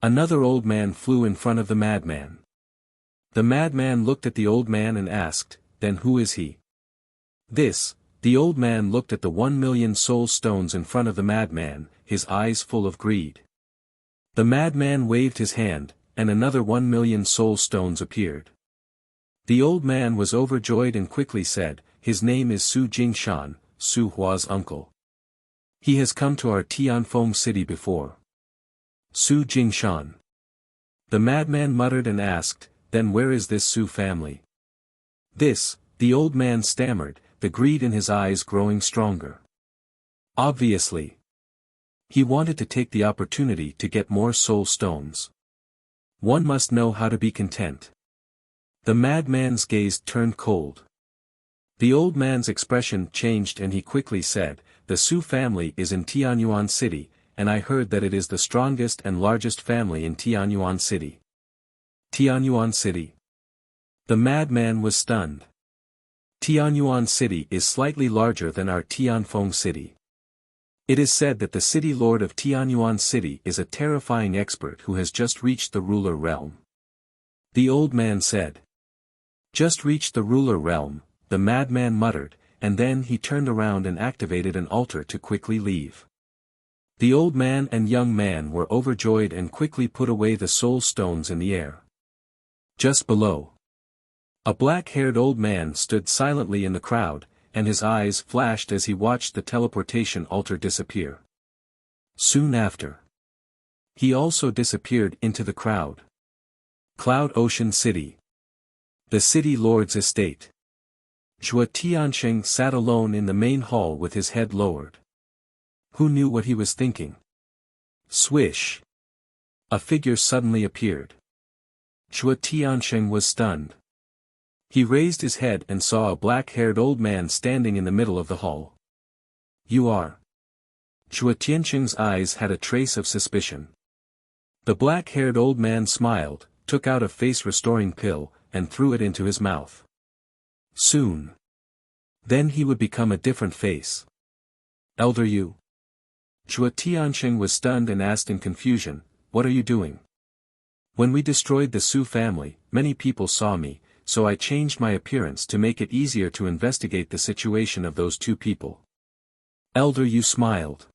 Another old man flew in front of the madman. The madman looked at the old man and asked, Then who is he? The old man looked at the 1,000,000 soul stones in front of the madman, his eyes full of greed. The madman waved his hand, and another 1,000,000 soul stones appeared. The old man was overjoyed and quickly said, His name is Su Jingshan, Su Hua's uncle. He has come to our Tianfeng city before. Su Jingshan. The madman muttered and asked, Then where is this Su family? The old man stammered, the greed in his eyes growing stronger. Obviously. He wanted to take the opportunity to get more soul stones. One must know how to be content. The madman's gaze turned cold. The old man's expression changed and he quickly said, The Su family is in Tianyuan City, and I heard that it is the strongest and largest family in Tianyuan City. Tianyuan City. The madman was stunned. Tianyuan City is slightly larger than our Tianfeng City. It is said that the city lord of Tianyuan City is a terrifying expert who has just reached the ruler realm. The old man said. Just reached the ruler realm, the madman muttered, and then he turned around and activated an altar to quickly leave. The old man and young man were overjoyed and quickly put away the soul stones in the air. Just below, a black-haired old man stood silently in the crowd, and his eyes flashed as he watched the teleportation altar disappear. Soon after, he also disappeared into the crowd. Cloud Ocean City. The city lord's estate. Shui Tiansheng sat alone in the main hall with his head lowered. Who knew what he was thinking? Swish. A figure suddenly appeared. Shui Tiansheng was stunned. He raised his head and saw a black-haired old man standing in the middle of the hall. You are. Shui Tiansheng's eyes had a trace of suspicion. The black-haired old man smiled, took out a face-restoring pill, and threw it into his mouth. Soon. Then he would become a different face. Elder Yu. Shui Tiansheng was stunned and asked in confusion, What are you doing? When we destroyed the Su family, many people saw me, so I changed my appearance to make it easier to investigate the situation of those two people. Elder Yu smiled.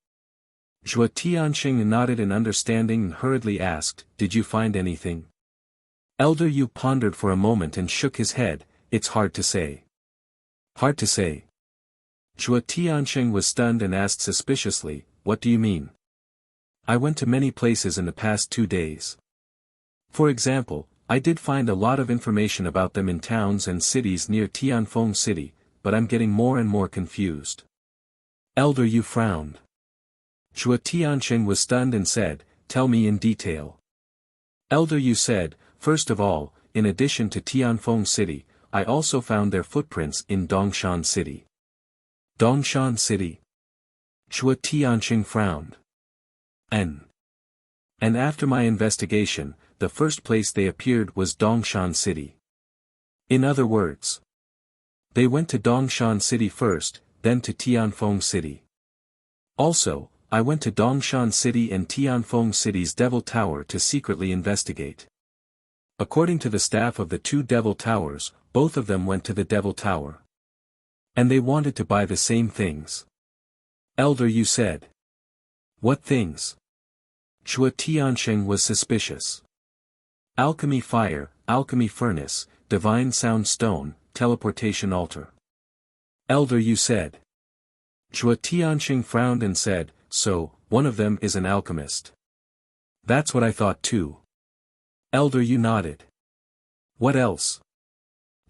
Shui Tiansheng nodded in understanding and hurriedly asked, Did you find anything? Elder Yu pondered for a moment and shook his head, It's hard to say. Hard to say. Shui Tiansheng was stunned and asked suspiciously, What do you mean? I went to many places in the past 2 days. For example, I did find a lot of information about them in towns and cities near Tianfeng City, but I'm getting more and more confused. Elder Yu frowned. Chua Tianqing was stunned and said, "Tell me in detail." Elder Yu said, "First of all, in addition to Tianfeng City, I also found their footprints in Dongshan City." Dongshan City? Chua Tianqing frowned. And after my investigation, the first place they appeared was Dongshan City. In other words, they went to Dongshan City first, then to Tianfeng City. Also, I went to Dongshan City and Tianfeng City's Devil Tower to secretly investigate. According to the staff of the two Devil Towers, both of them went to the Devil Tower. And they wanted to buy the same things. Elder Yu said. What things? Chua Tianqing was suspicious. Alchemy fire, alchemy furnace, divine sound stone, teleportation altar. Elder Yu said. Chua Tianqing frowned and said, "So, one of them is an alchemist." That's what I thought too. Elder Yu nodded. What else?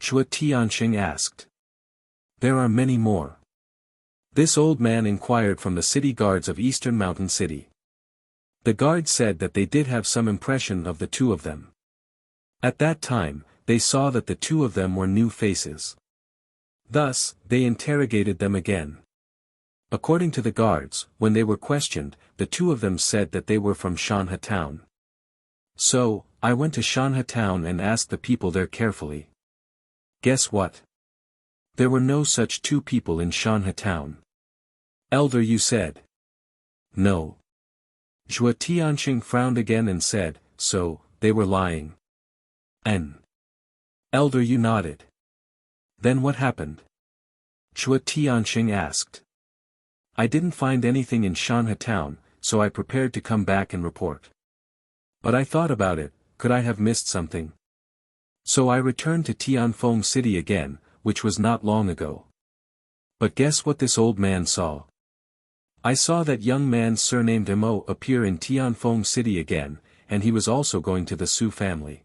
Chua Tianqing asked. There are many more. This old man inquired from the city guards of Eastern Mountain City. The guards said that they did have some impression of the two of them. At that time, they saw that the two of them were new faces. Thus, they interrogated them again. According to the guards, when they were questioned, the two of them said that they were from Shanha Town. So, I went to Shanha Town and asked the people there carefully. Guess what? There were no such two people in Shanha Town. Elder Yu said. No. Chua Tianqing frowned again and said, "So, they were lying." And Elder Yu nodded. Then what happened? Chua Tianqing asked. I didn't find anything in Shanha Town, so I prepared to come back and report. But I thought about it, could I have missed something? So I returned to Tianfeng City again, which was not long ago. But guess what this old man saw? I saw that young man surnamed Mo appear in Tianfeng City again, and he was also going to the Su family.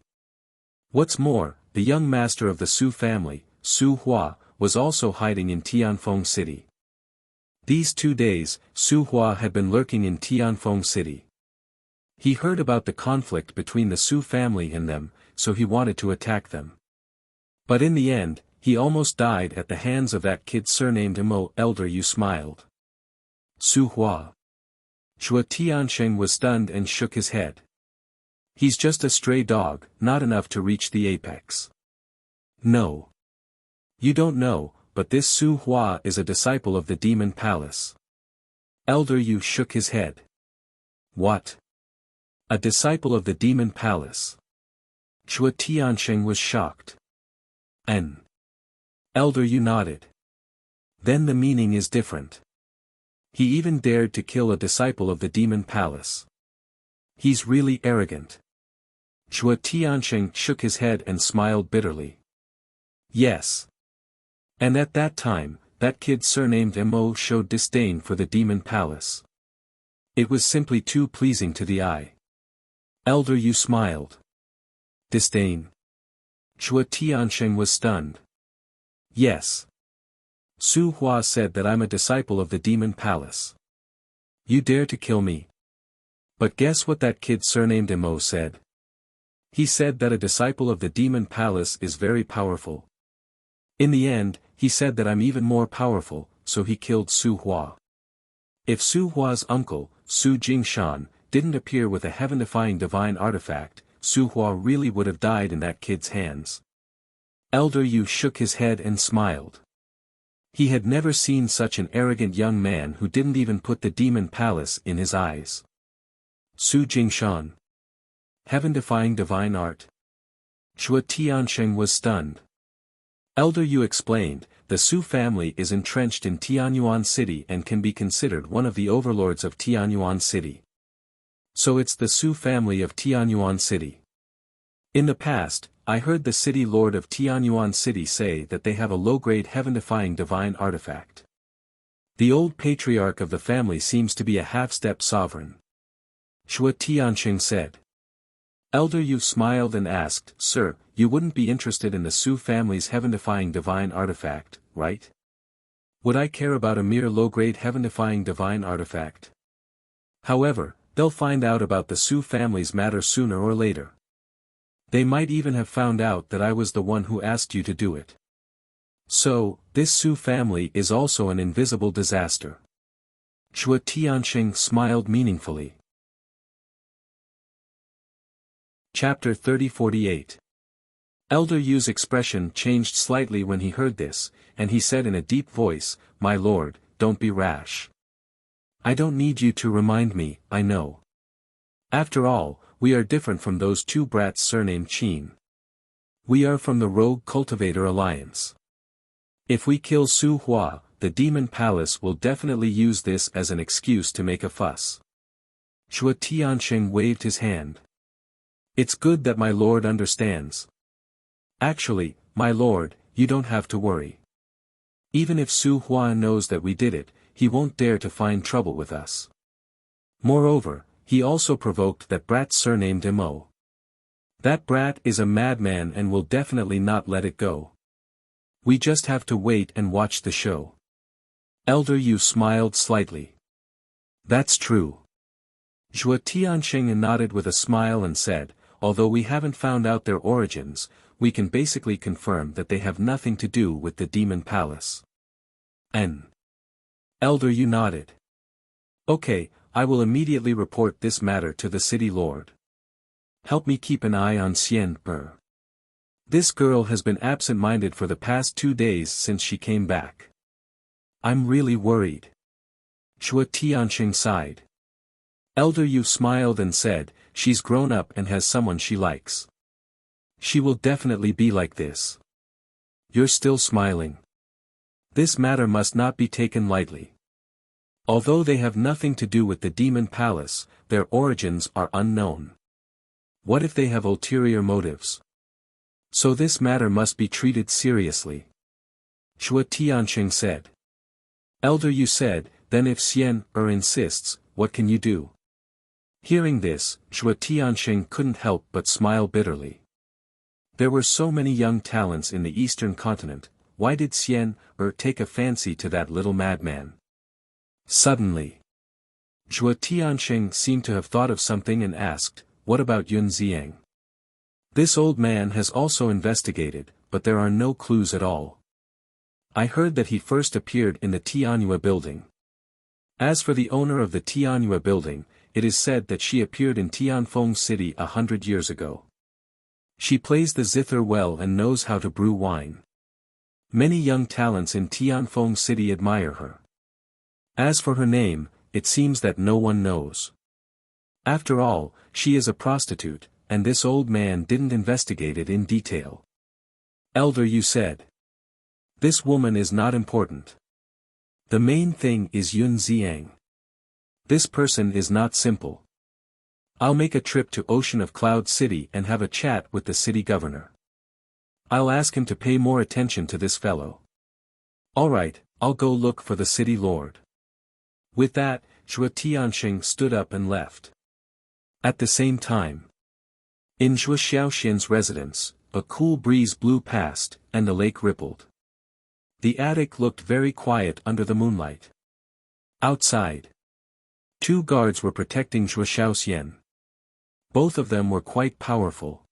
What's more, the young master of the Su family, Su Hua, was also hiding in Tianfeng City. These 2 days, Su Hua had been lurking in Tianfeng City. He heard about the conflict between the Su family and them, so he wanted to attack them. But in the end, he almost died at the hands of that kid surnamed Mo. Elder Yu smiled. Su Hua. Chua Tianqing was stunned and shook his head. He's just a stray dog, not enough to reach the apex. No. You don't know, but this Su Hua is a disciple of the Demon Palace. Elder Yu shook his head. What? A disciple of the Demon Palace? Chua Tianqing was shocked. And Elder Yu nodded. Then the meaning is different. He even dared to kill a disciple of the Demon Palace. He's really arrogant. Chua Tianqing shook his head and smiled bitterly. Yes. And at that time, that kid surnamed Mo showed disdain for the Demon Palace. It was simply too pleasing to the eye. Elder Yu smiled. Disdain. Chua Tianqing was stunned. Yes. Su Hua said that I'm a disciple of the Demon Palace. You dare to kill me? But guess what that kid surnamed Mo said? He said that a disciple of the Demon Palace is very powerful. In the end, he said that I'm even more powerful, so he killed Su Hua. If Su Hua's uncle, Su Jingshan, didn't appear with a heaven-defying divine artifact, Su Hua really would have died in that kid's hands. Elder Yu shook his head and smiled. He had never seen such an arrogant young man who didn't even put the Demon Palace in his eyes. Su Jingshan. Heaven-defying divine art? Chua Tianqing was stunned. Elder Yu explained, the Su family is entrenched in Tianyuan City and can be considered one of the overlords of Tianyuan City. So it's the Su family of Tianyuan City. In the past, I heard the city lord of Tianyuan City say that they have a low-grade heaven-defying divine artifact. The old patriarch of the family seems to be a half-step sovereign. Xue Tianqing said. Elder Yu smiled and asked, Sir, you wouldn't be interested in the Su family's heaven-defying divine artifact, right? Would I care about a mere low-grade heaven-defying divine artifact? However, they'll find out about the Su family's matter sooner or later. They might even have found out that I was the one who asked you to do it. So, this Su family is also an invisible disaster. Xue Tianqing smiled meaningfully. Chapter 3048. Elder Yu's expression changed slightly when he heard this, and he said in a deep voice, My lord, don't be rash. I don't need you to remind me, I know. After all, we are different from those two brats surnamed Qin. We are from the Rogue Cultivator Alliance. If we kill Su Hua, the Demon Palace will definitely use this as an excuse to make a fuss. Xue Tianqing waved his hand. It's good that my lord understands. Actually, my lord, you don't have to worry. Even if Su Hua knows that we did it, he won't dare to find trouble with us. Moreover, he also provoked that brat surnamed Mo. That brat is a madman and will definitely not let it go. We just have to wait and watch the show. Elder Yu smiled slightly. That's true. Xue Tianqing nodded with a smile and said, although we haven't found out their origins, we can basically confirm that they have nothing to do with the Demon Palace. Elder Yu nodded. Okay, I will immediately report this matter to the city lord. Help me keep an eye on Xian Er. This girl has been absent-minded for the past 2 days since she came back. I'm really worried. Xue Tianqing sighed. Elder Yu smiled and said, she's grown up and has someone she likes. She will definitely be like this. You're still smiling. This matter must not be taken lightly. Although they have nothing to do with the Demon Palace, their origins are unknown. What if they have ulterior motives? So this matter must be treated seriously. Xue Tianqing said. Elder Yu said, then if Xian Er insists, what can you do? Hearing this, Xue Tianqing couldn't help but smile bitterly. There were so many young talents in the eastern continent, why did Xian Er take a fancy to that little madman? Suddenly, Xue Tianqing seemed to have thought of something and asked, what about Yun Ziang? This old man has also investigated, but there are no clues at all. I heard that he first appeared in the Tianyue building. As for the owner of the Tianyue building, it is said that she appeared in Tianfeng City 100 years ago. She plays the zither well and knows how to brew wine. Many young talents in Tianfeng City admire her. As for her name, it seems that no one knows. After all, she is a prostitute, and this old man didn't investigate it in detail. Elder Yu said. This woman is not important. The main thing is Yun Ziang. This person is not simple. I'll make a trip to Ocean of Cloud City and have a chat with the city governor. I'll ask him to pay more attention to this fellow. Alright, I'll go look for the city lord. With that, Xue Tianqing stood up and left. At the same time, in Zhuo Xiaoxian's residence, a cool breeze blew past, and the lake rippled. The attic looked very quiet under the moonlight. Outside, 2 guards were protecting Zhuo Xiaoxian. Both of them were quite powerful.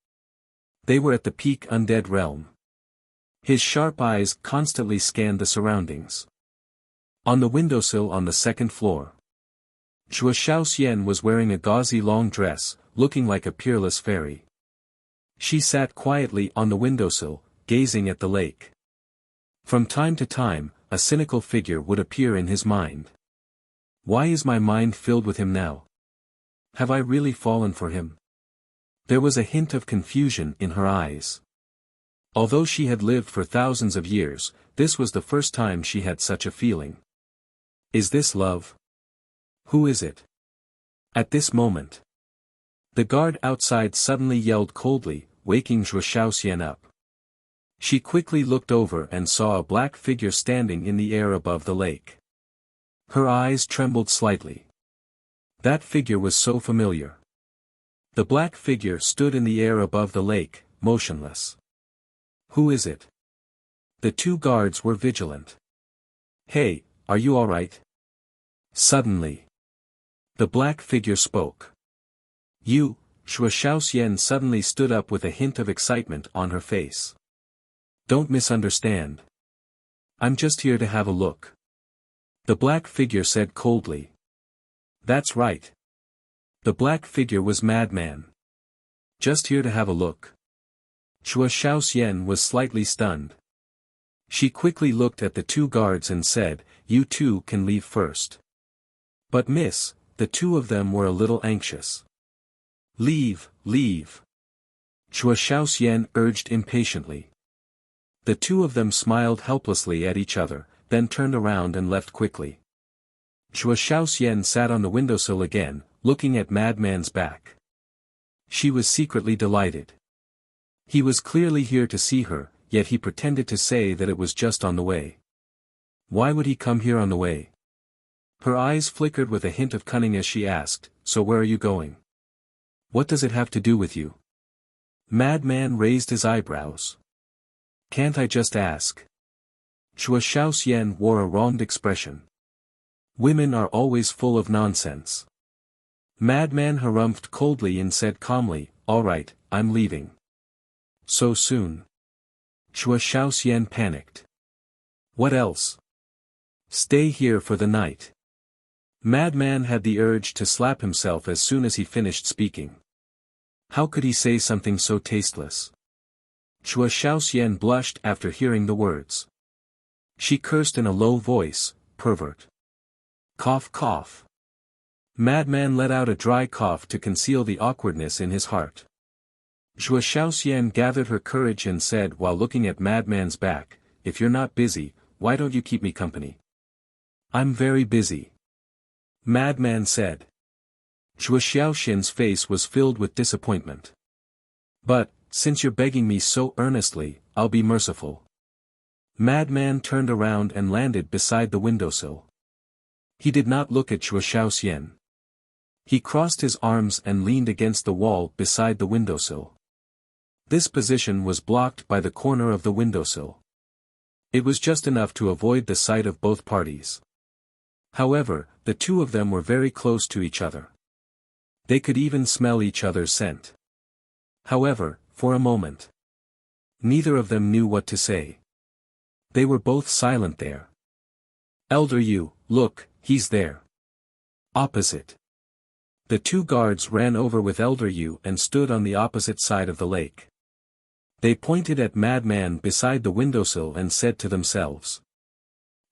They were at the peak undead realm. His sharp eyes constantly scanned the surroundings. On the windowsill on the 2nd floor, Zhuo Xiaoxian was wearing a gauzy long dress, looking like a peerless fairy. She sat quietly on the windowsill, gazing at the lake. From time to time, a cynical figure would appear in his mind. Why is my mind filled with him now? Have I really fallen for him? There was a hint of confusion in her eyes. Although she had lived for thousands of years, this was the first time she had such a feeling. Is this love? Who is it? At this moment, the guard outside suddenly yelled coldly, waking Zhuo Xiaoxian up. She quickly looked over and saw a black figure standing in the air above the lake. Her eyes trembled slightly. That figure was so familiar. The black figure stood in the air above the lake, motionless. Who is it? The two guards were vigilant. Hey, are you all right? Suddenly, the black figure spoke. You, Shuo Shaoxian suddenly stood up with a hint of excitement on her face. Don't misunderstand. I'm just here to have a look. The black figure said coldly. That's right. The black figure was Madman. Just here to have a look. Shuo Shaoxian was slightly stunned. She quickly looked at the two guards and said, you two can leave first. But miss, the two of them were a little anxious. Leave, leave. Shuo Shaoxian urged impatiently. The two of them smiled helplessly at each other, then turned around and left quickly. Shuo Shaoxian sat on the windowsill again, looking at Madman's back. She was secretly delighted. He was clearly here to see her, yet he pretended to say that it was just on the way. Why would he come here on the way? Her eyes flickered with a hint of cunning as she asked, so where are you going? What does it have to do with you? Madman raised his eyebrows. Can't I just ask? Shuo Shaoxian wore a wronged expression. Women are always full of nonsense. Madman harumphed coldly and said calmly, all right, I'm leaving. So soon? Shuo Shaoxian panicked. What else? Stay here for the night. Madman had the urge to slap himself as soon as he finished speaking. How could he say something so tasteless? Shuo Shaoxian blushed after hearing the words. She cursed in a low voice, pervert. Cough cough. Madman let out a dry cough to conceal the awkwardness in his heart. Shuo Shaoxian gathered her courage and said while looking at Madman's back, if you're not busy, why don't you keep me company? I'm very busy. Madman said. Shuo Shaoxian's face was filled with disappointment. But, since you're begging me so earnestly, I'll be merciful. Madman turned around and landed beside the windowsill. He did not look at Shuo Shaoxian. He crossed his arms and leaned against the wall beside the windowsill. This position was blocked by the corner of the windowsill. It was just enough to avoid the sight of both parties. However, the two of them were very close to each other. They could even smell each other's scent. However, for a moment, neither of them knew what to say. They were both silent there. Elder Yu, look, he's there. Opposite. The two guards ran over with Elder Yu and stood on the opposite side of the lake. They pointed at Madman beside the windowsill and said to themselves.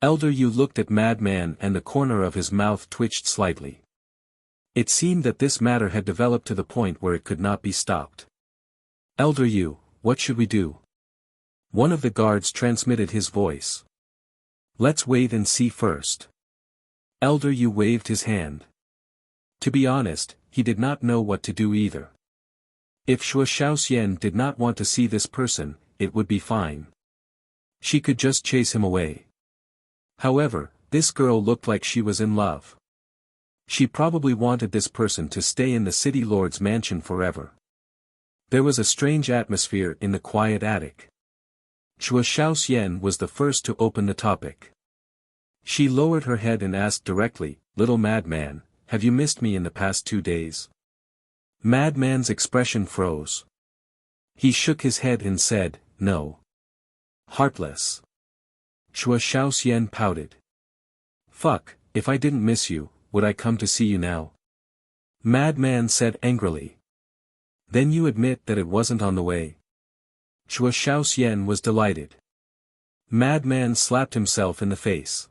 Elder Yu looked at Madman and the corner of his mouth twitched slightly. It seemed that this matter had developed to the point where it could not be stopped. Elder Yu, what should we do? One of the guards transmitted his voice. Let's wait and see first. Elder Yu waved his hand. To be honest, he did not know what to do either. If Shuo Shaoxian did not want to see this person, it would be fine. She could just chase him away. However, this girl looked like she was in love. She probably wanted this person to stay in the city lord's mansion forever. There was a strange atmosphere in the quiet attic. Shuo Shaoxian was the first to open the topic. She lowered her head and asked directly, Little Madman, have you missed me in the past 2 days? Madman's expression froze. He shook his head and said, no. Heartless. Shuo Shaoxian pouted. Fuck, if I didn't miss you, would I come to see you now? Madman said angrily. Then you admit that it wasn't on the way. Shuo Shaoxian was delighted. Madman slapped himself in the face.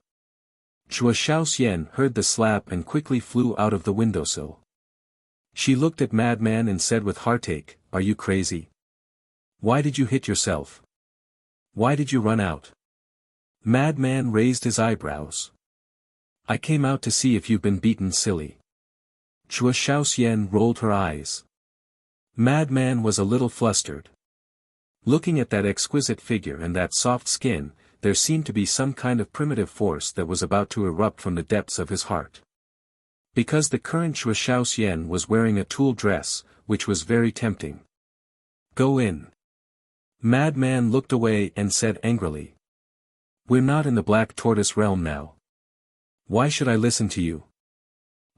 Shuo Shaoxian heard the slap and quickly flew out of the windowsill. She looked at Madman and said with heartache, are you crazy? Why did you hit yourself? Why did you run out? Madman raised his eyebrows. I came out to see if you've been beaten silly. Shuo Shaoxian rolled her eyes. Madman was a little flustered. Looking at that exquisite figure and that soft skin, there seemed to be some kind of primitive force that was about to erupt from the depths of his heart. Because the current Chua Xiaoxian was wearing a tulle dress, which was very tempting. Go in. Madman looked away and said angrily. We're not in the Black Tortoise realm now. Why should I listen to you?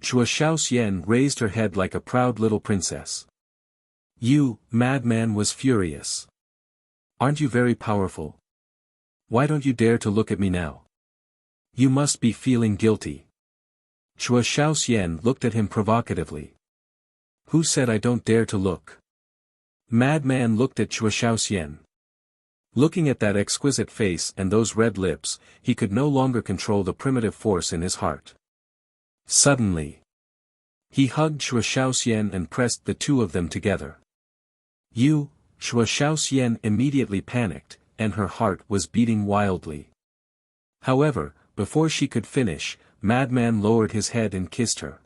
Chua Xiaoxian raised her head like a proud little princess. You, Madman was furious. Aren't you very powerful? Why don't you dare to look at me now? You must be feeling guilty. Chua Xiaoxian looked at him provocatively. Who said I don't dare to look? Madman looked at Chua Xiaoxian. Looking at that exquisite face and those red lips, he could no longer control the primitive force in his heart. Suddenly, he hugged Chua Xiaoxian and pressed the two of them together. You, Chua Xiaoxian immediately panicked, and her heart was beating wildly. However, before she could finish, Madman lowered his head and kissed her.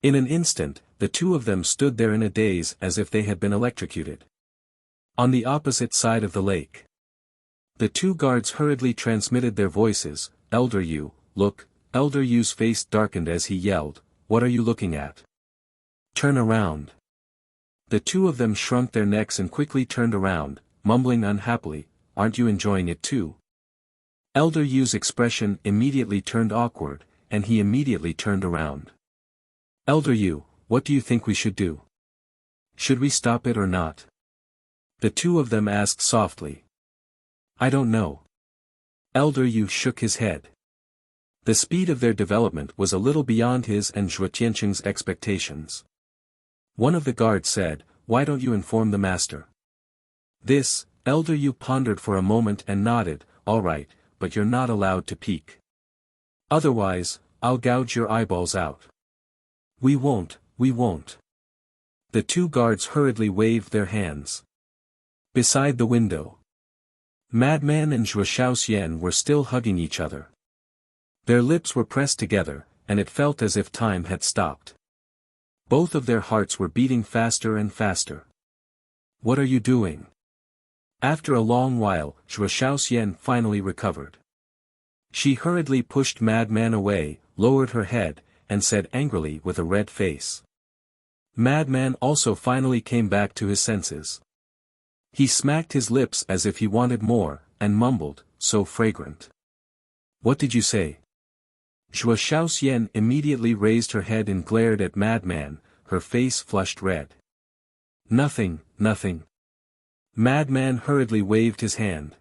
In an instant, the two of them stood there in a daze as if they had been electrocuted. On the opposite side of the lake, the two guards hurriedly transmitted their voices. Elder Yu, look. Elder Yu's face darkened as he yelled, what are you looking at? Turn around. The two of them shrunk their necks and quickly turned around, mumbling unhappily, aren't you enjoying it too? Elder Yu's expression immediately turned awkward, and he immediately turned around. Elder Yu, what do you think we should do? Should we stop it or not? The two of them asked softly. I don't know. Elder Yu shook his head. The speed of their development was a little beyond his and Zhuo Tianqing's expectations. One of the guards said, why don't you inform the master? This, Elder Yu pondered for a moment and nodded, all right, but you're not allowed to peek. Otherwise, I'll gouge your eyeballs out. We won't. The two guards hurriedly waved their hands. Beside the window, Madman and Zhuo Xiaoxian were still hugging each other. Their lips were pressed together, and it felt as if time had stopped. Both of their hearts were beating faster and faster. What are you doing? After a long while, Zhuo Xiaoxian finally recovered. She hurriedly pushed Madman away, lowered her head, and said angrily with a red face. Madman also finally came back to his senses. He smacked his lips as if he wanted more, and mumbled, so fragrant. What did you say? Zhuo Xiaoxian immediately raised her head and glared at Madman, her face flushed red. Nothing. Madman hurriedly waved his hand.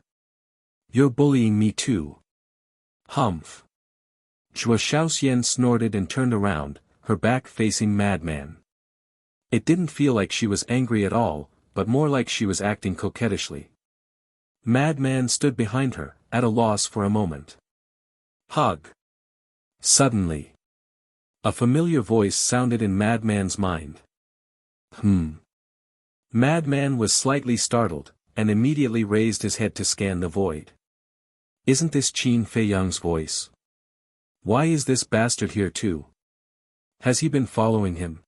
You're bullying me too. Humph. Zhuo Xiaoxian snorted and turned around, her back facing Madman. It didn't feel like she was angry at all, but more like she was acting coquettishly. Madman stood behind her, at a loss for a moment. Hug. Suddenly, a familiar voice sounded in Madman's mind. Madman was slightly startled, and immediately raised his head to scan the void. Isn't this Qin Feiyang's voice? Why is this bastard here too? Has he been following him?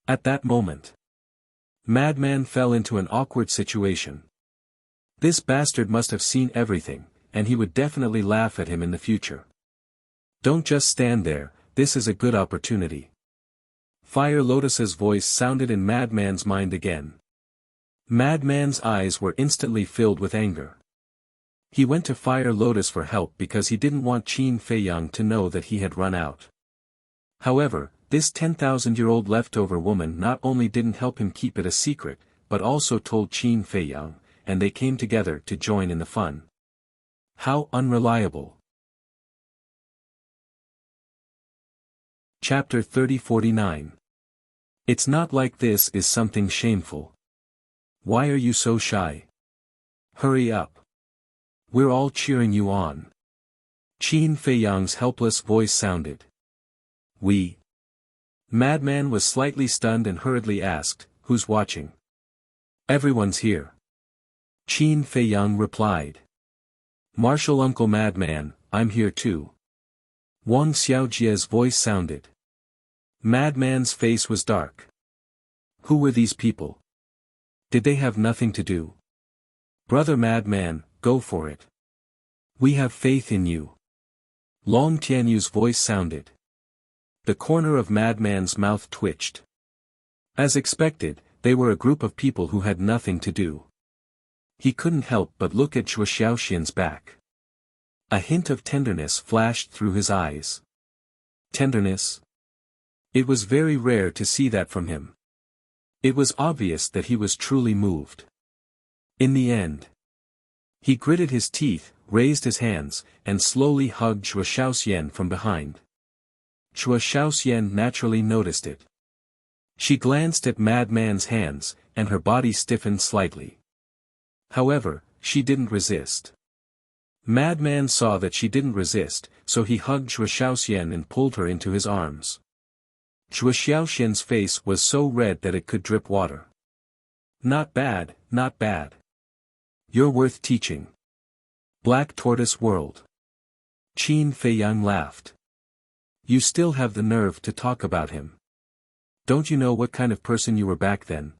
At that moment, Madman fell into an awkward situation. This bastard must have seen everything, and he would definitely laugh at him in the future. Don't just stand there, this is a good opportunity. Fire Lotus's voice sounded in Madman's mind again. Madman's eyes were instantly filled with anger. He went to Fire Lotus for help because he didn't want Qin Feiyang to know that he had run out. However, this 10,000-year-old leftover woman not only didn't help him keep it a secret, but also told Qin Feiyang, and they came together to join in the fun. How unreliable. Chapter 3049. It's not like this is something shameful. Why are you so shy? Hurry up. We're all cheering you on. Qin Feiyang's helpless voice sounded. We. Madman was slightly stunned and hurriedly asked, who's watching? Everyone's here. Qin Feiyang replied. Martial Uncle Madman, I'm here too. Wang Xiaojie's voice sounded. Madman's face was dark. Who were these people? Did they have nothing to do? Brother Madman, go for it. We have faith in you. Long Tianyu's voice sounded. The corner of Madman's mouth twitched. As expected, they were a group of people who had nothing to do. He couldn't help but look at Zhuo Xiaoxian's back. A hint of tenderness flashed through his eyes. Tenderness? It was very rare to see that from him. It was obvious that he was truly moved. In the end, he gritted his teeth, raised his hands, and slowly hugged Zhuo Xiaoxian from behind. Zhuo Xiaoxian naturally noticed it. She glanced at Madman's hands, and her body stiffened slightly. However, she didn't resist. Madman saw that she didn't resist, so he hugged Zhuo Xiaoxian and pulled her into his arms. Zhuo Xiaoxian's face was so red that it could drip water. Not bad, not bad. You're worth teaching. Black Tortoise World. Qin Feiyang laughed. You still have the nerve to talk about him. Don't you know what kind of person you were back then?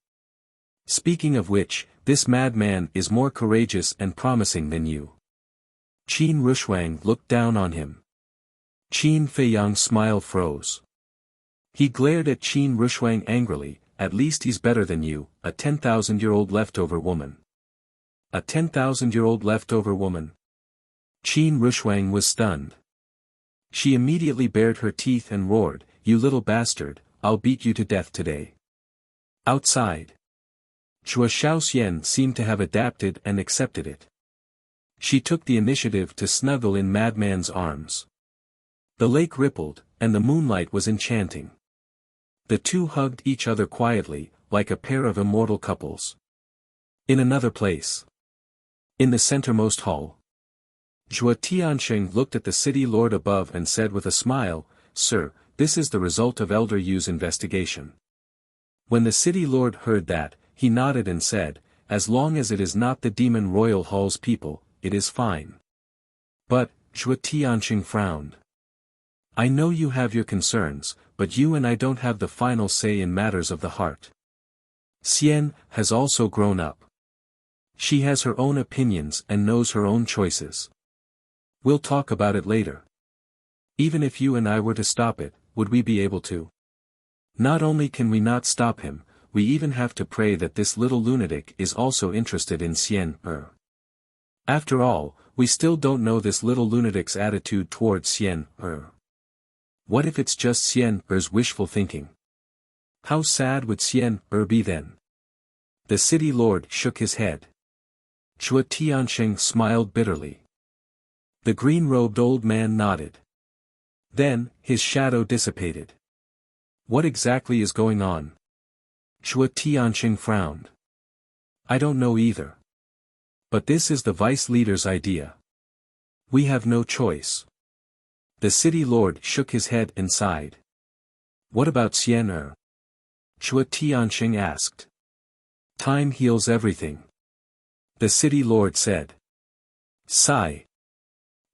Speaking of which, this madman is more courageous and promising than you. Qin Rushuang looked down on him. Qin Feiyang's smile froze. He glared at Qin Rushuang angrily. At least he's better than you, a 10,000-year-old leftover woman. A 10,000-year-old leftover woman? Qin Rushuang was stunned. She immediately bared her teeth and roared, "You little bastard, I'll beat you to death today." Outside, Zhuo Xiaoxian seemed to have adapted and accepted it. She took the initiative to snuggle in Madman's arms. The lake rippled, and the moonlight was enchanting. The two hugged each other quietly, like a pair of immortal couples. In another place, in the centermost hall, Zhuo Tianxing looked at the city lord above and said with a smile, "Sir, this is the result of Elder Yu's investigation." When the city lord heard that, he nodded and said, "As long as it is not the Demon Royal Hall's people, it is fine." But, Zhuo Tianxing frowned. "I know you have your concerns, but you and I don't have the final say in matters of the heart. Xian has also grown up. She has her own opinions and knows her own choices. We'll talk about it later. Even if you and I were to stop it, would we be able to? Not only can we not stop him, we even have to pray that this little lunatic is also interested in Xian Er. After all, we still don't know this little lunatic's attitude towards Xian Er. What if it's just Xian Er's wishful thinking? How sad would Xian Er be then?" The city lord shook his head. Zhuo Tianxing smiled bitterly. The green-robed old man nodded. Then, his shadow dissipated. "What exactly is going on?" Zhuo Tianxing frowned. "I don't know either. But this is the vice leader's idea. We have no choice." The city lord shook his head and sighed. "What about Xian Er?" Zhuo Tianxing asked. "Time heals everything," the city lord said. Sigh.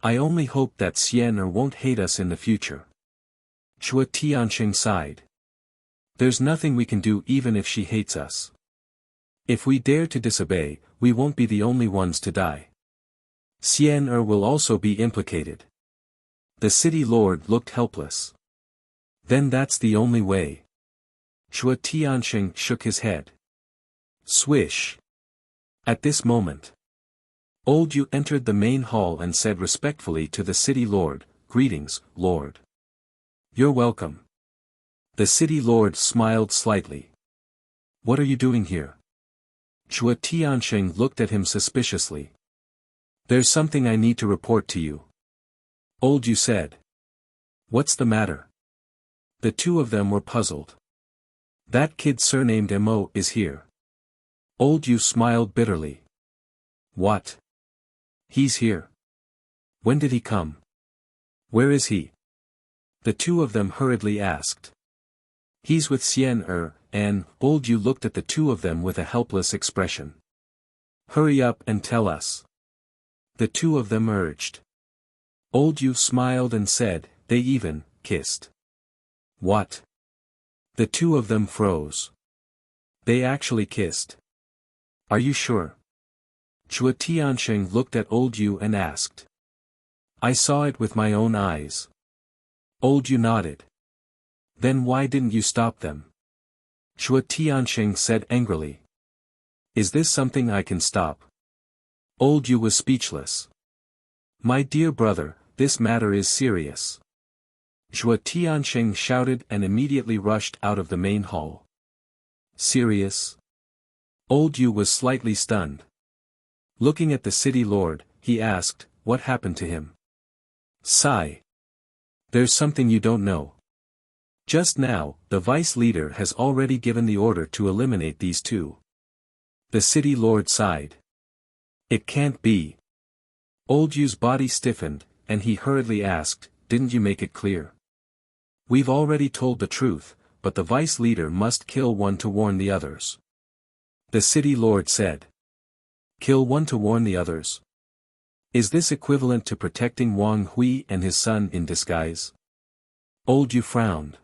"I only hope that Xian Er won't hate us in the future." Zhuo Tianxing sighed. "There's nothing we can do even if she hates us. If we dare to disobey, we won't be the only ones to die. Xian Er will also be implicated." The city lord looked helpless. "Then that's the only way." Zhuo Tianxing shook his head. Swish. At this moment, Old Yu entered the main hall and said respectfully to the city lord, "Greetings, lord." "You're welcome." The city lord smiled slightly. "What are you doing here?" Zhuo Tianxing looked at him suspiciously. "There's something I need to report to you," Old Yu said. "What's the matter?" The two of them were puzzled. "That kid surnamed Mo is here." Old Yu smiled bitterly. "What? He's here? When did he come? Where is he?" The two of them hurriedly asked. "He's with Xian Er," and Old Yu looked at the two of them with a helpless expression. "Hurry up and tell us," the two of them urged. Old Yu smiled and said, "They even kissed." "What?" The two of them froze. "They actually kissed. Are you sure?" Zhuo Tianxing looked at Old Yu and asked. "I saw it with my own eyes." Old Yu nodded. Then why didn't you stop them? Shuo Tianxing said angrily. Is this something I can stop? Old Yu was speechless. My dear brother, this matter is serious. Shuo Tianxing shouted and immediately rushed out of the main hall. Serious? Old Yu was slightly stunned. Looking at the city lord, he asked, what happened to him? Sigh. There's something you don't know. Just now, the vice leader has already given the order to eliminate these two. The city lord sighed. It can't be. Old Yu's body stiffened, and he hurriedly asked, didn't you make it clear? We've already told the truth, but the vice leader must kill one to warn the others. The city lord said. Kill one to warn the others? Is this equivalent to protecting Wang Hui and his son in disguise? Old Yu frowned.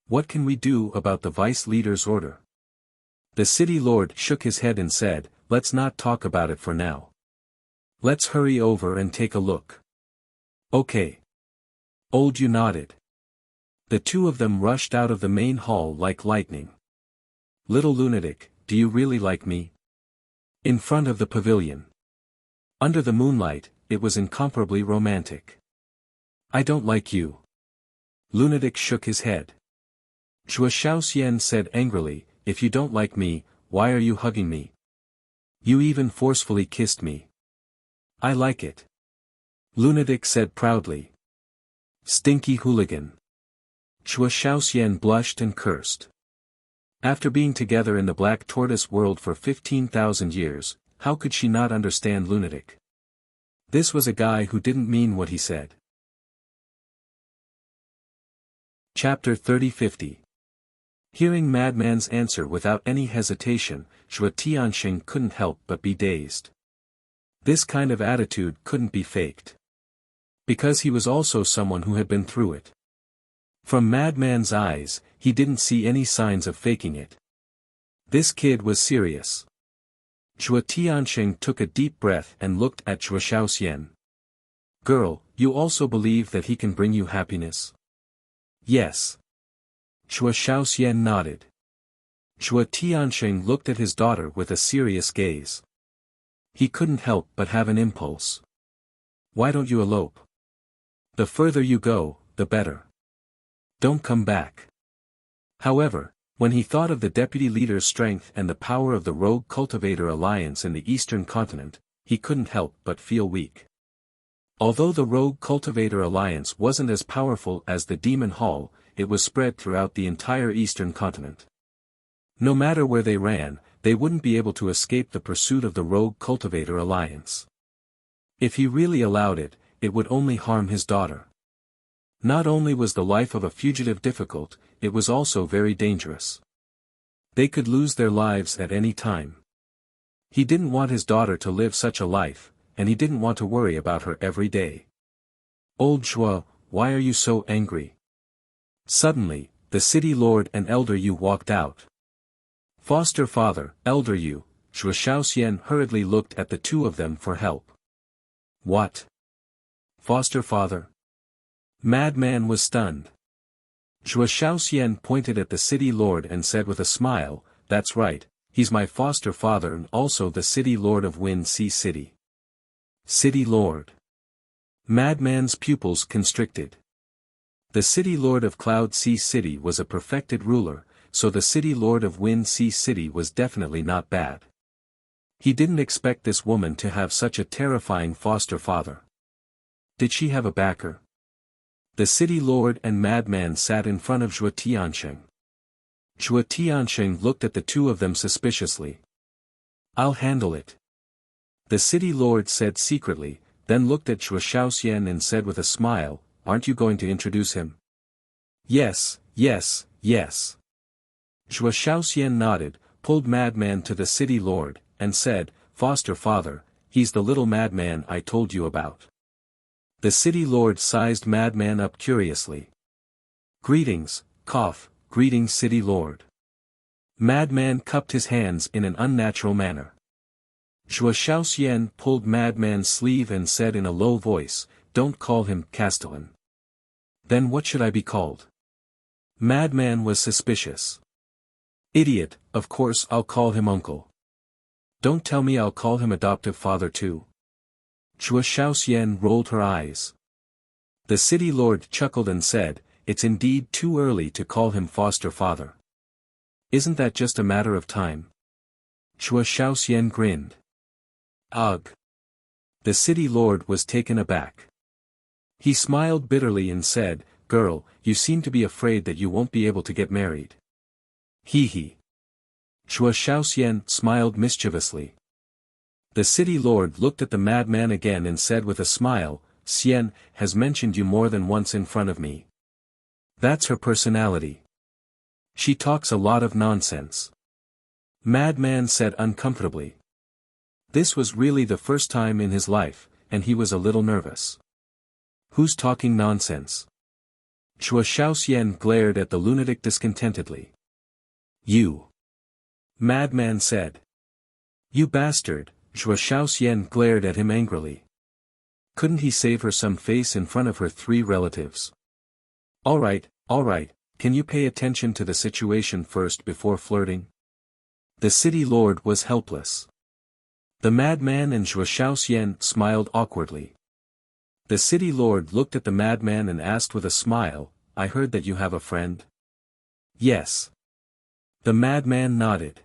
What can we do about the vice leader's order? The city lord shook his head and said, let's not talk about it for now. Let's hurry over and take a look. Okay. Old Yu nodded. The two of them rushed out of the main hall like lightning. Little lunatic, do you really like me? In front of the pavilion. Under the moonlight, it was incomparably romantic. I don't like you. Lunatic shook his head. Shuo Shaoxian said angrily, if you don't like me, why are you hugging me? You even forcefully kissed me. I like it. Lunatic said proudly. Stinky hooligan. Shuo Shaoxian blushed and cursed. After being together in the Black Tortoise world for 15,000 years, how could she not understand Lunatic? This was a guy who didn't mean what he said. Chapter 30-50. Hearing Madman's answer without any hesitation, Shuo Tianxing couldn't help but be dazed. This kind of attitude couldn't be faked. Because he was also someone who had been through it. From Madman's eyes, he didn't see any signs of faking it. This kid was serious. Shuo Tianxing took a deep breath and looked at Shuo Shaoxian. Girl, you also believe that he can bring you happiness? Yes. Shuo Shaoxian nodded. Shuo Tianxing looked at his daughter with a serious gaze. He couldn't help but have an impulse. Why don't you elope? The further you go, the better. Don't come back. However, when he thought of the deputy leader's strength and the power of the Rogue Cultivator Alliance in the Eastern Continent, he couldn't help but feel weak. Although the Rogue Cultivator Alliance wasn't as powerful as the Demon Hall, it was spread throughout the entire Eastern Continent. No matter where they ran, they wouldn't be able to escape the pursuit of the Rogue Cultivator Alliance. If he really allowed it, it would only harm his daughter. Not only was the life of a fugitive difficult, it was also very dangerous. They could lose their lives at any time. He didn't want his daughter to live such a life, and he didn't want to worry about her every day. Old Shuo, why are you so angry? Suddenly, the city lord and Elder Yu walked out. Foster father, Elder Yu, Shuo Shaoxian hurriedly looked at the two of them for help. What? Foster father? Madman was stunned. Shuo Shaoxian pointed at the city lord and said with a smile, that's right, he's my foster father and also the city lord of Wind Sea City. City lord. Madman's pupils constricted. The city lord of Cloud Sea City was a perfected ruler, so the city lord of Wind Sea City was definitely not bad. He didn't expect this woman to have such a terrifying foster father. Did she have a backer? The city lord and Madman sat in front of Shuo Tianxing. Shuo Tianxing looked at the two of them suspiciously. I'll handle it. The city lord said secretly, then looked at Shuo Shaoxian and said with a smile, aren't you going to introduce him? Yes, yes, yes. Shuo Shaoxian nodded, pulled Madman to the city lord, and said, foster father, he's the little madman I told you about. The city lord sized Madman up curiously. Greetings, greetings city lord. Madman cupped his hands in an unnatural manner. Shuo Shaoxian pulled Madman's sleeve and said in a low voice, don't call him Castellan. Then what should I be called? Madman was suspicious. Idiot, of course I'll call him uncle. Don't tell me I'll call him adoptive father too. Chua Shaoxian rolled her eyes. The city lord chuckled and said, it's indeed too early to call him foster father. Isn't that just a matter of time? Chua Shaoxian grinned. Ugh. The city lord was taken aback. He smiled bitterly and said, girl, you seem to be afraid that you won't be able to get married. Hee hee. Chua Shaoxian smiled mischievously. The city lord looked at the madman again and said with a smile, Xian has mentioned you more than once in front of me. That's her personality. She talks a lot of nonsense. Madman said uncomfortably. This was really the first time in his life, and he was a little nervous. Who's talking nonsense? Chua Shaoxian glared at the lunatic discontentedly. You. Madman said. You bastard, Chua Shaoxian glared at him angrily. Couldn't he save her some face in front of her 3 relatives? Alright, can you pay attention to the situation first before flirting? The city lord was helpless. The madman and Chua Shaoxian smiled awkwardly. The city lord looked at the madman and asked with a smile, I heard that you have a friend? Yes. The madman nodded.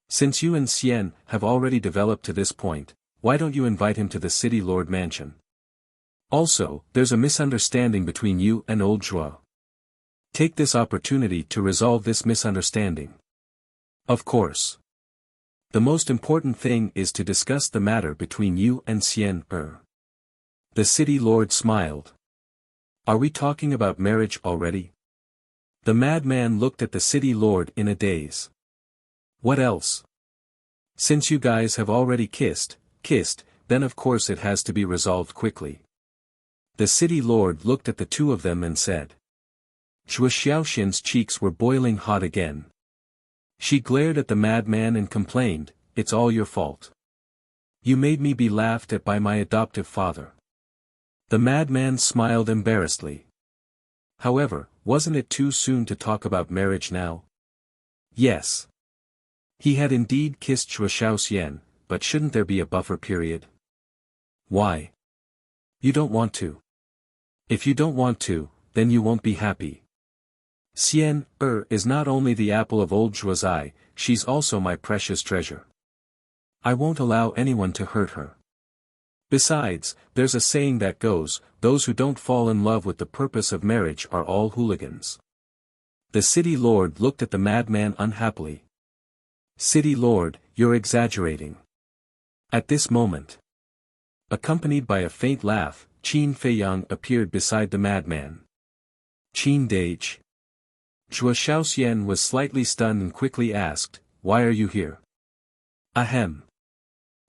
Since you and Xian have already developed to this point, why don't you invite him to the city lord mansion? Also, there's a misunderstanding between you and old Zhuo. Take this opportunity to resolve this misunderstanding. Of course. The most important thing is to discuss the matter between you and Xian. The city lord smiled. Are we talking about marriage already? The madman looked at the city lord in a daze. What else? Since you guys have already kissed, then of course it has to be resolved quickly. The city lord looked at the 2 of them and said. Chua Xiaoxian's cheeks were boiling hot again. She glared at the madman and complained, it's all your fault. You made me be laughed at by my adoptive father. The madman smiled embarrassedly. However, wasn't it too soon to talk about marriage now? Yes. He had indeed kissed Chua Shaoxian, but shouldn't there be a buffer period? Why? You don't want to. If you don't want to, then you won't be happy. Xian is not only the apple of old Zhuo's eye, she's also my precious treasure. I won't allow anyone to hurt her. Besides, there's a saying that goes, those who don't fall in love with the purpose of marriage are all hooligans. The city lord looked at the madman unhappily. City lord, you're exaggerating. At this moment, accompanied by a faint laugh, Qin Feiyang appeared beside the madman. Qin Dage. Chua Shaoxian was slightly stunned and quickly asked, why are you here? Ahem.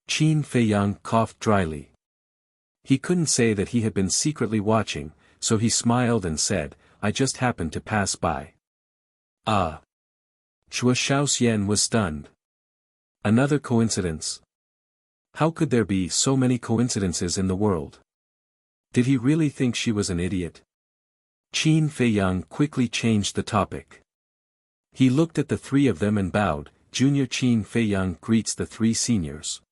Qin Feiyang coughed dryly. He couldn't say that he had been secretly watching, so he smiled and said, I just happened to pass by. Ah. Chua Shaoxian was stunned. Another coincidence? How could there be so many coincidences in the world? Did he really think she was an idiot? Qin Feiyang quickly changed the topic. He looked at the 3 of them and bowed, Junior Qin Feiyang greets the 3 seniors.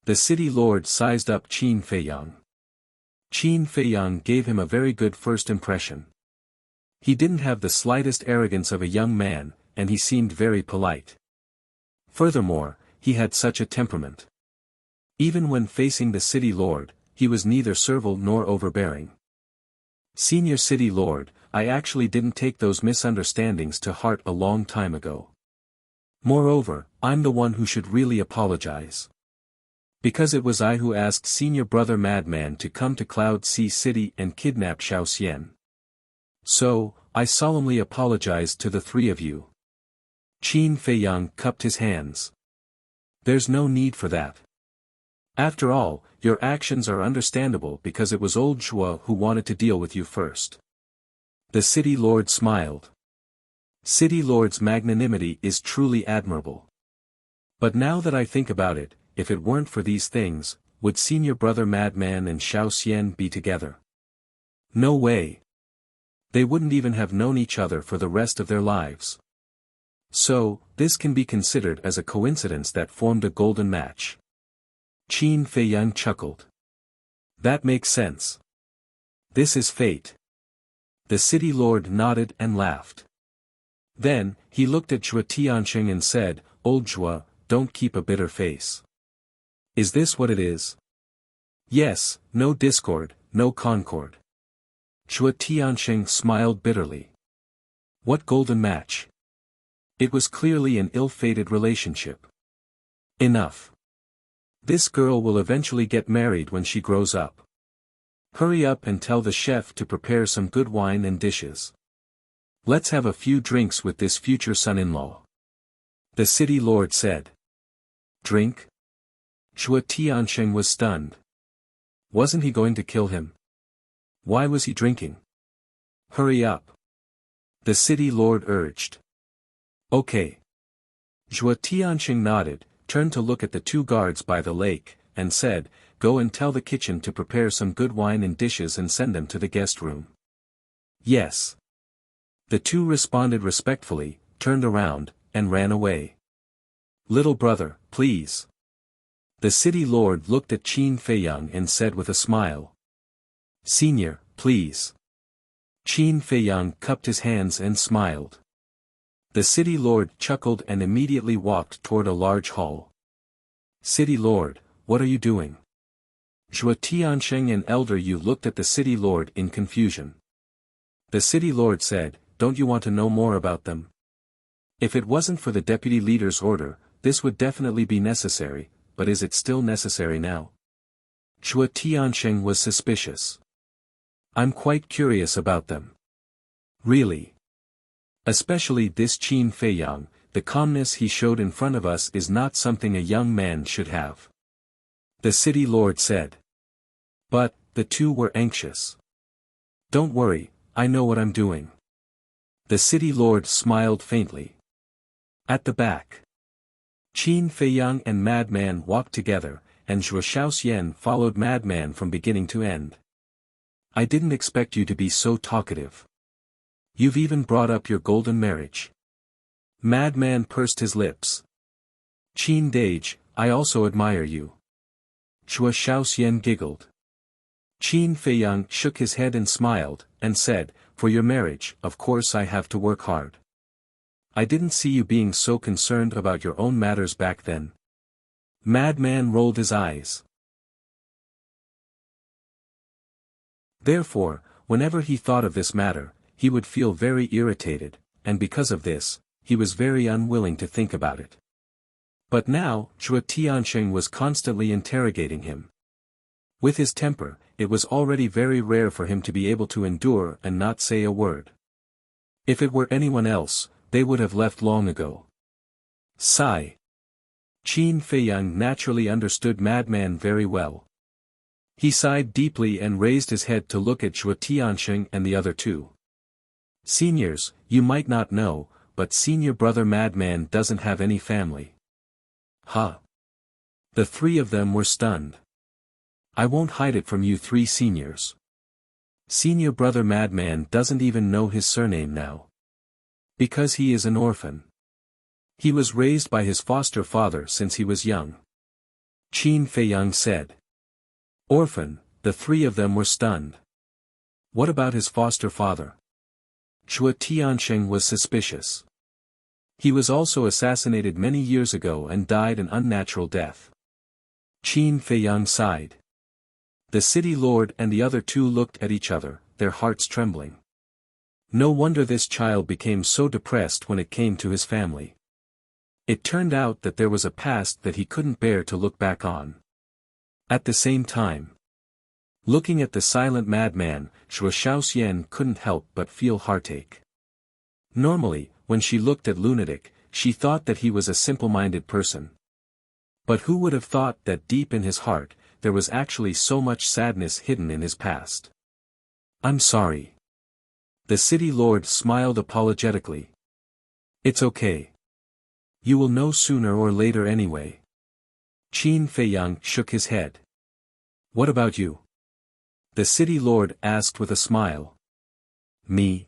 The city lord sized up Qin Feiyang. Qin Feiyang gave him a very good first impression. He didn't have the slightest arrogance of a young man, and he seemed very polite. Furthermore, he had such a temperament. Even when facing the city lord, he was neither servile nor overbearing. Senior City Lord, I actually didn't take those misunderstandings to heart a long time ago. Moreover, I'm the one who should really apologize. Because it was I who asked Senior Brother Madman to come to Cloud Sea City and kidnap Shaoxian. So, I solemnly apologize to the 3 of you. Qin Feiyang cupped his hands. There's no need for that. After all, your actions are understandable because it was old Zhuo who wanted to deal with you first. The city lord smiled. City lord's magnanimity is truly admirable. But now that I think about it, if it weren't for these things, would Senior Brother Madman and Shaoxian be together? No way. They wouldn't even have known each other for the rest of their lives. So, this can be considered as a coincidence that formed a golden match. Qin Feiyang chuckled. That makes sense. This is fate. The city lord nodded and laughed. Then, he looked at Zhuo Tianxing and said, Old Zhuo, don't keep a bitter face. Is this what it is? Yes, no discord, no concord. Zhuo Tianxing smiled bitterly. What golden match? It was clearly an ill-fated relationship. Enough. This girl will eventually get married when she grows up. Hurry up and tell the chef to prepare some good wine and dishes. Let's have a few drinks with this future son-in-law. The city lord said. Drink? Zhuo Tianxing was stunned. Wasn't he going to kill him? Why was he drinking? Hurry up. The city lord urged. Okay. Zhuo Tianxing nodded, turned to look at the two guards by the lake, and said, Go and tell the kitchen to prepare some good wine and dishes and send them to the guest room. Yes. The two responded respectfully, turned around, and ran away. Little brother, please. The city lord looked at Qin Feiyang and said with a smile. Senior, please. Qin Feiyang cupped his hands and smiled. The city lord chuckled and immediately walked toward a large hall. City lord, what are you doing? Zhuo Tianxing and Elder Yu looked at the city lord in confusion. The city lord said, Don't you want to know more about them? If it wasn't for the deputy leader's order, this would definitely be necessary, but is it still necessary now? Zhuo Tianxing was suspicious. I'm quite curious about them. Really? Especially this Qin Feiyang, the calmness he showed in front of us is not something a young man should have. The city lord said. But, the two were anxious. Don't worry, I know what I'm doing. The city lord smiled faintly. At the back. Qin Feiyang and Madman walked together, and Zhuo Shaoxian followed Madman from beginning to end. I didn't expect you to be so talkative. You've even brought up your golden marriage. Madman pursed his lips. Qin Dage, I also admire you. Zhuo Shaoxian giggled. Qin Feiyang shook his head and smiled, and said, For your marriage, of course I have to work hard. I didn't see you being so concerned about your own matters back then. Madman rolled his eyes. Therefore, whenever he thought of this matter, he would feel very irritated, and because of this, he was very unwilling to think about it. But now, Zhuo Tianxing was constantly interrogating him. With his temper, it was already very rare for him to be able to endure and not say a word. If it were anyone else, they would have left long ago. Sigh. Qin Feiyang naturally understood Madman very well. He sighed deeply and raised his head to look at Zhuo Tianxing and the other two. Seniors, you might not know, but senior brother Madman doesn't have any family. Huh? The three of them were stunned. I won't hide it from you three seniors. Senior brother Madman doesn't even know his surname now. Because he is an orphan. He was raised by his foster father since he was young. Qin Feiyang said. Orphan, the three of them were stunned. What about his foster father? Zhuo Tianxing was suspicious. He was also assassinated many years ago and died an unnatural death. Qin Feiyang sighed. The city lord and the other two looked at each other, their hearts trembling. No wonder this child became so depressed when it came to his family. It turned out that there was a past that he couldn't bear to look back on. At the same time, looking at the silent madman, Zhuo Shaoxian couldn't help but feel heartache. Normally, when she looked at Lunatic, she thought that he was a simple-minded person. But who would have thought that deep in his heart, there was actually so much sadness hidden in his past? I'm sorry. The city lord smiled apologetically. It's okay. You will know sooner or later anyway. Qin Feiyang shook his head. What about you? The city lord asked with a smile. Me?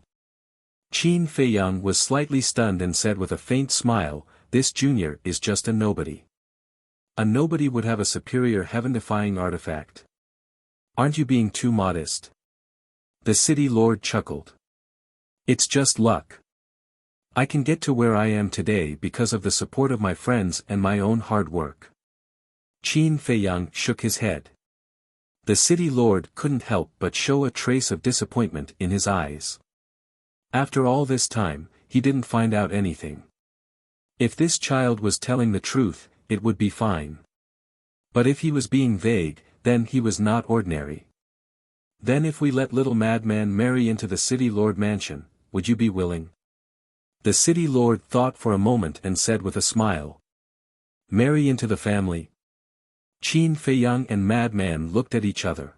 Qin Feiyang was slightly stunned and said with a faint smile, "This junior is just a nobody." A nobody would have a superior heaven-defying artifact. Aren't you being too modest? The city lord chuckled. It's just luck. I can get to where I am today because of the support of my friends and my own hard work. Qin Feiyang shook his head. The city lord couldn't help but show a trace of disappointment in his eyes. After all this time, he didn't find out anything. If this child was telling the truth, it would be fine. But if he was being vague, then he was not ordinary. Then if we let little madman marry into the city lord mansion, would you be willing? The city lord thought for a moment and said with a smile. Marry into the family? Qin Feiyang and madman looked at each other.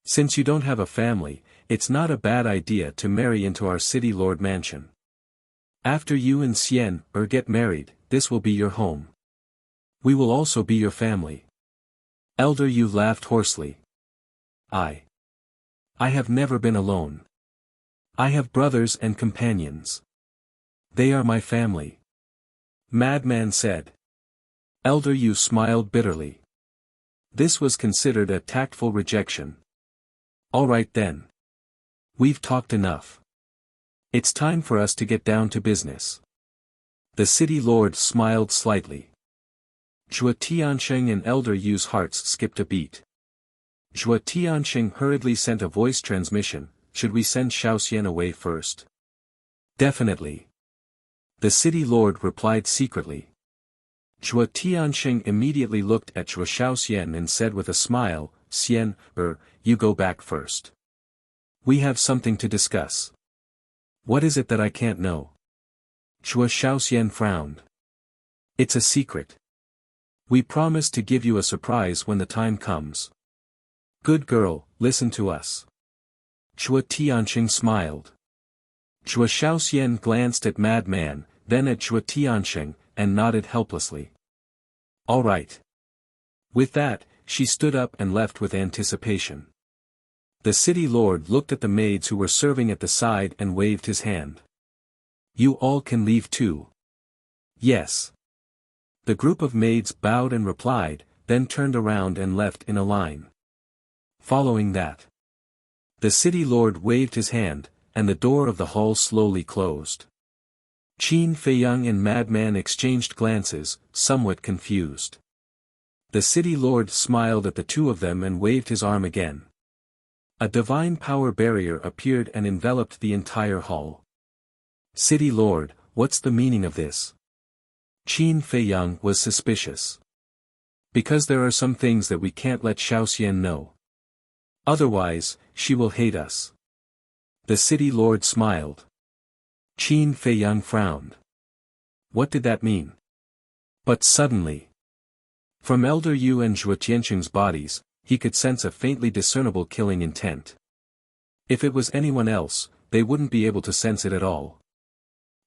Since you don't have a family, it's not a bad idea to marry into our city lord mansion. After you and Xian get married, this will be your home. We will also be your family. Elder Yu laughed hoarsely. I have never been alone. I have brothers and companions. They are my family. Madman said. Elder Yu smiled bitterly. This was considered a tactful rejection. All right then. We've talked enough. It's time for us to get down to business. The city lord smiled slightly. Zhuo Tiansheng and Elder Yu's hearts skipped a beat. Zhuo Tiansheng hurriedly sent a voice transmission. Should we send Xiaoxian away first? Definitely. The city lord replied secretly. Zhuo Tiansheng immediately looked at Zhuo Xiaoxian and said with a smile, Xian, you go back first. We have something to discuss. What is it that I can't know? Zhuo Xiaoxian frowned. It's a secret. We promise to give you a surprise when the time comes. Good girl, listen to us. Zhuo Tiansheng smiled. Zhuo Xiaoxian glanced at Madman, then at Zhuo Tiansheng, and nodded helplessly. All right. With that, she stood up and left with anticipation. The city lord looked at the maids who were serving at the side and waved his hand. You all can leave too. Yes. The group of maids bowed and replied, then turned around and left in a line. Following that, the city lord waved his hand, and the door of the hall slowly closed. Qin Feiyang and Madman exchanged glances, somewhat confused. The city lord smiled at the two of them and waved his arm again. A divine power barrier appeared and enveloped the entire hall. City lord, what's the meaning of this? Qin Feiyang was suspicious. Because there are some things that we can't let Xiaoxian know. Otherwise, she will hate us. The city lord smiled. Qin Feiyang frowned. What did that mean? But suddenly, from Elder Yu and Zhuo Tiansheng's bodies, he could sense a faintly discernible killing intent. If it was anyone else, they wouldn't be able to sense it at all.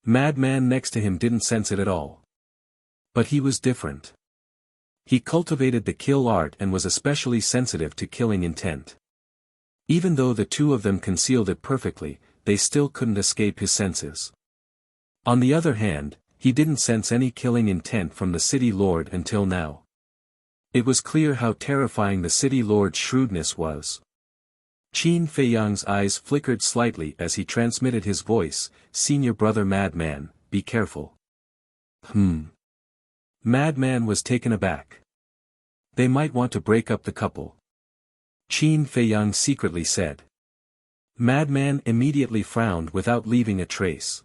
Madman next to him didn't sense it at all. But he was different. He cultivated the kill art and was especially sensitive to killing intent. Even though the two of them concealed it perfectly, they still couldn't escape his senses. On the other hand, he didn't sense any killing intent from the city lord until now. It was clear how terrifying the city lord's shrewdness was. Qin Feiyang's eyes flickered slightly as he transmitted his voice, Senior Brother Madman, be careful. Madman was taken aback. They might want to break up the couple. Qin Feiyang secretly said. Madman immediately frowned without leaving a trace.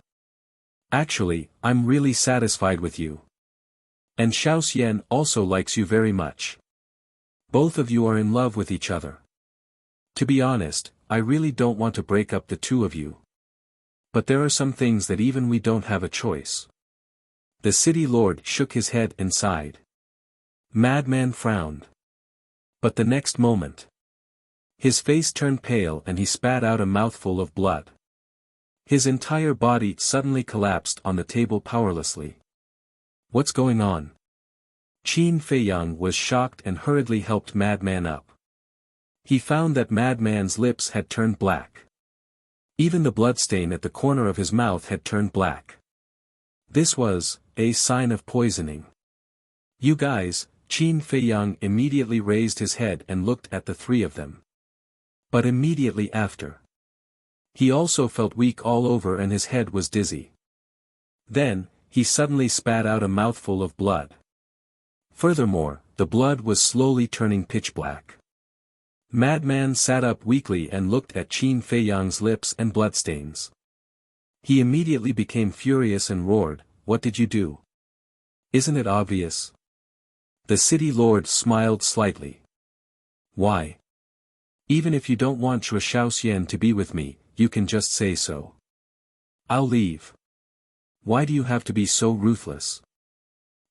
Actually, I'm really satisfied with you. And Xiaoxian also likes you very much. Both of you are in love with each other. To be honest, I really don't want to break up the two of you. But there are some things that even we don't have a choice. The city lord shook his head and sighed. Madman frowned. But the next moment, his face turned pale and he spat out a mouthful of blood. His entire body suddenly collapsed on the table powerlessly. What's going on? Qin Feiyang was shocked and hurriedly helped Madman up. He found that Madman's lips had turned black. Even the bloodstain at the corner of his mouth had turned black. This was a sign of poisoning. You guys, Qin Feiyang immediately raised his head and looked at the three of them. But immediately after, he also felt weak all over and his head was dizzy. Then, he suddenly spat out a mouthful of blood. Furthermore, the blood was slowly turning pitch black. Madman sat up weakly and looked at Qin Feiyang's lips and bloodstains. He immediately became furious and roared, "What did you do? Isn't it obvious?" The city lord smiled slightly. "Why? Even if you don't want Zhuo Shaoxian to be with me, you can just say so. I'll leave. Why do you have to be so ruthless?"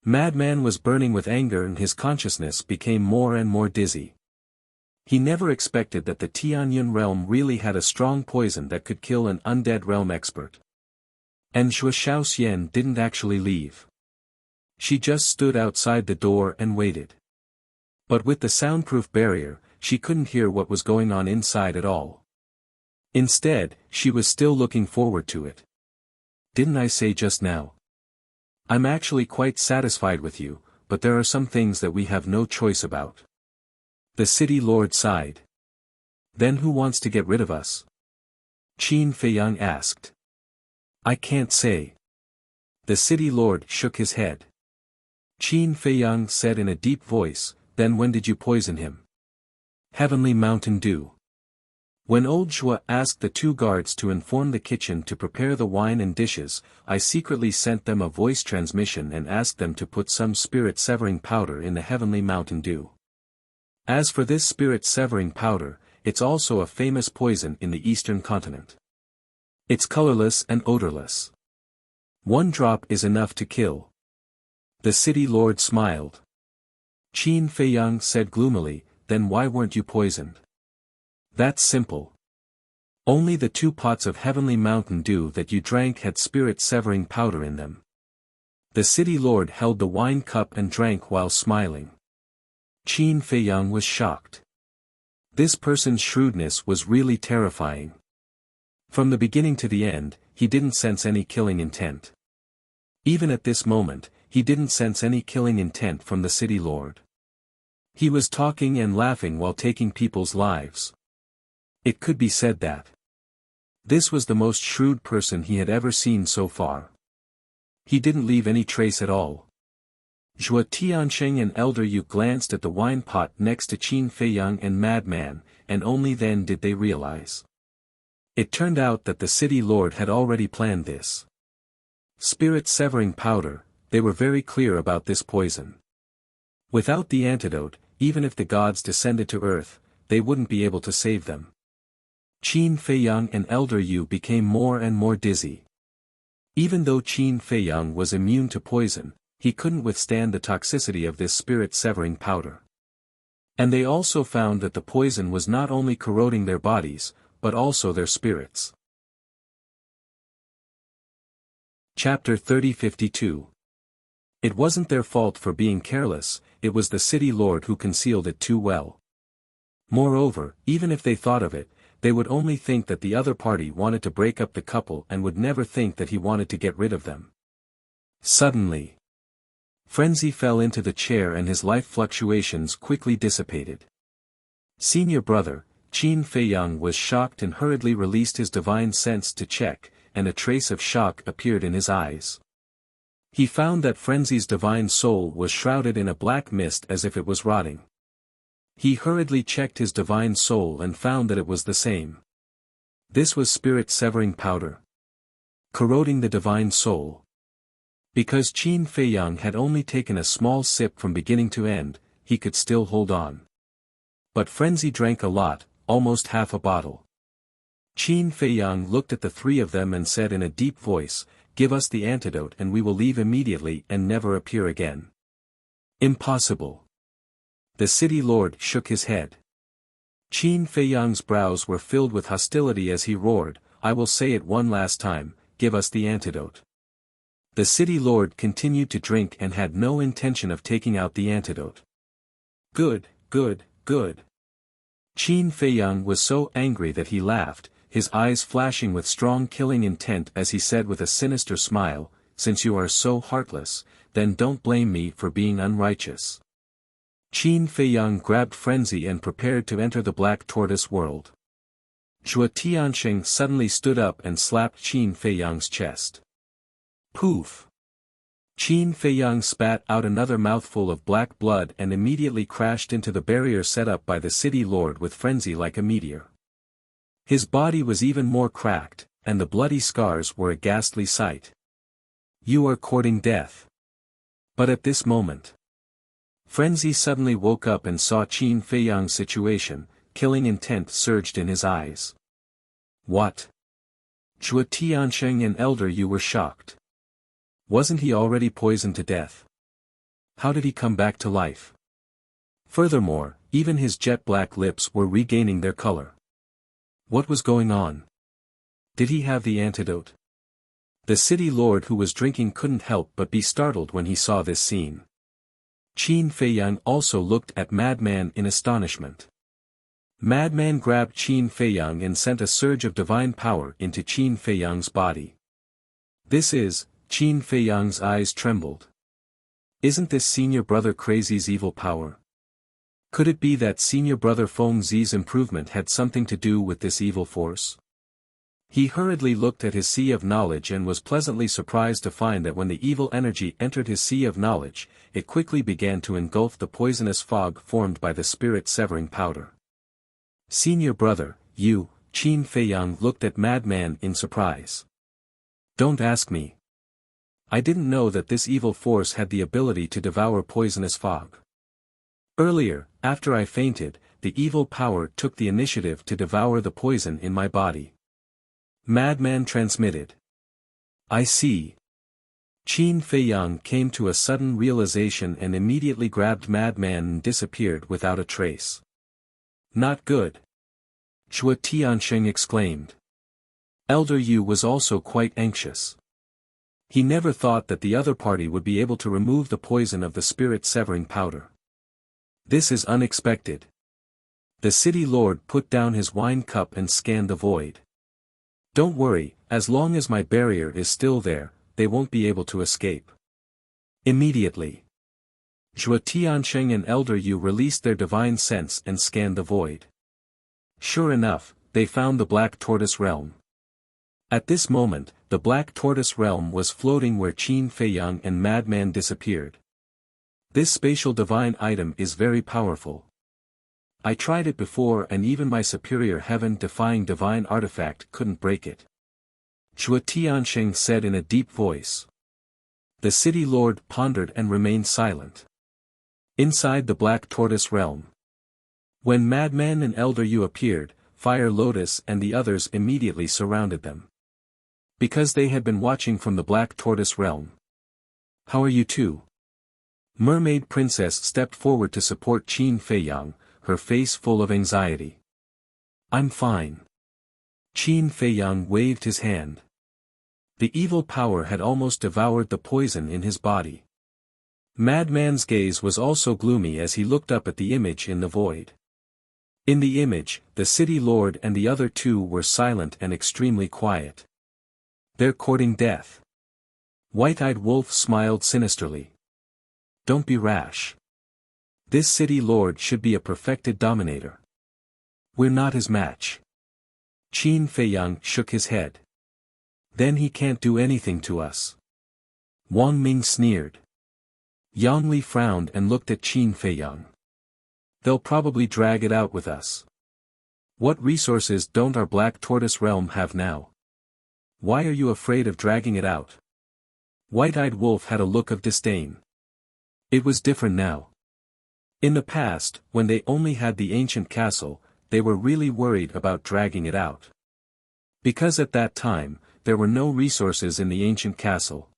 Madman was burning with anger and his consciousness became more and more dizzy. He never expected that the Tianyun realm really had a strong poison that could kill an undead realm expert. And Zhuo Shaoxian didn't actually leave. She just stood outside the door and waited. But with the soundproof barrier, she couldn't hear what was going on inside at all. Instead, she was still looking forward to it. "Didn't I say just now? I'm actually quite satisfied with you, but there are some things that we have no choice about." The city lord sighed. "Then who wants to get rid of us?" Qin Feiyang asked. "I can't say." The city lord shook his head. Qin Feiyang said in a deep voice, "Then when did you poison him?" "Heavenly Mountain Dew." When old Zhuo asked the two guards to inform the kitchen to prepare the wine and dishes, I secretly sent them a voice transmission and asked them to put some spirit-severing powder in the Heavenly Mountain Dew. As for this spirit-severing powder, it's also a famous poison in the eastern continent. It's colorless and odorless. 1 drop is enough to kill. The city lord smiled. Qin Feiyang said gloomily, "Then why weren't you poisoned?" "That's simple. Only the 2 pots of Heavenly Mountain Dew that you drank had spirit-severing powder in them." The city lord held the wine cup and drank while smiling. Qin Feiyang was shocked. This person's shrewdness was really terrifying. From the beginning to the end, he didn't sense any killing intent. Even at this moment, he didn't sense any killing intent from the city lord. He was talking and laughing while taking people's lives. It could be said that this was the most shrewd person he had ever seen so far. He didn't leave any trace at all. Zhuo Tiansheng and Elder Yu glanced at the wine pot next to Qin Feiyang and Madman, and only then did they realize. It turned out that the city lord had already planned this. Spirit-severing powder, they were very clear about this poison. Without the antidote, even if the gods descended to earth, they wouldn't be able to save them. Qin Feiyang and Elder Yu became more and more dizzy. Even though Qin Feiyang was immune to poison, he couldn't withstand the toxicity of this spirit-severing powder. And they also found that the poison was not only corroding their bodies, but also their spirits. Chapter 3052. It wasn't their fault for being careless, it was the city lord who concealed it too well. Moreover, even if they thought of it, they would only think that the other party wanted to break up the couple and would never think that he wanted to get rid of them. Suddenly, frenzy fell into the chair and his life fluctuations quickly dissipated. Senior brother, Qin Feiyang was shocked and hurriedly released his divine sense to check, and a trace of shock appeared in his eyes. He found that frenzy's divine soul was shrouded in a black mist as if it was rotting. He hurriedly checked his divine soul and found that it was the same. This was spirit-severing powder, corroding the divine soul. Because Qin Feiyang had only taken a small sip from beginning to end, he could still hold on. But frenzy drank a lot, almost half a bottle. Qin Feiyang looked at the 3 of them and said in a deep voice, "Give us the antidote and we will leave immediately and never appear again." "Impossible." The city lord shook his head. Qin Feiyang's brows were filled with hostility as he roared, "I will say it one last time, give us the antidote." The city lord continued to drink and had no intention of taking out the antidote. "Good, good, good." Qin Feiyang was so angry that he laughed, his eyes flashing with strong killing intent as he said with a sinister smile, "Since you are so heartless, then don't blame me for being unrighteous." Qin Feiyang grabbed Frenzy and prepared to enter the Black Tortoise world. Zhuo Tianxing suddenly stood up and slapped Qin Feiyang's chest. Poof! Qin Feiyang spat out another mouthful of black blood and immediately crashed into the barrier set up by the city lord with Frenzy like a meteor. His body was even more cracked, and the bloody scars were a ghastly sight. "You are courting death." But at this moment, Frenzy suddenly woke up and saw Qin Feiyang's situation. Killing intent surged in his eyes. "What?" Zhuo Tianxing and Elder Yu were shocked. Wasn't he already poisoned to death? How did he come back to life? Furthermore, even his jet-black lips were regaining their color. What was going on? Did he have the antidote? The city lord who was drinking couldn't help but be startled when he saw this scene. Qin Feiyang also looked at Madman in astonishment. Madman grabbed Qin Feiyang and sent a surge of divine power into Qin Feiyang's body. "This is..." Qin Feiyang's eyes trembled. "Isn't this senior brother Crazy's evil power? Could it be that senior brother Feng Zi's improvement had something to do with this evil force?" He hurriedly looked at his sea of knowledge and was pleasantly surprised to find that when the evil energy entered his sea of knowledge, it quickly began to engulf the poisonous fog formed by the spirit-severing powder. "Senior brother, you," Qin Feiyang looked at Madman in surprise. "Don't ask me. I didn't know that this evil force had the ability to devour poisonous fog. Earlier, after I fainted, the evil power took the initiative to devour the poison in my body." Madman transmitted. "I see." Qin Feiyang came to a sudden realization and immediately grabbed Madman and disappeared without a trace. "Not good." Zhuo Tianxing exclaimed. Elder Yu was also quite anxious. He never thought that the other party would be able to remove the poison of the spirit-severing powder. "This is unexpected." The city lord put down his wine cup and scanned the void. "Don't worry, as long as my barrier is still there, they won't be able to escape." Immediately, Zhuo Tianxing and Elder Yu released their divine sense and scanned the void. Sure enough, they found the Black Tortoise realm. At this moment, the Black Tortoise realm was floating where Qin Feiyang and Madman disappeared. This spatial divine item is very powerful. I tried it before and even my superior heaven-defying divine artifact couldn't break it. Zhuo Tianxing said in a deep voice. The city lord pondered and remained silent. Inside the Black Tortoise realm. When Madman and Elder Yu appeared, Fire Lotus and the others immediately surrounded them. Because they had been watching from the Black Tortoise realm. "How are you two?" Mermaid Princess stepped forward to support Qin Feiyang, her face full of anxiety. "I'm fine." Qin Feiyang waved his hand. The evil power had almost devoured the poison in his body. Madman's gaze was also gloomy as he looked up at the image in the void. In the image, the city lord and the other two were silent and extremely quiet. "They're courting death." White-Eyed Wolf smiled sinisterly. "Don't be rash. This city lord should be a perfected dominator. We're not his match." Qin Feiyang shook his head. "Then he can't do anything to us." Wang Ming sneered. Yang Li frowned and looked at Qin Feiyang. "They'll probably drag it out with us. What resources don't our Black Tortoise realm have now? Why are you afraid of dragging it out?" White-Eyed Wolf had a look of disdain. It was different now. In the past, when they only had the ancient castle, they were really worried about dragging it out. Because at that time, there were no resources in the ancient castle.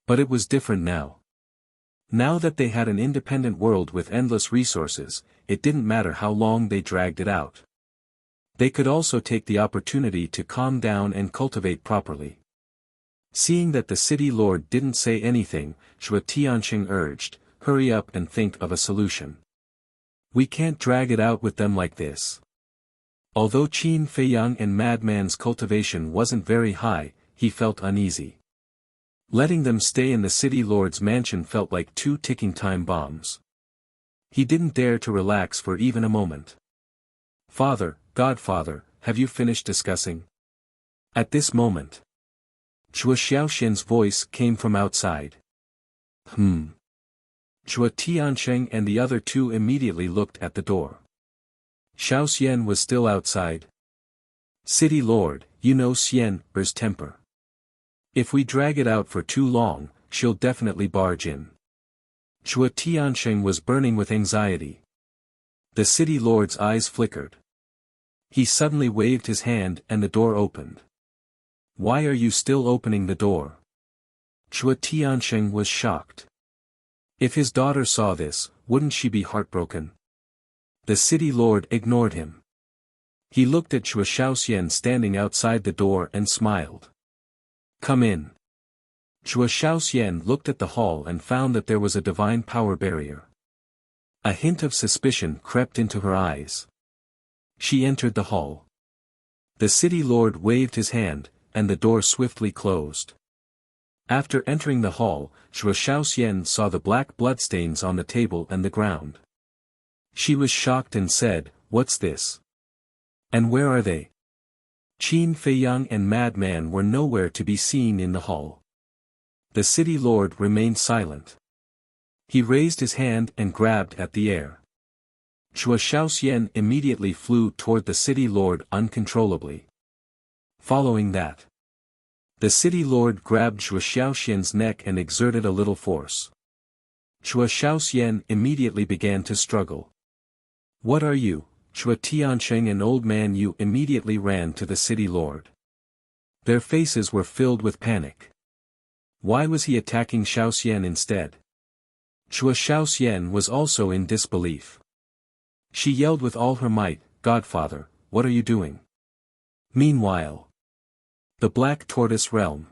But it was different now. Now that they had an independent world with endless resources, it didn't matter how long they dragged it out. They could also take the opportunity to calm down and cultivate properly. Seeing that the city lord didn't say anything, Zhuo Tianxing urged, "Hurry up and think of a solution. We can't drag it out with them like this." Although Qin Feiyang and Madman's cultivation wasn't very high, he felt uneasy. Letting them stay in the city lord's mansion felt like 2 ticking time bombs. He didn't dare to relax for even a moment. "Father, Godfather, have you finished discussing?" At this moment, Chua Xiaoxian's voice came from outside. Chua Tiansheng and the other 2 immediately looked at the door. Xiaoxian was still outside. "City Lord, you know Xian's temper. If we drag it out for too long, she'll definitely barge in." Chua Tiansheng was burning with anxiety. The city lord's eyes flickered. He suddenly waved his hand and the door opened. "Why are you still opening the door?" Chua Tiansheng was shocked. If his daughter saw this, wouldn't she be heartbroken? The city lord ignored him. He looked at Chua Xiaoxian standing outside the door and smiled. "Come in." Chua Xiaoxian looked at the hall and found that there was a divine power barrier. A hint of suspicion crept into her eyes. She entered the hall. The city lord waved his hand, and the door swiftly closed. After entering the hall, Chua Xiaoxian saw the black bloodstains on the table and the ground. She was shocked and said, "What's this? And where are they?" Qin Feiyang and Madman were nowhere to be seen in the hall. The city lord remained silent. He raised his hand and grabbed at the air. Chua Xiaoxian immediately flew toward the city lord uncontrollably. Following that, the city lord grabbed Chua Xiaoxian's neck and exerted a little force. Chua Xiaoxian immediately began to struggle. "What are you, Chua Tiansheng, an old man?" You immediately ran to the city lord. Their faces were filled with panic. Why was he attacking Xiaoxian instead? Chua Xiaoxian was also in disbelief. She yelled with all her might, "Godfather, what are you doing?" Meanwhile, the Black Tortoise Realm.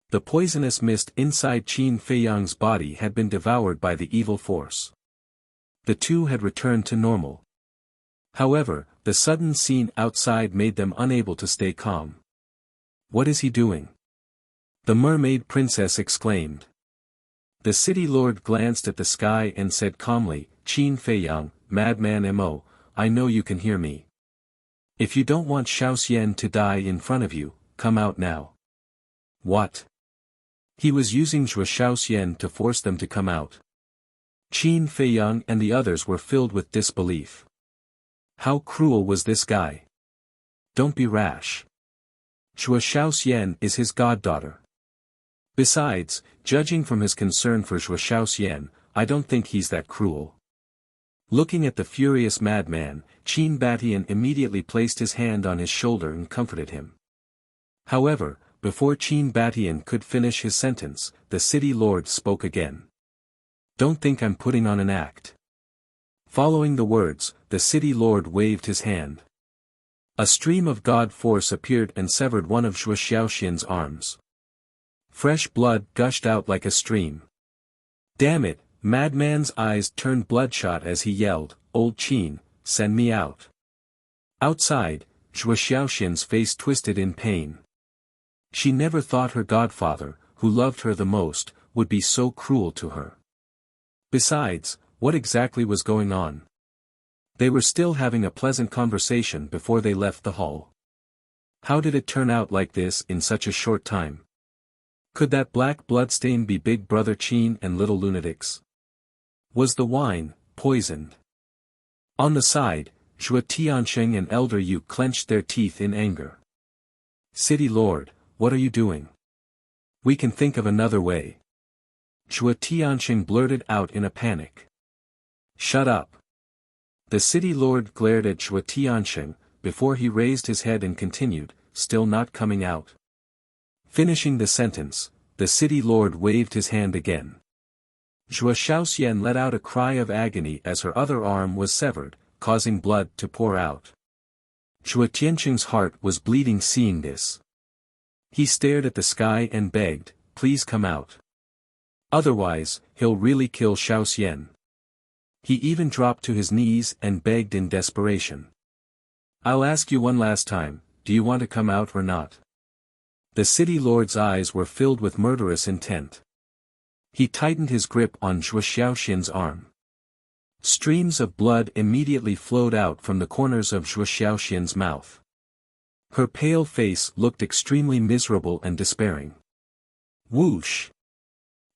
The poisonous mist inside Qin Feiyang's body had been devoured by the evil force. The 2 had returned to normal. However, the sudden scene outside made them unable to stay calm. "What is he doing?" the mermaid princess exclaimed. The city lord glanced at the sky and said calmly, "Qin Feiyang, Madman Mo, I know you can hear me. If you don't want Xiaoxian to die in front of you, come out now." "What?" He was using Chua Xiaoxian to force them to come out. Qin Feiyang and the others were filled with disbelief. How cruel was this guy? Don't be rash. Chua Xiaoxian is his goddaughter. Besides, judging from his concern for Chua Xiaoxian, I don't think he's that cruel. Looking at the furious madman, Qin Batian immediately placed his hand on his shoulder and comforted him. However, before Qin Batian could finish his sentence, the city lord spoke again. "Don't think I'm putting on an act." Following the words, the city lord waved his hand. A stream of god force appeared and severed one of Chua Xiaoxian's arms. Fresh blood gushed out like a stream. "Damn it!" Madman's eyes turned bloodshot as he yelled, "Old Qin, send me out." Outside, Chua Xiaoxian's face twisted in pain. She never thought her godfather, who loved her the most, would be so cruel to her. Besides, what exactly was going on? They were still having a pleasant conversation before they left the hall. How did it turn out like this in such a short time? Could that black bloodstain be Big Brother Qin and little lunatics? Was the wine poisoned? On the side, Chua Tiansheng and Elder Yu clenched their teeth in anger. "City Lord, what are you doing? We can think of another way." Chua Tiansheng blurted out in a panic. "Shut up." The city lord glared at Chua Tiansheng, before he raised his head and continued, still not coming out. Finishing the sentence, the city lord waved his hand again. Chua Xiaoxian let out a cry of agony as her other arm was severed, causing blood to pour out. Chua Tiansheng's heart was bleeding seeing this. He stared at the sky and begged, "Please come out. Otherwise, he'll really kill Xiaoxian." He even dropped to his knees and begged in desperation. I'll ask you one last time, do you want to come out or not? The city lord's eyes were filled with murderous intent. He tightened his grip on Zhuo Xiaoxian's arm. Streams of blood immediately flowed out from the corners of Zhuo Xiaoxian's mouth. Her pale face looked extremely miserable and despairing. Whoosh!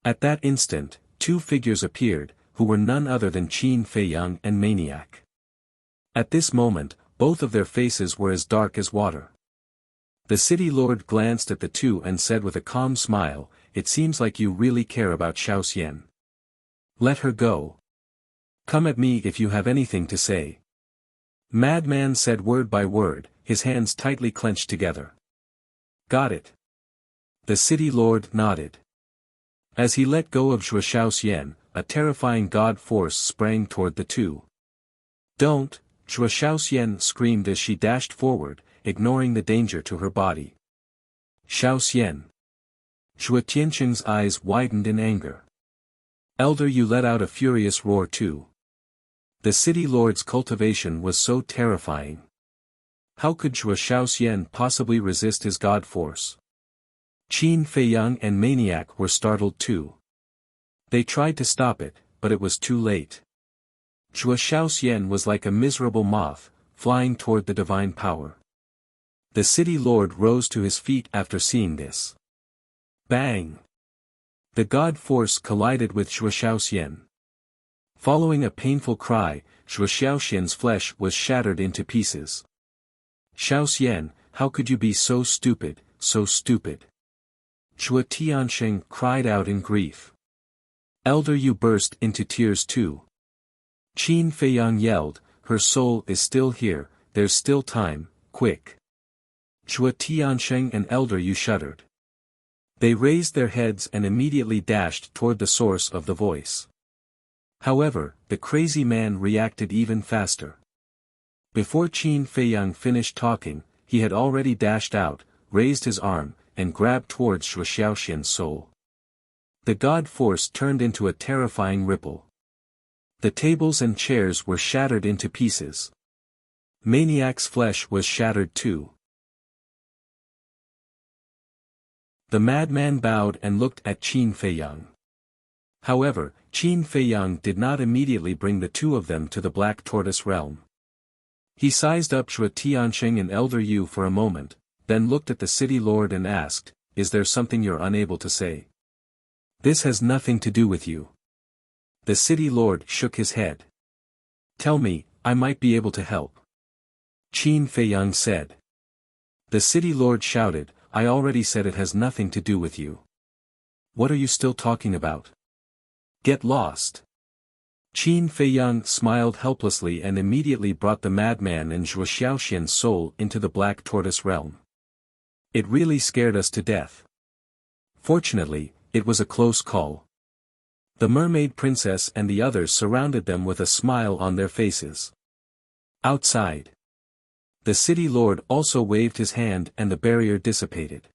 At that instant, two figures appeared, who were none other than Qin Feiyang and Maniac. At this moment, both of their faces were as dark as water. The city lord glanced at the two and said with a calm smile, "It seems like you really care about Xiaoxian. Let her go. Come at me if you have anything to say." Madman said word by word, his hands tightly clenched together. Got it. The city lord nodded. As he let go of Zhuo Xiaoxian, a terrifying god force sprang toward the two. Don't! Zhuo Xiaoxian screamed as she dashed forward, ignoring the danger to her body. Xiaoxian! Zhuo Tianqing's eyes widened in anger. Elder Yu let out a furious roar too. The city lord's cultivation was so terrifying. How could Zhuo Xiaoxian possibly resist his god force? Qin Feiyang and Maniac were startled too. They tried to stop it, but it was too late. Zhuo Xiaoxian was like a miserable moth, flying toward the divine power. The city lord rose to his feet after seeing this. Bang! The god force collided with Zhuo Xiaoxian. Following a painful cry, Zhuo Xiaoxian's flesh was shattered into pieces. Xiaoxian, how could you be so stupid, so stupid? Zhuo Tianqing cried out in grief. Elder Yu burst into tears too. Qin Feiyang yelled, her soul is still here, there's still time, quick. Zhuo Tianqing and Elder Yu shuddered. They raised their heads and immediately dashed toward the source of the voice. However, the crazy man reacted even faster. Before Qin Feiyang finished talking, he had already dashed out, raised his arm, and grabbed towards Zhuo Xiaoxian's soul. The god force turned into a terrifying ripple. The tables and chairs were shattered into pieces. Maniac's flesh was shattered too. The madman bowed and looked at Qin Feiyang. However, Qin Feiyang did not immediately bring the two of them to the Black Tortoise realm. He sized up Zhuo Tianqing and Elder Yu for a moment, then looked at the city lord and asked, "Is there something you're unable to say? This has nothing to do with you." The city lord shook his head. "Tell me, I might be able to help." Qin Feiyang said. The city lord shouted, "I already said it has nothing to do with you. What are you still talking about? Get lost." Qin Feiyang smiled helplessly and immediately brought the madman and Zhuo Xiaoxian's soul into the Black Tortoise realm. It really scared us to death. Fortunately, it was a close call. The mermaid princess and the others surrounded them with a smile on their faces. Outside. The city lord also waved his hand and the barrier dissipated.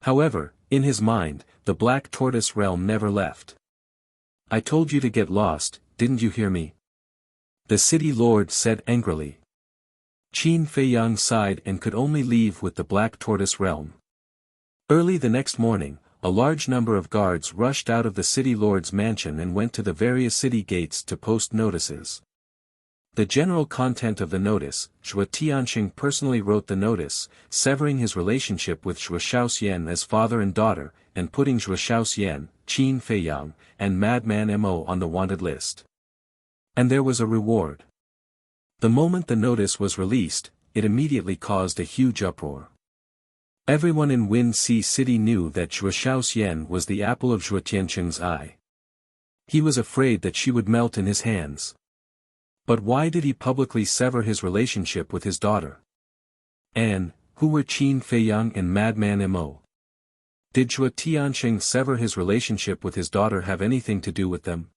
However, in his mind, the Black Tortoise realm never left. "I told you to get lost, didn't you hear me?" The city lord said angrily. Qin Feiyang sighed and could only leave with the Black Tortoise realm. Early the next morning, a large number of guards rushed out of the city lord's mansion and went to the various city gates to post notices. The general content of the notice, Zhuo Tianqing personally wrote the notice, severing his relationship with Zhuo Xiaoxian as father and daughter, and putting Zhuo Xiaoxian, Qin Feiyang, and Madman Mo on the wanted list. And there was a reward. The moment the notice was released, it immediately caused a huge uproar. Everyone in Wind Sea City knew that Zhuo Xiaoxian was the apple of Zhuo Tianqing's eye. He was afraid that she would melt in his hands. But why did he publicly sever his relationship with his daughter? And, who were Qin Feiyang and Madman Mo? Did Zhuo Tianqing sever his relationship with his daughter have anything to do with them?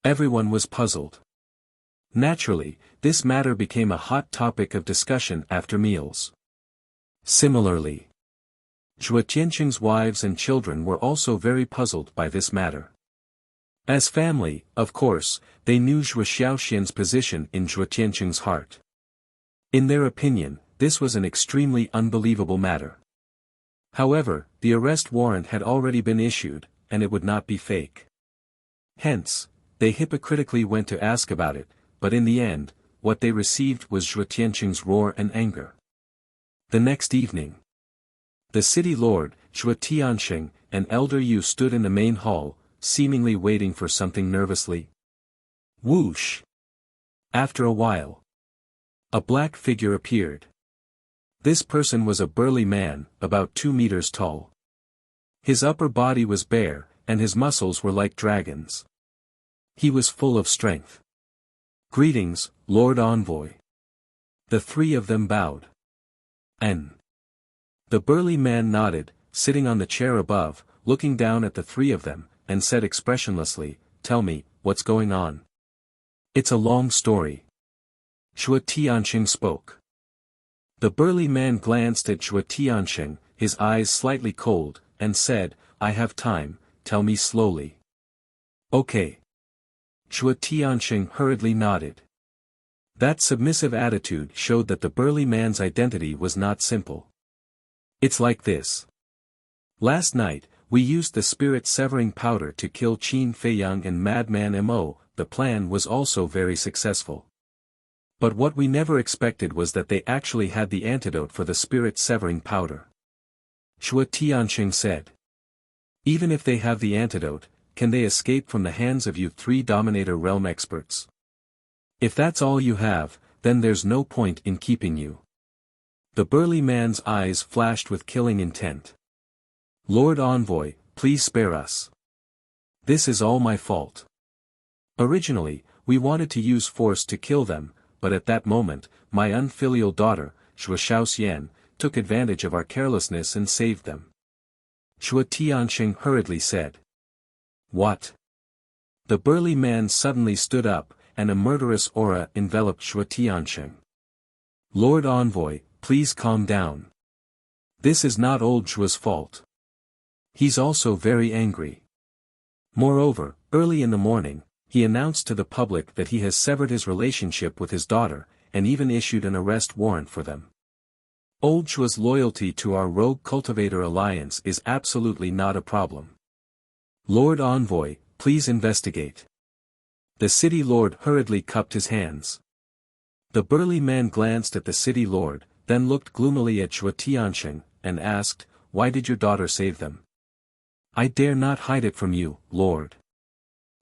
Everyone was puzzled. Naturally, this matter became a hot topic of discussion after meals. Similarly, Zhuo Tianqing's wives and children were also very puzzled by this matter. As family, of course, they knew Zhuo Xiaoxian's position in Zhuo Tianqing's heart. In their opinion, this was an extremely unbelievable matter. However, the arrest warrant had already been issued, and it would not be fake. Hence, they hypocritically went to ask about it, but in the end, what they received was Zhuo Tianqing's roar and anger. The next evening, the city lord, Zhuo Tianqing, and Elder Yu stood in the main hall, seemingly waiting for something nervously. Whoosh! After a while, a black figure appeared. This person was a burly man, about 2 meters tall. His upper body was bare, and his muscles were like dragons. He was full of strength. "Greetings, Lord Envoy." The three of them bowed. The burly man nodded, sitting on the chair above, looking down at the three of them, and said expressionlessly, "Tell me, what's going on?" "It's a long story." Zhuo Tianqing spoke. The burly man glanced at Zhuo Tianqing, his eyes slightly cold, and said, "I have time, tell me slowly." "Okay." Zhuo Tianqing hurriedly nodded. That submissive attitude showed that the burly man's identity was not simple. "It's like this. Last night, we used the spirit-severing powder to kill Qin Feiyang and Madman Mo. The plan was also very successful. But what we never expected was that they actually had the antidote for the spirit-severing powder." Zhuo Tianqing said. "Even if they have the antidote, can they escape from the hands of you three Dominator Realm experts? If that's all you have, then there's no point in keeping you." The burly man's eyes flashed with killing intent. "Lord Envoy, please spare us. This is all my fault. Originally, we wanted to use force to kill them, but at that moment, my unfilial daughter, Zhuo Shaoxian, took advantage of our carelessness and saved them." Zhuo Tianqing hurriedly said. "What?" The burly man suddenly stood up, and a murderous aura enveloped Zhuo Tianqing. "Lord Envoy, please calm down. This is not old Zhuo's fault. He's also very angry. Moreover, early in the morning, he announced to the public that he has severed his relationship with his daughter, and even issued an arrest warrant for them. Old Zhuo's loyalty to our Rogue Cultivator Alliance is absolutely not a problem. Lord Envoy, please investigate." The city lord hurriedly cupped his hands. The burly man glanced at the city lord, then looked gloomily at Zhuo Tianqing, and asked, "Why did your daughter save them?" "I dare not hide it from you, Lord.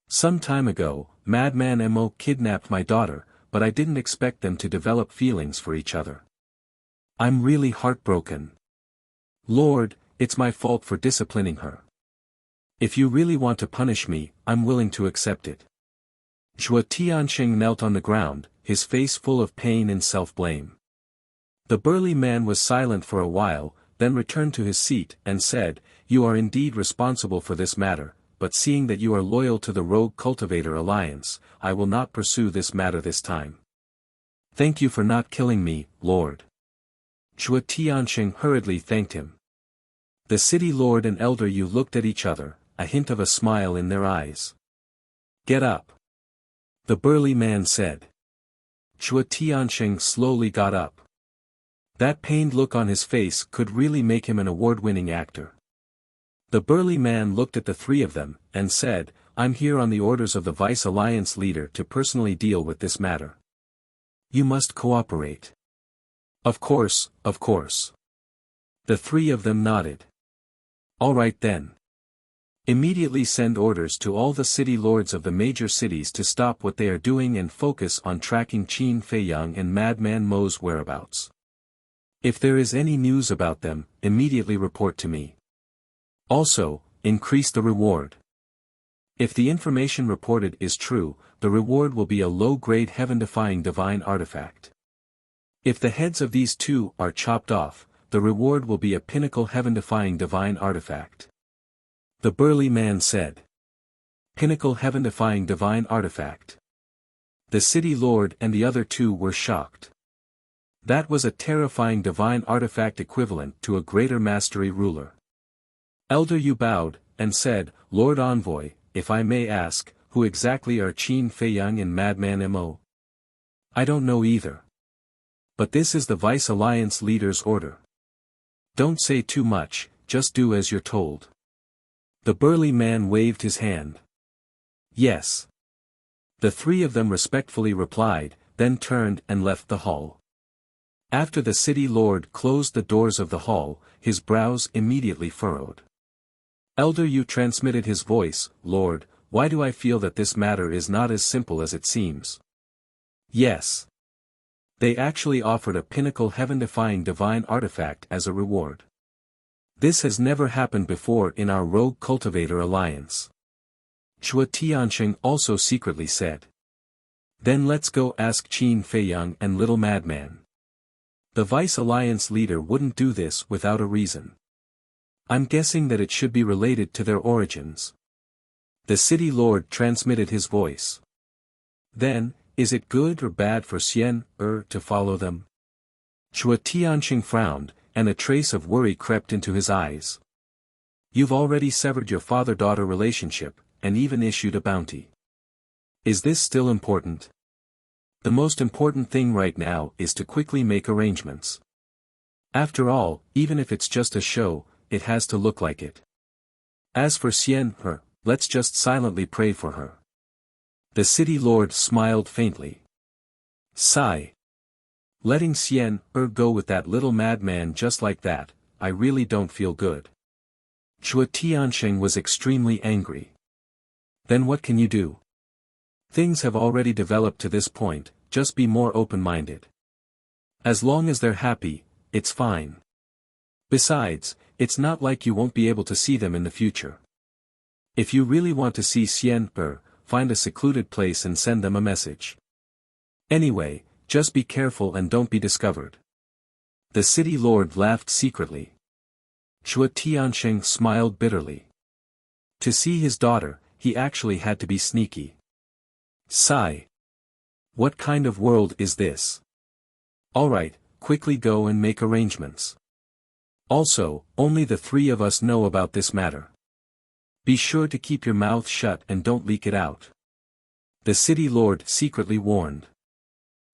Some time ago, Madman Mo kidnapped my daughter, but I didn't expect them to develop feelings for each other. I'm really heartbroken. Lord, it's my fault for disciplining her. If you really want to punish me, I'm willing to accept it." Zhuo Tianqing knelt on the ground, his face full of pain and self-blame. The burly man was silent for a while, then returned to his seat and said, "You are indeed responsible for this matter, but seeing that you are loyal to the Rogue Cultivator Alliance, I will not pursue this matter this time. Thank you for not killing me, Lord." Zhuo Tianqing hurriedly thanked him. The city lord and Elder Yu looked at each other, a hint of a smile in their eyes. "Get up," the burly man said. Zhuo Tianqing slowly got up. That pained look on his face could really make him an award-winning actor. The burly man looked at the three of them, and said, "I'm here on the orders of the Vice Alliance leader to personally deal with this matter. You must cooperate." Of course, of course." The three of them nodded. "All right then. Immediately send orders to all the city lords of the major cities to stop what they are doing and focus on tracking Qin Feiyang and Madman Mo's whereabouts. If there is any news about them, immediately report to me. Also, increase the reward. If the information reported is true, the reward will be a low-grade heaven-defying divine artifact. If the heads of these two are chopped off, the reward will be a pinnacle heaven-defying divine artifact." The burly man said. "Pinnacle heaven-defying divine artifact." The city lord and the other two were shocked. That was a terrifying divine artifact equivalent to a greater mastery ruler. Elder Yu bowed, and said, "Lord Envoy, if I may ask, who exactly are Qin Feiyang and Madman Mo?" "I don't know either." But this is the Vice Alliance leader's order. Don't say too much, just do as you're told. The burly man waved his hand. Yes. The three of them respectfully replied, then turned and left the hall. After the city lord closed the doors of the hall, his brows immediately furrowed. Elder Yu transmitted his voice, Lord, why do I feel that this matter is not as simple as it seems? Yes. They actually offered a pinnacle heaven-defying divine artifact as a reward. This has never happened before in our rogue cultivator alliance. Chua Tianxing also secretly said. Then let's go ask Qin Feiyang and Little Madman. The Vice Alliance leader wouldn't do this without a reason. I'm guessing that it should be related to their origins. The city lord transmitted his voice. Then, is it good or bad for Xian to follow them? Chua Tianxing frowned, and a trace of worry crept into his eyes. You've already severed your father-daughter relationship, and even issued a bounty. Is this still important? The most important thing right now is to quickly make arrangements. After all, even if it's just a show, it has to look like it. As for Xian, let's just silently pray for her. The city lord smiled faintly. Sigh. Letting Xian go with that little madman just like that, I really don't feel good. Chua Tianxing was extremely angry. Then what can you do? Things have already developed to this point, just be more open-minded. As long as they're happy, it's fine. Besides, it's not like you won't be able to see them in the future. If you really want to see Xian find a secluded place and send them a message. Anyway, just be careful and don't be discovered. The city lord laughed secretly. Chua Tianxing smiled bitterly. To see his daughter, he actually had to be sneaky. Sigh. What kind of world is this? Alright, quickly go and make arrangements. Also, only the three of us know about this matter. Be sure to keep your mouth shut and don't leak it out. The city lord secretly warned.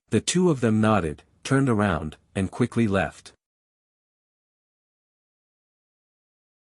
The two of them nodded, turned around, and quickly left.